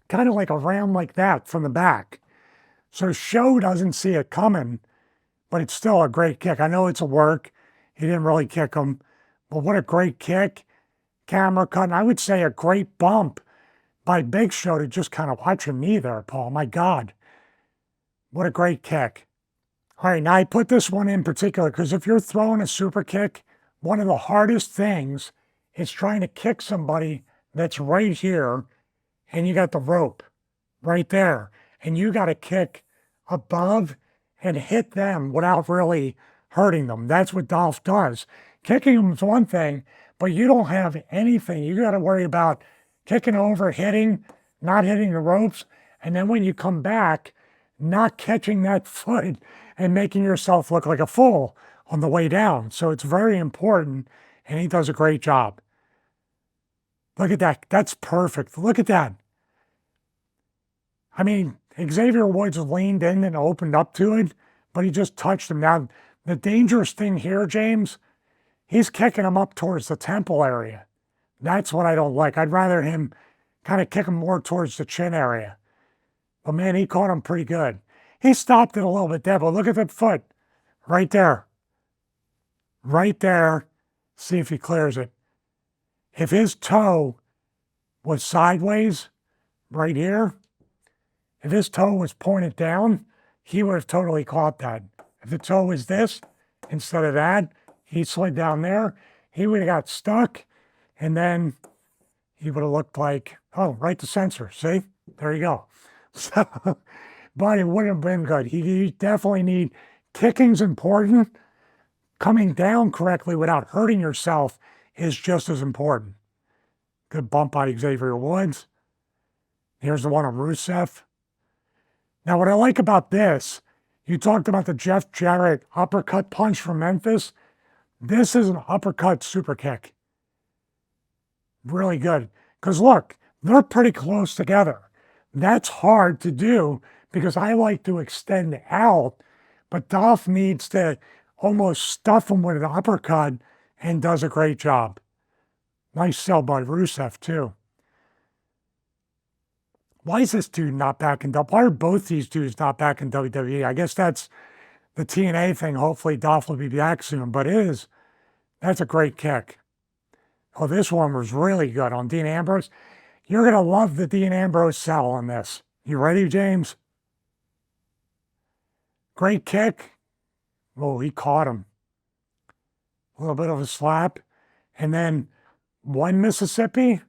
A: kind of like around like that from the back. So Show doesn't see it coming, but it's still a great kick. I know it's a work. He didn't really kick him, but what a great kick. Camera cut, and I would say a great bump by Big Show to just kind of watch him knee there, Paul. My God. What a great kick. All right, now I put this one in particular because if you're throwing a super kick, one of the hardest things is trying to kick somebody that's right here, and you got the rope right there, and you got to kick above and hit them without really hurting them. That's what Dolph does. Kicking them is one thing, but you don't have anything. You got to worry about kicking over, hitting, not hitting the ropes, and then when you come back, not catching that foot and making yourself look like a fool on the way down. So it's very important, and he does a great job. Look at that. That's perfect. Look at that. I mean, Xavier Woods leaned in and opened up to it, but he just touched him. Now, the dangerous thing here, James, he's kicking him up towards the temple area. That's what I don't like. I'd rather him kind of kick him more towards the chin area. But man, he caught him pretty good. He stopped it a little bit there, but look at that foot. Right there. Right there. See if he clears it. If his toe was sideways, right here, if his toe was pointed down, he would have totally caught that. If the toe was this, instead of that, he slid down there, he would have got stuck, and then he would have looked like, oh, right to censor. See? There you go. So, but it wouldn't have been good. You definitely need, kicking's important. Coming down correctly without hurting yourself is just as important. Good bump by Xavier Woods. Here's the one on Rusev. Now, what I like about this, you talked about the Jeff Jarrett uppercut punch from Memphis. This is an uppercut super kick. Really good. Because look, they're pretty close together. That's hard to do because I like to extend out, but Dolph needs to almost stuff him with an uppercut and does a great job. Nice sell by Rusev, too. Why is this dude not back in WWE? Why are both these dudes not back in WWE? I guess that's the TNA thing. Hopefully Dolph will be back soon, but that's a great kick. Oh, this one was really good on Dean Ambrose. You're going to love the Dean Ambrose sell on this. You ready, James? Great kick. Oh, he caught him. A little bit of a slap. And then 1 Mississippi,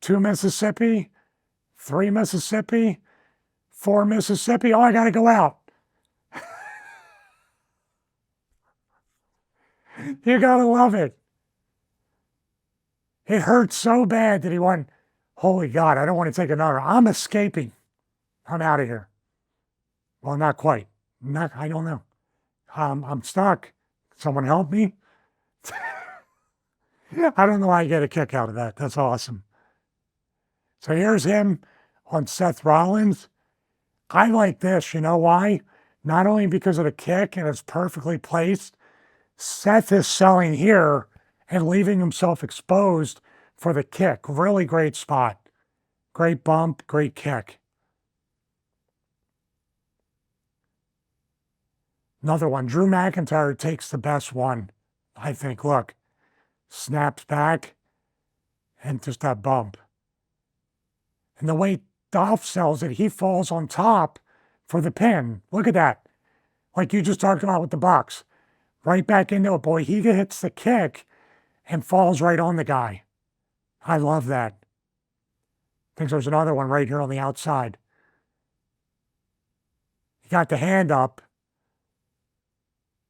A: 2 Mississippi, 3 Mississippi, 4 Mississippi. Oh, I got to go out. You got to love it. It hurt so bad that he went, holy God, I don't want to take another. I'm escaping. I'm out of here. Well, not quite. I don't know. I'm stuck. Someone help me? I don't know how I get a kick out of that. That's awesome. So here's him on Seth Rollins. I like this. You know why? Not only because of the kick and it's perfectly placed, Seth is selling here and leaving himself exposed for the kick. Really great spot. Great bump, great kick. Another one. Drew McIntyre takes the best one, I think. Look, snaps back and just that bump. And the way Dolph sells it, he falls on top for the pin. Look at that. Like you just talked about with the Bucks. Right back into it, boy. He hits the kick and falls right on the guy. I love that. I think there's another one right here on the outside. He got the hand up,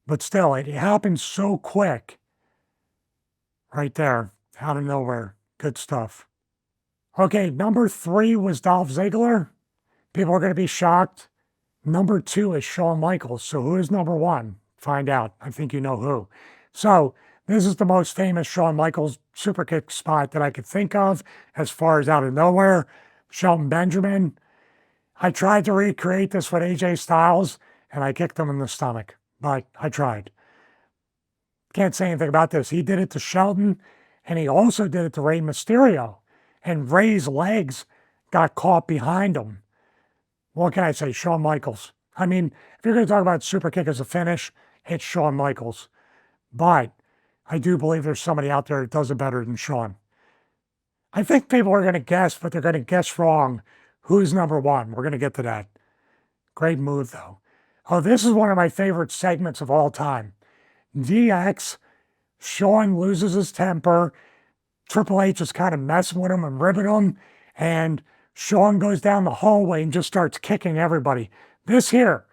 A: but still, it happened so quick. Right there, out of nowhere. Good stuff. Okay, number 3 was Dolph Ziggler. People are going to be shocked. Number 2 is Shawn Michaels. So who is number 1? Find out. I think you know who. So This is the most famous Shawn Michaels super kick spot that I could think of as far as out of nowhere. Shelton Benjamin. I tried to recreate this with AJ Styles, and I kicked him in the stomach, but I tried. Can't say anything about this. He did it to Shelton, and he also did it to Rey Mysterio, and Rey's legs got caught behind him. What can I say? Shawn Michaels. I mean, if you're going to talk about super kick as a finish, it's Shawn Michaels. But I do believe there's somebody out there that does it better than Shawn. I think people are going to guess, but they're going to guess wrong. Who's number one? We're going to get to that. Great move, though. Oh, this is one of my favorite segments of all time. DX, Shawn loses his temper. Triple H is kind of messing with him and ribbing him. And Shawn goes down the hallway and just starts kicking everybody. This here,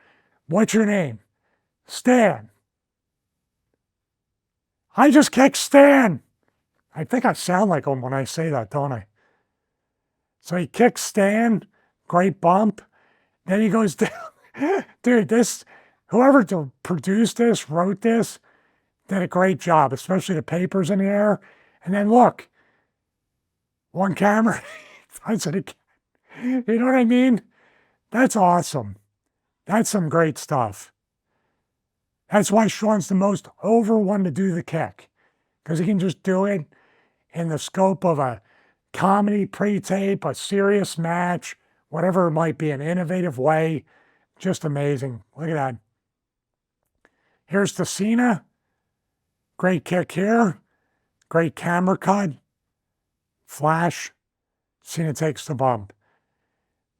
A: what's your name? Stan. I just kicked Stan. I think I sound like him when I say that, don't I? So he kicks Stan, great bump. Then he goes down. Dude, whoever produced this, wrote this, did a great job, especially the papers in the air. And then look, one camera, does it again. You know what I mean? That's awesome. That's some great stuff. That's why Shawn's the most over one to do the kick, because he can just do it in the scope of a comedy pre-tape, a serious match, whatever it might be, an innovative way. Just amazing. Look at that. Here's the Cena. Great kick here. Great camera cut. Flash. Cena takes the bump.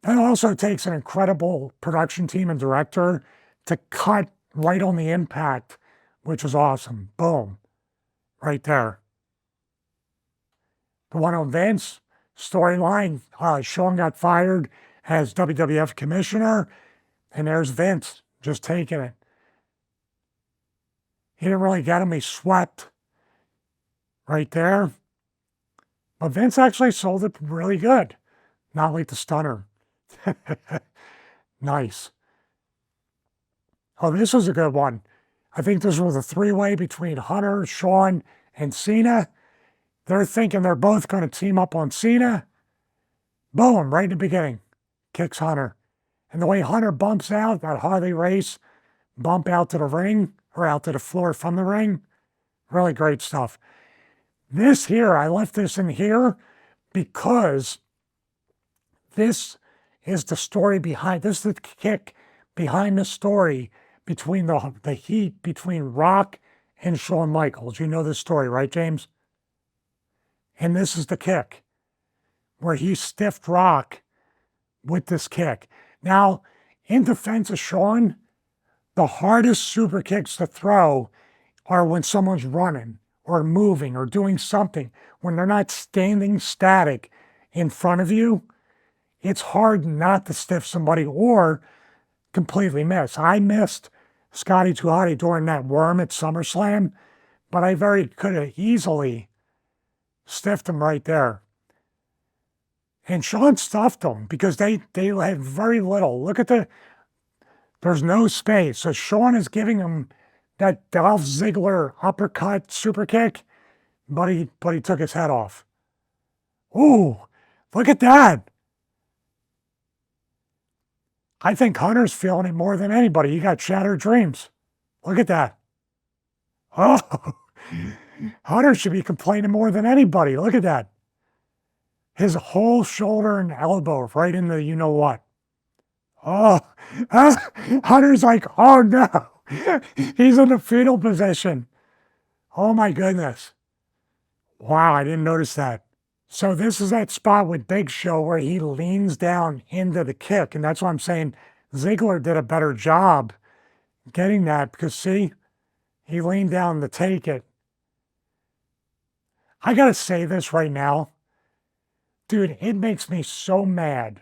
A: That also takes an incredible production team and director to cut right on the impact, which is awesome. Boom. Right there. The one on Vince, storyline, Shawn got fired as WWF commissioner, and there's Vince just taking it. He didn't really get him. He swept right there. But Vince actually sold it really good. Not like the stunner. Nice. Oh, this was a good one. I think this was a three-way between Hunter, Shawn, and Cena. They're thinking they're both going to team up on Cena. Boom, right in the beginning. Kicks Hunter. And the way Hunter bumps out, that Harley Race bump out to the ring, or out to the floor from the ring. Really great stuff. This here, I left this in here because this is the story behind, this is the kick behind the story between the heat between Rock and Shawn Michaels. You know this story, right, James? And this is the kick where he stiffed Rock with this kick. Now, in defense of Shawn, the hardest super kicks to throw are when someone's running or moving or doing something. When they're not standing static in front of you, it's hard not to stiff somebody or completely miss. I missed Scotty 2 Hotty during that worm at SummerSlam, but I could have easily stiffed him right there. And Shawn stuffed them because they had very little. Look at there's no space. So Shawn is giving him that Dolph Ziggler uppercut super kick, but he took his head off. Ooh, look at that. I think Hunter's feeling it more than anybody. He got shattered dreams. Look at that. Oh, Hunter should be complaining more than anybody. Look at that. His whole shoulder and elbow right in the you-know-what. Oh, Hunter's like, oh no. He's in the fetal position. Oh my goodness. Wow, I didn't notice that. So this is that spot with Big Show where he leans down into the kick. And that's why I'm saying Ziggler did a better job getting that because, see, he leaned down to take it. I got to say this right now. Dude, it makes me so mad,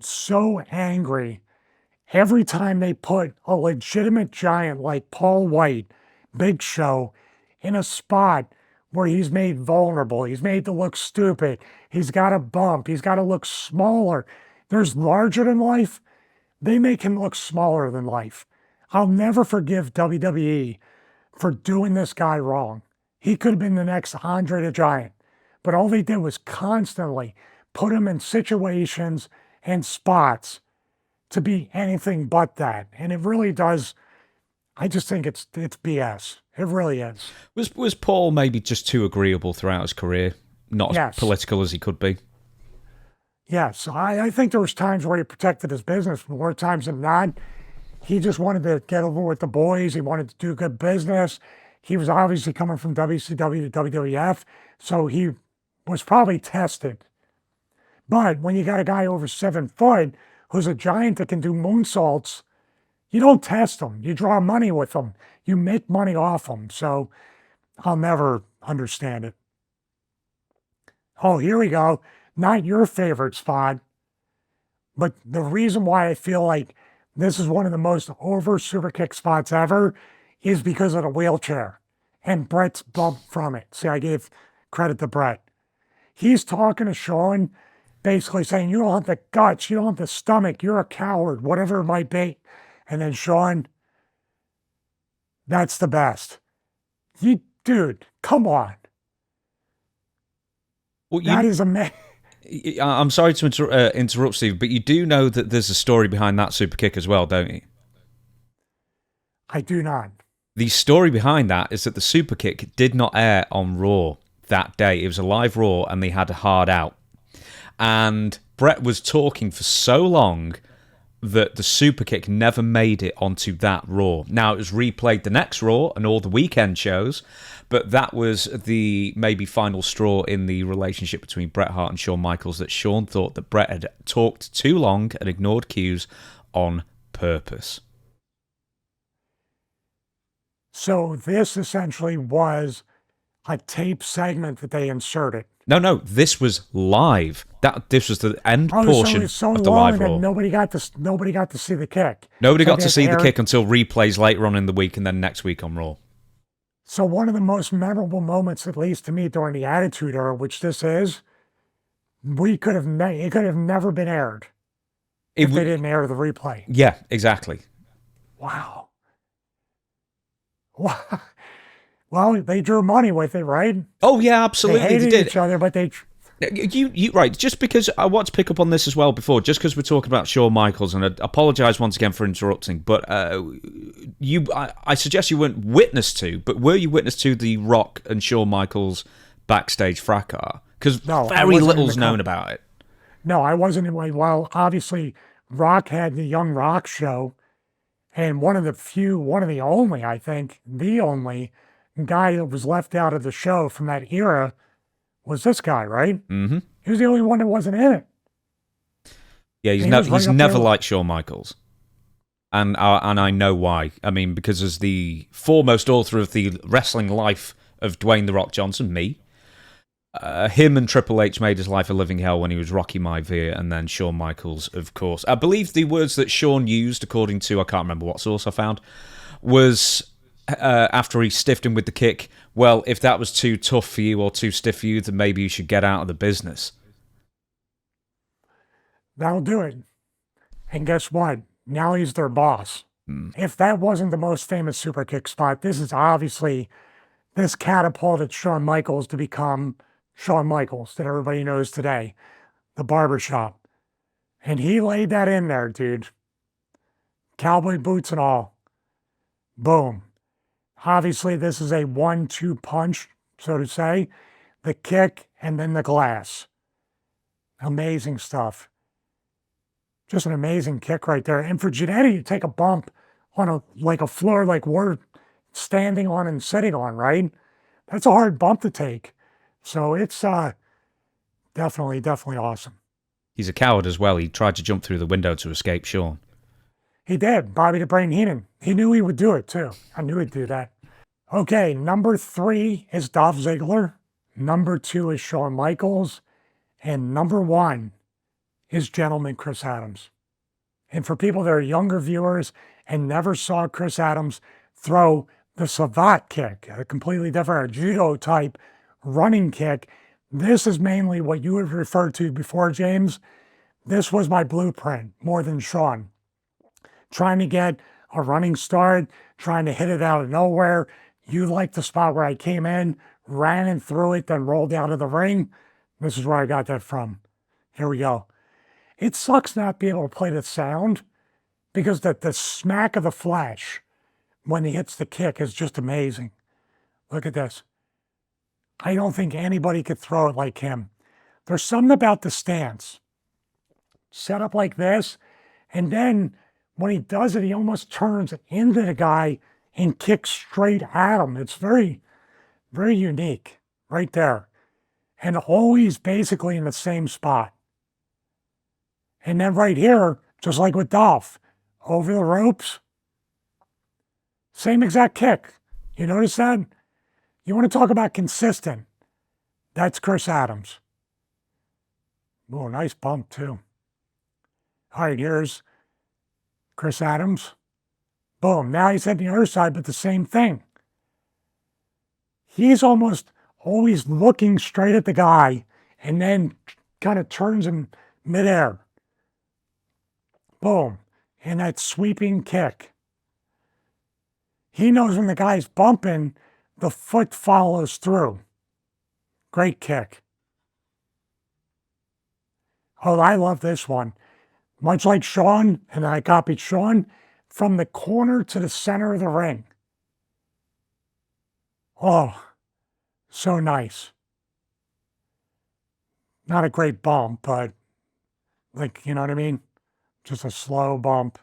A: so angry every time they put a legitimate giant like Paul White, Big Show, in a spot where he's made vulnerable, he's made to look stupid, he's got a bump, he's got to look smaller. There's larger than life. They make him look smaller than life. I'll never forgive WWE for doing this guy wrong. He could have been the next Andre the Giant. But all they did was constantly put him in situations and spots to be anything but that. And it really does. I just think it's BS. It really is.
B: Was Paul maybe just too agreeable throughout his career? Not as political as he could be?
A: Yes. I think there was times where he protected his business. More times than not, he just wanted to get over with the boys. He wanted to do good business. He was obviously coming from WCW to WWF, so he was probably tested. But when you got a guy over 7 foot who's a giant that can do moonsaults, you don't test him. You draw money with him. You make money off him. So I'll never understand it. Oh, here we go. Not your favorite spot, but the reason why I feel like this is one of the most over super kick spots ever is because of the wheelchair and Brett's bump from it. See, I gave credit to Brett. He's talking to Sean, basically saying, you don't have the guts, you don't have the stomach, you're a coward, whatever it might be. And then Sean, that's the best. Dude, come on.
B: Well,
A: that is amazing.
B: I'm sorry to interrupt, Steve, but you do know that there's a story behind that super kick as well, don't you?
A: I do not.
B: The story behind that is that the super kick did not air on Raw that day. It was a live Raw, and they had a hard out. And Brett was talking for so long that the super kick never made it onto that Raw. Now, it was replayed the next Raw and all the weekend shows, but that was the maybe final straw in the relationship between Bret Hart and Shawn Michaels, that Shawn thought that Bret had talked too long and ignored cues on purpose.
A: So this essentially was a tape segment that they inserted.
B: No, this was live. This was the end portion of the live Raw.
A: Nobody got to see the kick.
B: Nobody got to see the kick until replays later on in the week and then next week on Raw.
A: So one of the most memorable moments, at least to me, during the Attitude Era, which this is, it could have never been aired if they didn't air the replay.
B: Yeah, exactly.
A: Wow. Well, they drew money with it, right?
B: Oh yeah, absolutely.
A: They hated each other, but they.
B: You right. Just because I want to pick up on this as well before, just because we're talking about Shawn Michaels, and I apologise once again for interrupting, but I suggest you weren't witness to, but were you witness to the Rock and Shawn Michaels backstage fracas? Because very little's known about it. No,
A: I wasn't. Well, obviously, Rock had the Young Rock show, and one of the only, I think, the only guy that was left out of the show from that era was this guy, right?
B: Mm-hmm.
A: He was the only one that wasn't in it.
B: Yeah, he's never liked Shawn Michaels. And I know why. I mean, because as the foremost author of the wrestling life of Dwayne "The Rock" Johnson, me, him and Triple H made his life a living hell when he was Rocky Maivia, and then Shawn Michaels, of course. I believe the words that Shawn used, according to, I can't remember what source I found, was... after he stiffed him with the kick, well, if that was too tough for you or too stiff for you, then maybe you should get out of the business.
A: That'll do it. And guess what? Now he's their boss. If that wasn't the most famous super kick spot, this catapulted Shawn Michaels to become Shawn Michaels that everybody knows today, the barbershop. And he laid that in there, dude. Cowboy boots and all. Boom. Obviously, this is a 1-2 punch, so to say. The kick and then the glass. Amazing stuff. Just an amazing kick right there. And for Jannetty to take a bump on a floor like we're standing on and sitting on, right? That's a hard bump to take. So it's definitely awesome.
B: He's a coward as well. He tried to jump through the window to escape Shawn.
A: He did. Bobby the Brain Heenan. He knew he would do it, too. I knew he'd do that. Okay, number 3 is Dolph Ziggler. Number 2 is Shawn Michaels. And number 1 is Gentleman Chris Adams. And for people that are younger viewers and never saw Chris Adams throw the Savat kick, a completely different judo type running kick, this is mainly what you would refer to before, James. This was my blueprint more than Shawn. Trying to get a running start, trying to hit it out of nowhere, You like the spot where I came in, ran and threw it, then rolled out of the ring? This is where I got that from. Here we go. It sucks not being able to play the sound because the smack of the flash when he hits the kick is just amazing. Look at this. I don't think anybody could throw it like him. There's something about the stance. Set up like this, and then when he does it, he almost turns into the guy and kicks straight at him. It's very, very unique right there. And always basically in the same spot. And then right here, just like with Dolph, over the ropes, same exact kick. You notice that? You want to talk about consistent. That's Chris Adams. Oh, nice bump too. All right, here's Chris Adams. Boom. Now he's at the other side, but the same thing. He's almost always looking straight at the guy and then kind of turns him midair. Boom. And that sweeping kick. He knows when the guy's bumping, the foot follows through. Great kick. Oh, I love this one. Much like Shawn, and I copied Shawn, from the corner to the center of the ring. Oh, so nice. Not a great bump, but like, you know what I mean? Just a slow bump.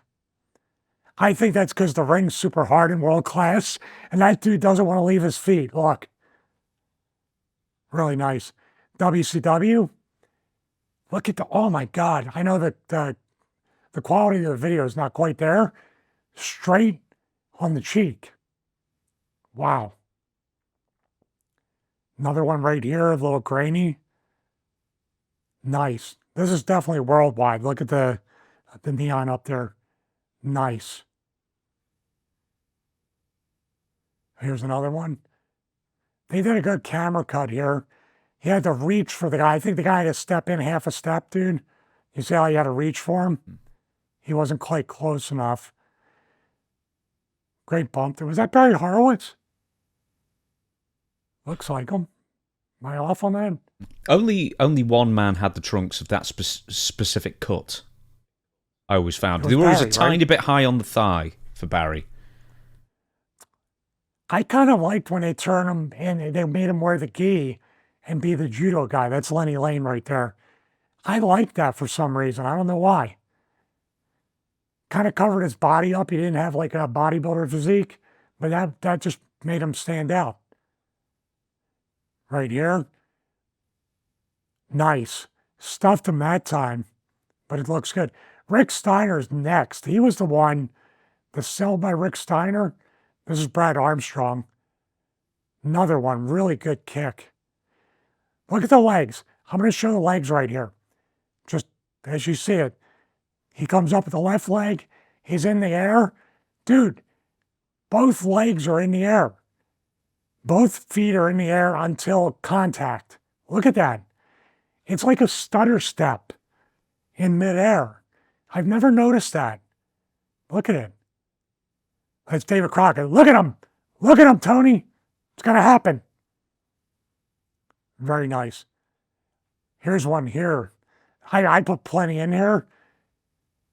A: I think that's because the ring's super hard and world class, and that dude doesn't want to leave his feet. Look. Really nice. WCW. Look at the, oh my God. I know that the quality of the video is not quite there. Straight on the cheek. Wow. Another one right here, a little grainy. Nice. This is definitely worldwide. Look at the neon up there. Nice. Here's another one. They did a good camera cut here. He had to reach for the guy. I think the guy had to step in half a step, dude. You see how he had to reach for him? He wasn't quite close enough. Great bump there. Was that Barry Horowitz? Looks like him. Am I off on that?
B: Only one man had the trunks of that specific cut. I always found. They were always a tiny bit high on the thigh for Barry.
A: I kind of liked when they turned him and they made him wear the gi and be the judo guy. That's Lenny Lane right there. I liked that for some reason. I don't know why. Kind of covered his body up. He didn't have like a bodybuilder physique, but that just made him stand out. Right here. Nice. Stuffed him that time, but it looks good. Rick Steiner's next. He was the one, the sell by Rick Steiner. This is Brad Armstrong. Another one, really good kick. Look at the legs. I'm going to show the legs right here. Just as you see it. He comes up with the left leg. He's in the air. Dude, both legs are in the air. Both feet are in the air until contact. Look at that. It's like a stutter step in midair. I've never noticed that. Look at it. That's David Crockett. Look at him. Look at him, Tony. It's going to happen. Very nice. Here's one here. I put plenty in here.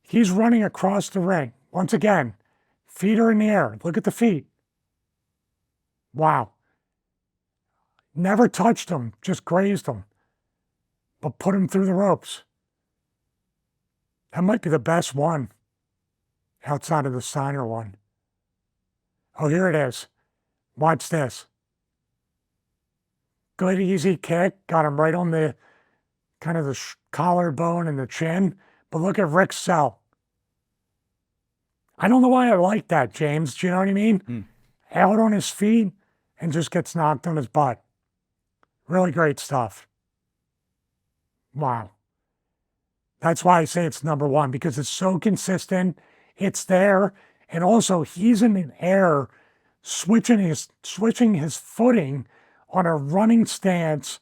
A: He's running across the ring. Once again, feet are in the air. Look at the feet. Wow. Never touched him, just grazed him. But put him through the ropes. That might be the best one outside of the Steiner one. Oh, here it is. Watch this. Good, easy kick. Got him right on the kind of the collarbone and the chin. But look at Rick's sell. I don't know why I like that, James. Do you know what I mean? Out on his feet and just gets knocked on his butt. Really great stuff. Wow. That's why I say it's number one, because it's so consistent. It's there. And also, he's in the air, switching his footing on a running stance,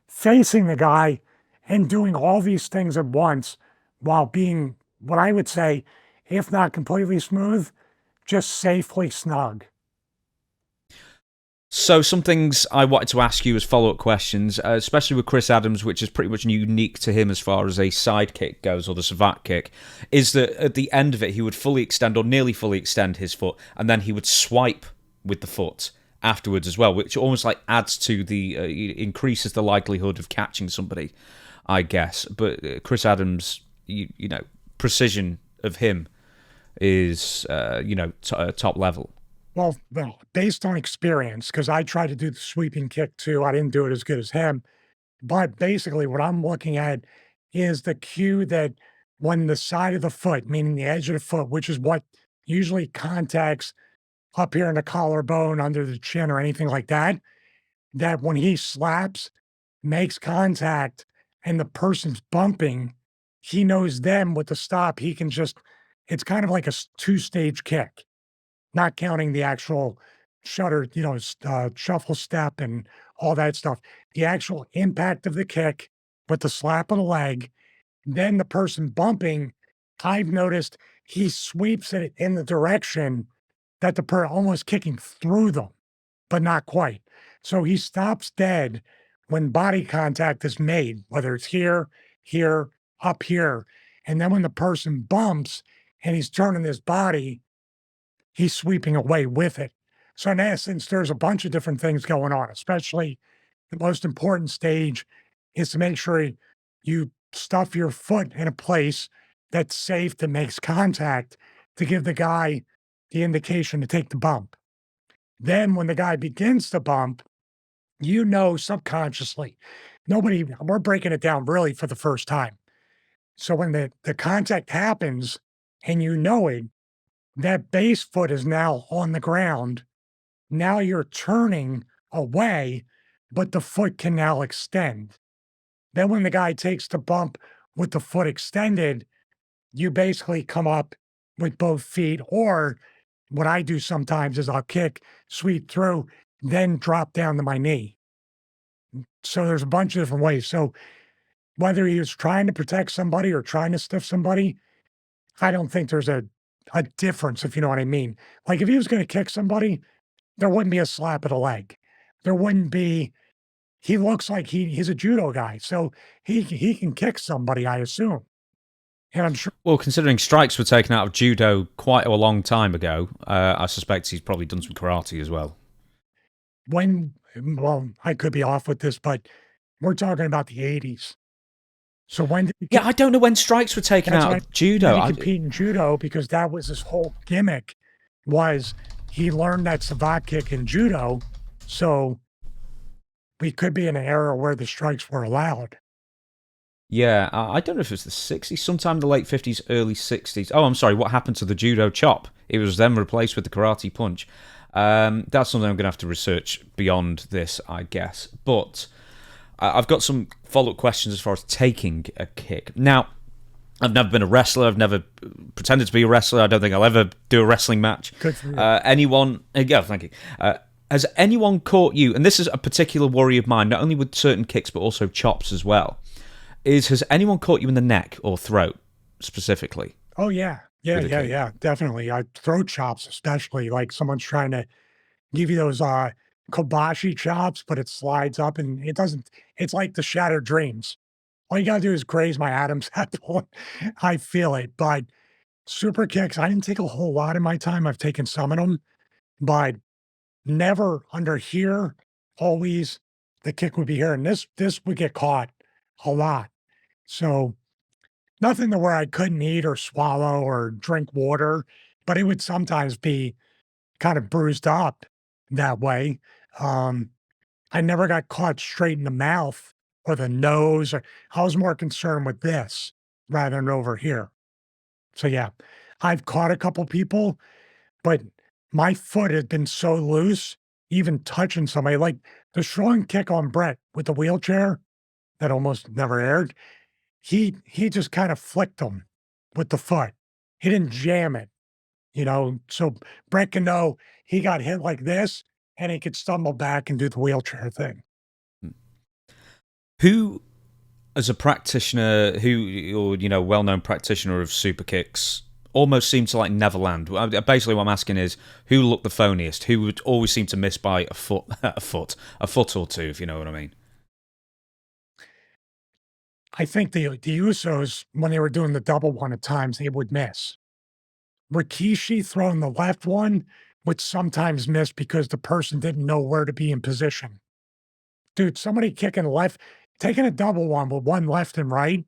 A: facing the guy, and doing all these things at once while being, what I would say, if not completely smooth, just safely snug.
B: So some things I wanted to ask you as follow-up questions, especially with Chris Adams, which is pretty much unique to him as far as a sidekick goes, or the savate kick, is that at the end of it, he would fully extend or nearly fully extend his foot, and then he would swipe with the foot afterwards as well, which almost like adds to the, increases the likelihood of catching somebody, I guess. But Chris Adams, you know, precision of him is, top level.
A: Well, based on experience, because I tried to do the sweeping kick too. I didn't do it as good as him. But basically, what I'm looking at is the cue that when the side of the foot, meaning the edge of the foot, which is what usually contacts up here in the collarbone, under the chin, or anything like that, that when he slaps, makes contact, and the person's bumping, he knows then with the stop, he can just, it's kind of like a two-stage kick, not counting the actual shutter, shuffle step and all that stuff. The actual impact of the kick with the slap of the leg, then the person bumping, I've noticed he sweeps it in the direction that the almost kicking through them, but not quite. So he stops dead when body contact is made, whether it's here, here, up here. And then when the person bumps and he's turning his body, he's sweeping away with it. So in essence, there's a bunch of different things going on, especially the most important stage is to make sure you stuff your foot in a place that's safe, that makes contact, to give the guy the indication to take the bump. Then when the guy begins to bump, subconsciously, we're breaking it down really for the first time. So when the contact happens and it, that base foot is now on the ground. Now you're turning away, but the foot can now extend. Then when the guy takes the bump with the foot extended, you basically come up with both feet, or what I do sometimes is I'll kick, sweep through, then drop down to my knee. So there's a bunch of different ways. So whether he was trying to protect somebody or trying to stiff somebody, I don't think there's a difference, if you know what I mean. Like if he was going to kick somebody, there wouldn't be a slap of the leg. There wouldn't be. He looks like he's a judo guy, so he can kick somebody, I assume. And I'm sure.
B: Well, considering strikes were taken out of judo quite a long time ago, I suspect he's probably done some karate as well.
A: Well, I could be off with this, but we're talking about the 80s. So when did
B: I don't know when strikes were taken out of judo.
A: He compete in judo because that was his whole gimmick. Was he learned that savate kick in judo? So we could be in an era where the strikes were allowed.
B: Yeah, I don't know if it was the 60s, sometime in the late 50s, early 60s. Oh, I'm sorry, what happened to the judo chop? It was then replaced with the karate punch. That's something I'm going to have to research beyond this, I guess. But I've got some follow-up questions as far as taking a kick. Now, I've never been a wrestler. I've never pretended to be a wrestler. I don't think I'll ever do a wrestling match.
A: Good for you.
B: Thank you. Has anyone caught you, and this is a particular worry of mine, not only with certain kicks, but also chops as well, has anyone caught you in the neck or throat, specifically?
A: Oh, yeah. Yeah, definitely. Throat chops, especially, like someone's trying to give you those kobashi chops, but it slides up and it doesn't, it's like the shattered dreams. All you gotta do is graze my Adam's apple. I feel it. But super kicks, I didn't take a whole lot in my time. I've taken some of them, but never under here. Always the kick would be here. And this would get caught a lot. So nothing to where I couldn't eat or swallow or drink water, but it would sometimes be kind of bruised up that way. I never got caught straight in the mouth or the nose. I was more concerned with this rather than over here. So yeah, I've caught a couple people, but my foot had been so loose, even touching somebody, like the strong kick on Brett with the wheelchair that almost never aired. He just kind of flicked him with the foot. He didn't jam it, so Brett can know he got hit like this and he could stumble back and do the wheelchair thing.
B: Who, as a practitioner, or well-known practitioner of super kicks almost seem to like never land. Basically, what I'm asking is who looked the phoniest, who would always seem to miss by a foot or two, if you know what I mean.
A: I think the Usos, when they were doing the double one at times, they would miss. Rikishi throwing the left one would sometimes miss because the person didn't know where to be in position. Dude, somebody kicking left, taking a double one with one left and right,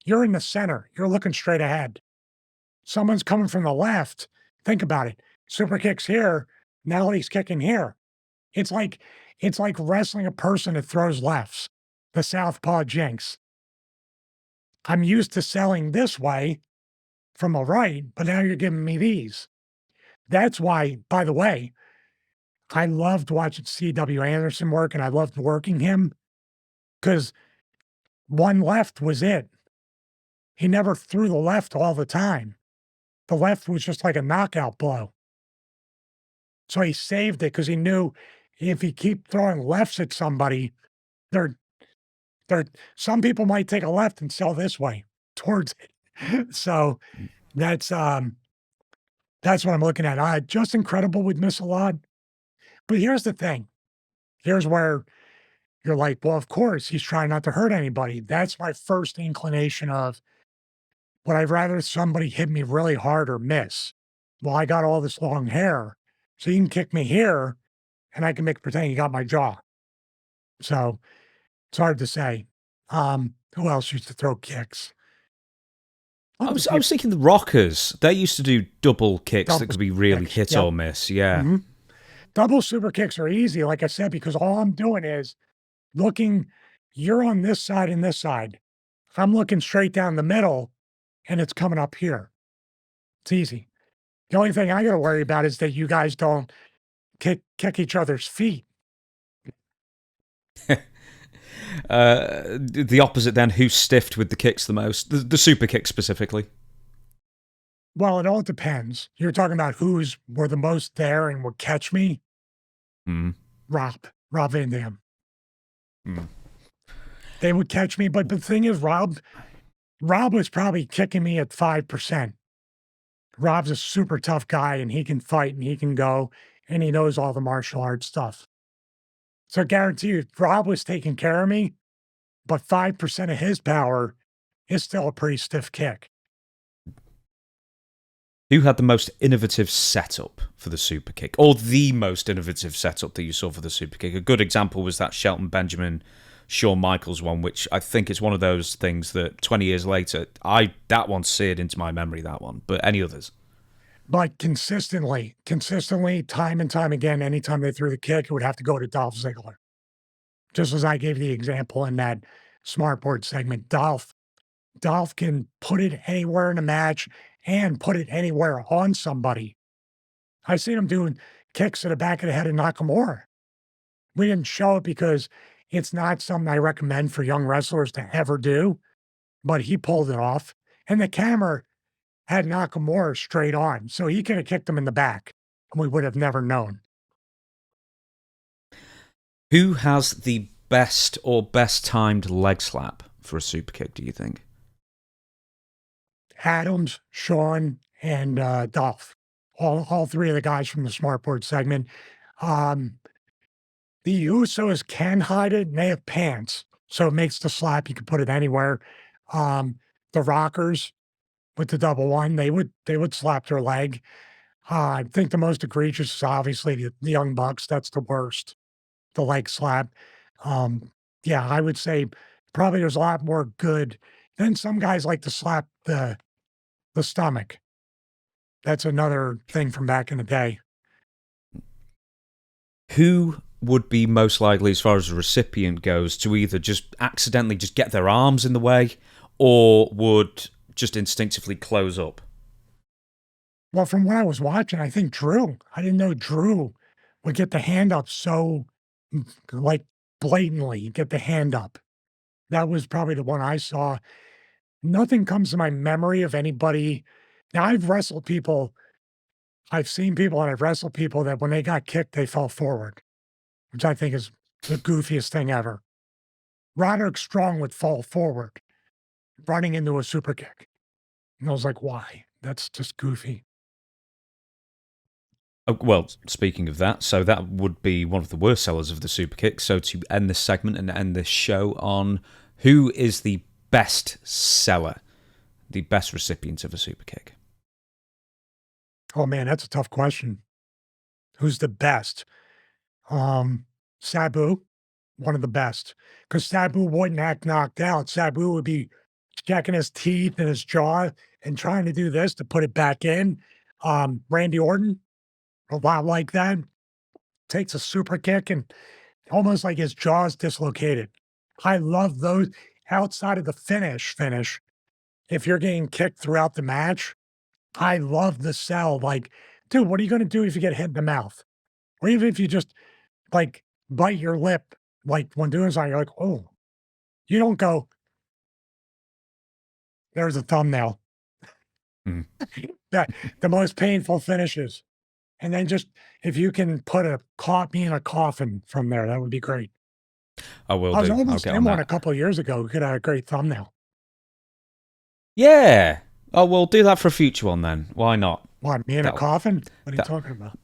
A: you're in the center. You're looking straight ahead. Someone's coming from the left. Think about it. Super kicks here. Now he's kicking here. It's like wrestling a person that throws lefts. The southpaw jinx. I'm used to selling this way from a right, but now you're giving me these. That's why, by the way, I loved watching C.W. Anderson work, and I loved working him because one left was it. He never threw the left all the time. The left was just like a knockout blow. So he saved it because he knew if he keep throwing lefts at somebody, they're some people might take a left and sell this way towards it. So that's what I'm looking at. Just Incredible would miss a lot. But here's the thing. Here's where you're like, well, of course, he's trying not to hurt anybody. That's my first inclination of, would I rather somebody hit me really hard or miss? Well, I got all this long hair, so you can kick me here, and I can pretend you got my jaw. So it's hard to say. Who else used to throw kicks?
B: I was thinking the Rockers. They used to do double kicks that could be really
A: kicks,
B: hit or miss. Yeah.
A: Mm-hmm. Double super kicks are easy, like I said, because all I'm doing is looking, you're on this side and this side. I'm looking straight down the middle, and it's coming up here. It's easy. The only thing I got to worry about is that you guys don't kick each other's feet.
B: The opposite then, who stiffed with the kicks the most? The super kick specifically.
A: Well, it all depends. You're talking about who's were the most there and would catch me. Rob Van Dam. They would catch me, but the thing is, Rob was probably kicking me at 5%. Rob's a super tough guy, and he can fight, and he can go, and he knows all the martial arts stuff. So I guarantee you, Rob was taking care of me, but 5% of his power is still a pretty stiff kick.
B: Who had the most innovative setup for the super kick, or the most innovative setup that you saw for the super kick? A good example was that Shelton Benjamin, Shawn Michaels one, which I think is one of those things that 20 years later, that one seared into my memory, that one. But any others?
A: But consistently, time and time again, anytime they threw the kick, it would have to go to Dolph Ziggler. Just as I gave the example in that Smartboard segment, Dolph can put it anywhere in a match and put it anywhere on somebody. I've seen him doing kicks to the back of the head of Nakamura. We didn't show it because it's not something I recommend for young wrestlers to ever do, but he pulled it off. And the camera had Nakamura straight on, so he could have kicked him in the back, and we would have never known.
B: Who has the best timed leg slap for a super kick, do you think?
A: Adams, Shawn, and Dolph. All three of the guys from the Smartboard segment. The Usos can hide it, and they have pants, so it makes the slap. You can put it anywhere. The Rockers with the double one, they would slap their leg. I think the most egregious is obviously the Young Bucks. That's the worst, the leg slap. Yeah, I would say probably there's a lot more good. Then some guys like to slap the stomach. That's another thing from back in the day.
B: Who would be most likely, as far as the recipient goes, to either just accidentally just get their arms in the way, or would just instinctively close up?
A: Well, from what I was watching, I think Drew. I didn't know Drew would get the hand up so, like, blatantly, get the hand up. That was probably the one I saw. Nothing comes to my memory of anybody. Now, I've wrestled people. I've seen people and I've wrestled people that when they got kicked, they fell forward, which I think is the goofiest thing ever. Roderick Strong would fall forward, running into a super kick. And I was like, why? That's just goofy.
B: Oh, well, speaking of that, so that would be one of the worst sellers of the Superkicks. So to end this segment and end this show on who is the best seller, the best recipient of a Superkick?
A: Oh man, that's a tough question. Who's the best? Sabu, one of the best. Because Sabu wouldn't act knocked out. Sabu would be checking his teeth and his jaw and trying to do this to put it back in. Randy Orton, a lot like that. Takes a super kick and almost like his jaw's dislocated. I love those outside of the finish. If you're getting kicked throughout the match, I love the sell. Like, dude, what are you going to do if you get hit in the mouth? Or even if you just like bite your lip, like when doing something, you're like, oh, you don't go, there's a thumbnail.
B: Mhm.
A: That the most painful finishes. And then just if you can put me in a coffin from there, that would be great.
B: I will
A: I was
B: do. I'll
A: almost
B: get
A: in
B: on
A: one
B: that.
A: a couple of years ago. We could have a great thumbnail.
B: Yeah. Oh, we'll do that for a future one then. Why not?
A: What, me in a
B: That'll-
A: coffin? What are you
B: that-
A: talking about?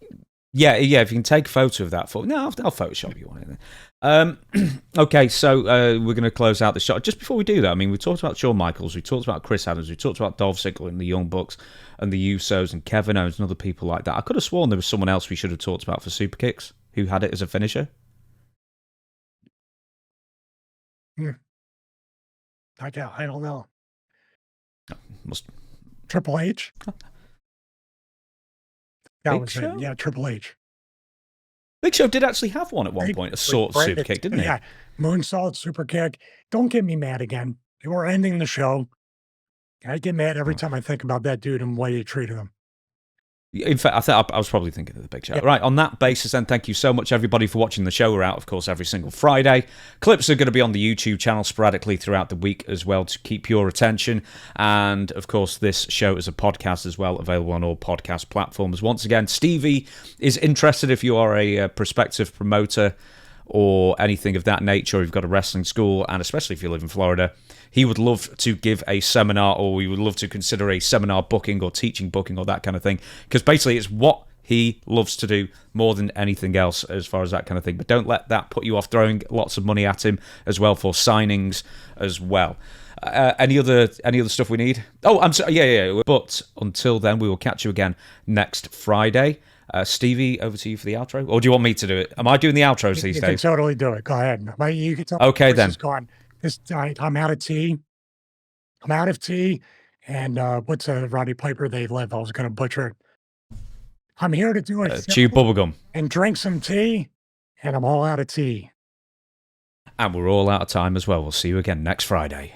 B: Yeah. If you can take a photo of that. No, I'll Photoshop you one. Okay, so we're going to close out the show. Just before we do that, I mean, we talked about Shawn Michaels, we talked about Chris Adams, we talked about Dolph Ziggler and the Young Bucks and the Usos and Kevin Owens and other people like that. I could have sworn there was someone else we should have talked about for Superkicks who had it as a finisher.
A: I don't know.
B: Must
A: Triple H? That
B: Big
A: was
B: Show?
A: it. Yeah, Triple H.
B: Big Show did actually have one at one
A: Great-
B: point, a sort of
A: great-
B: super kick, didn't he?
A: Yeah, moonsault, super kick. Don't get me mad again. We're ending the show. I get mad every time I think about that dude and the way he treated him.
B: In fact, I was probably thinking of the Big Show.
A: Yeah.
B: Right, on that basis, then, thank you so much, everybody, for watching the show. We're out, of course, every single Friday. Clips are going to be on the YouTube channel sporadically throughout the week as well to keep your attention. And, of course, this show is a podcast as well, available on all podcast platforms. Once again, Stevie is interested if you are a prospective promoter or anything of that nature, or you've got a wrestling school, and especially if you live in Florida, he would love to give a seminar, or we would love to consider a seminar booking or teaching booking or that kind of thing, because basically it's what he loves to do more than anything else as far as that kind of thing. But don't let that put you off throwing lots of money at him as well for signings as well. Any other stuff we need? Oh, I'm sorry. Yeah. But until then, we will catch you again next Friday. Stevie, over to you for the outro. Or do you want me to do it? Am I doing the outros these
A: You can
B: days?
A: totally do it. Go ahead. You can tell
B: Okay,
A: my voice
B: then.
A: is gone. I'm out of tea. I'm out of tea. And what's a Roddy Piper they live? I was going to butcher it. I'm here to do it.
B: Chew bubblegum.
A: And drink some tea. And I'm all out of tea.
B: And we're all out of time as well. We'll see you again next Friday.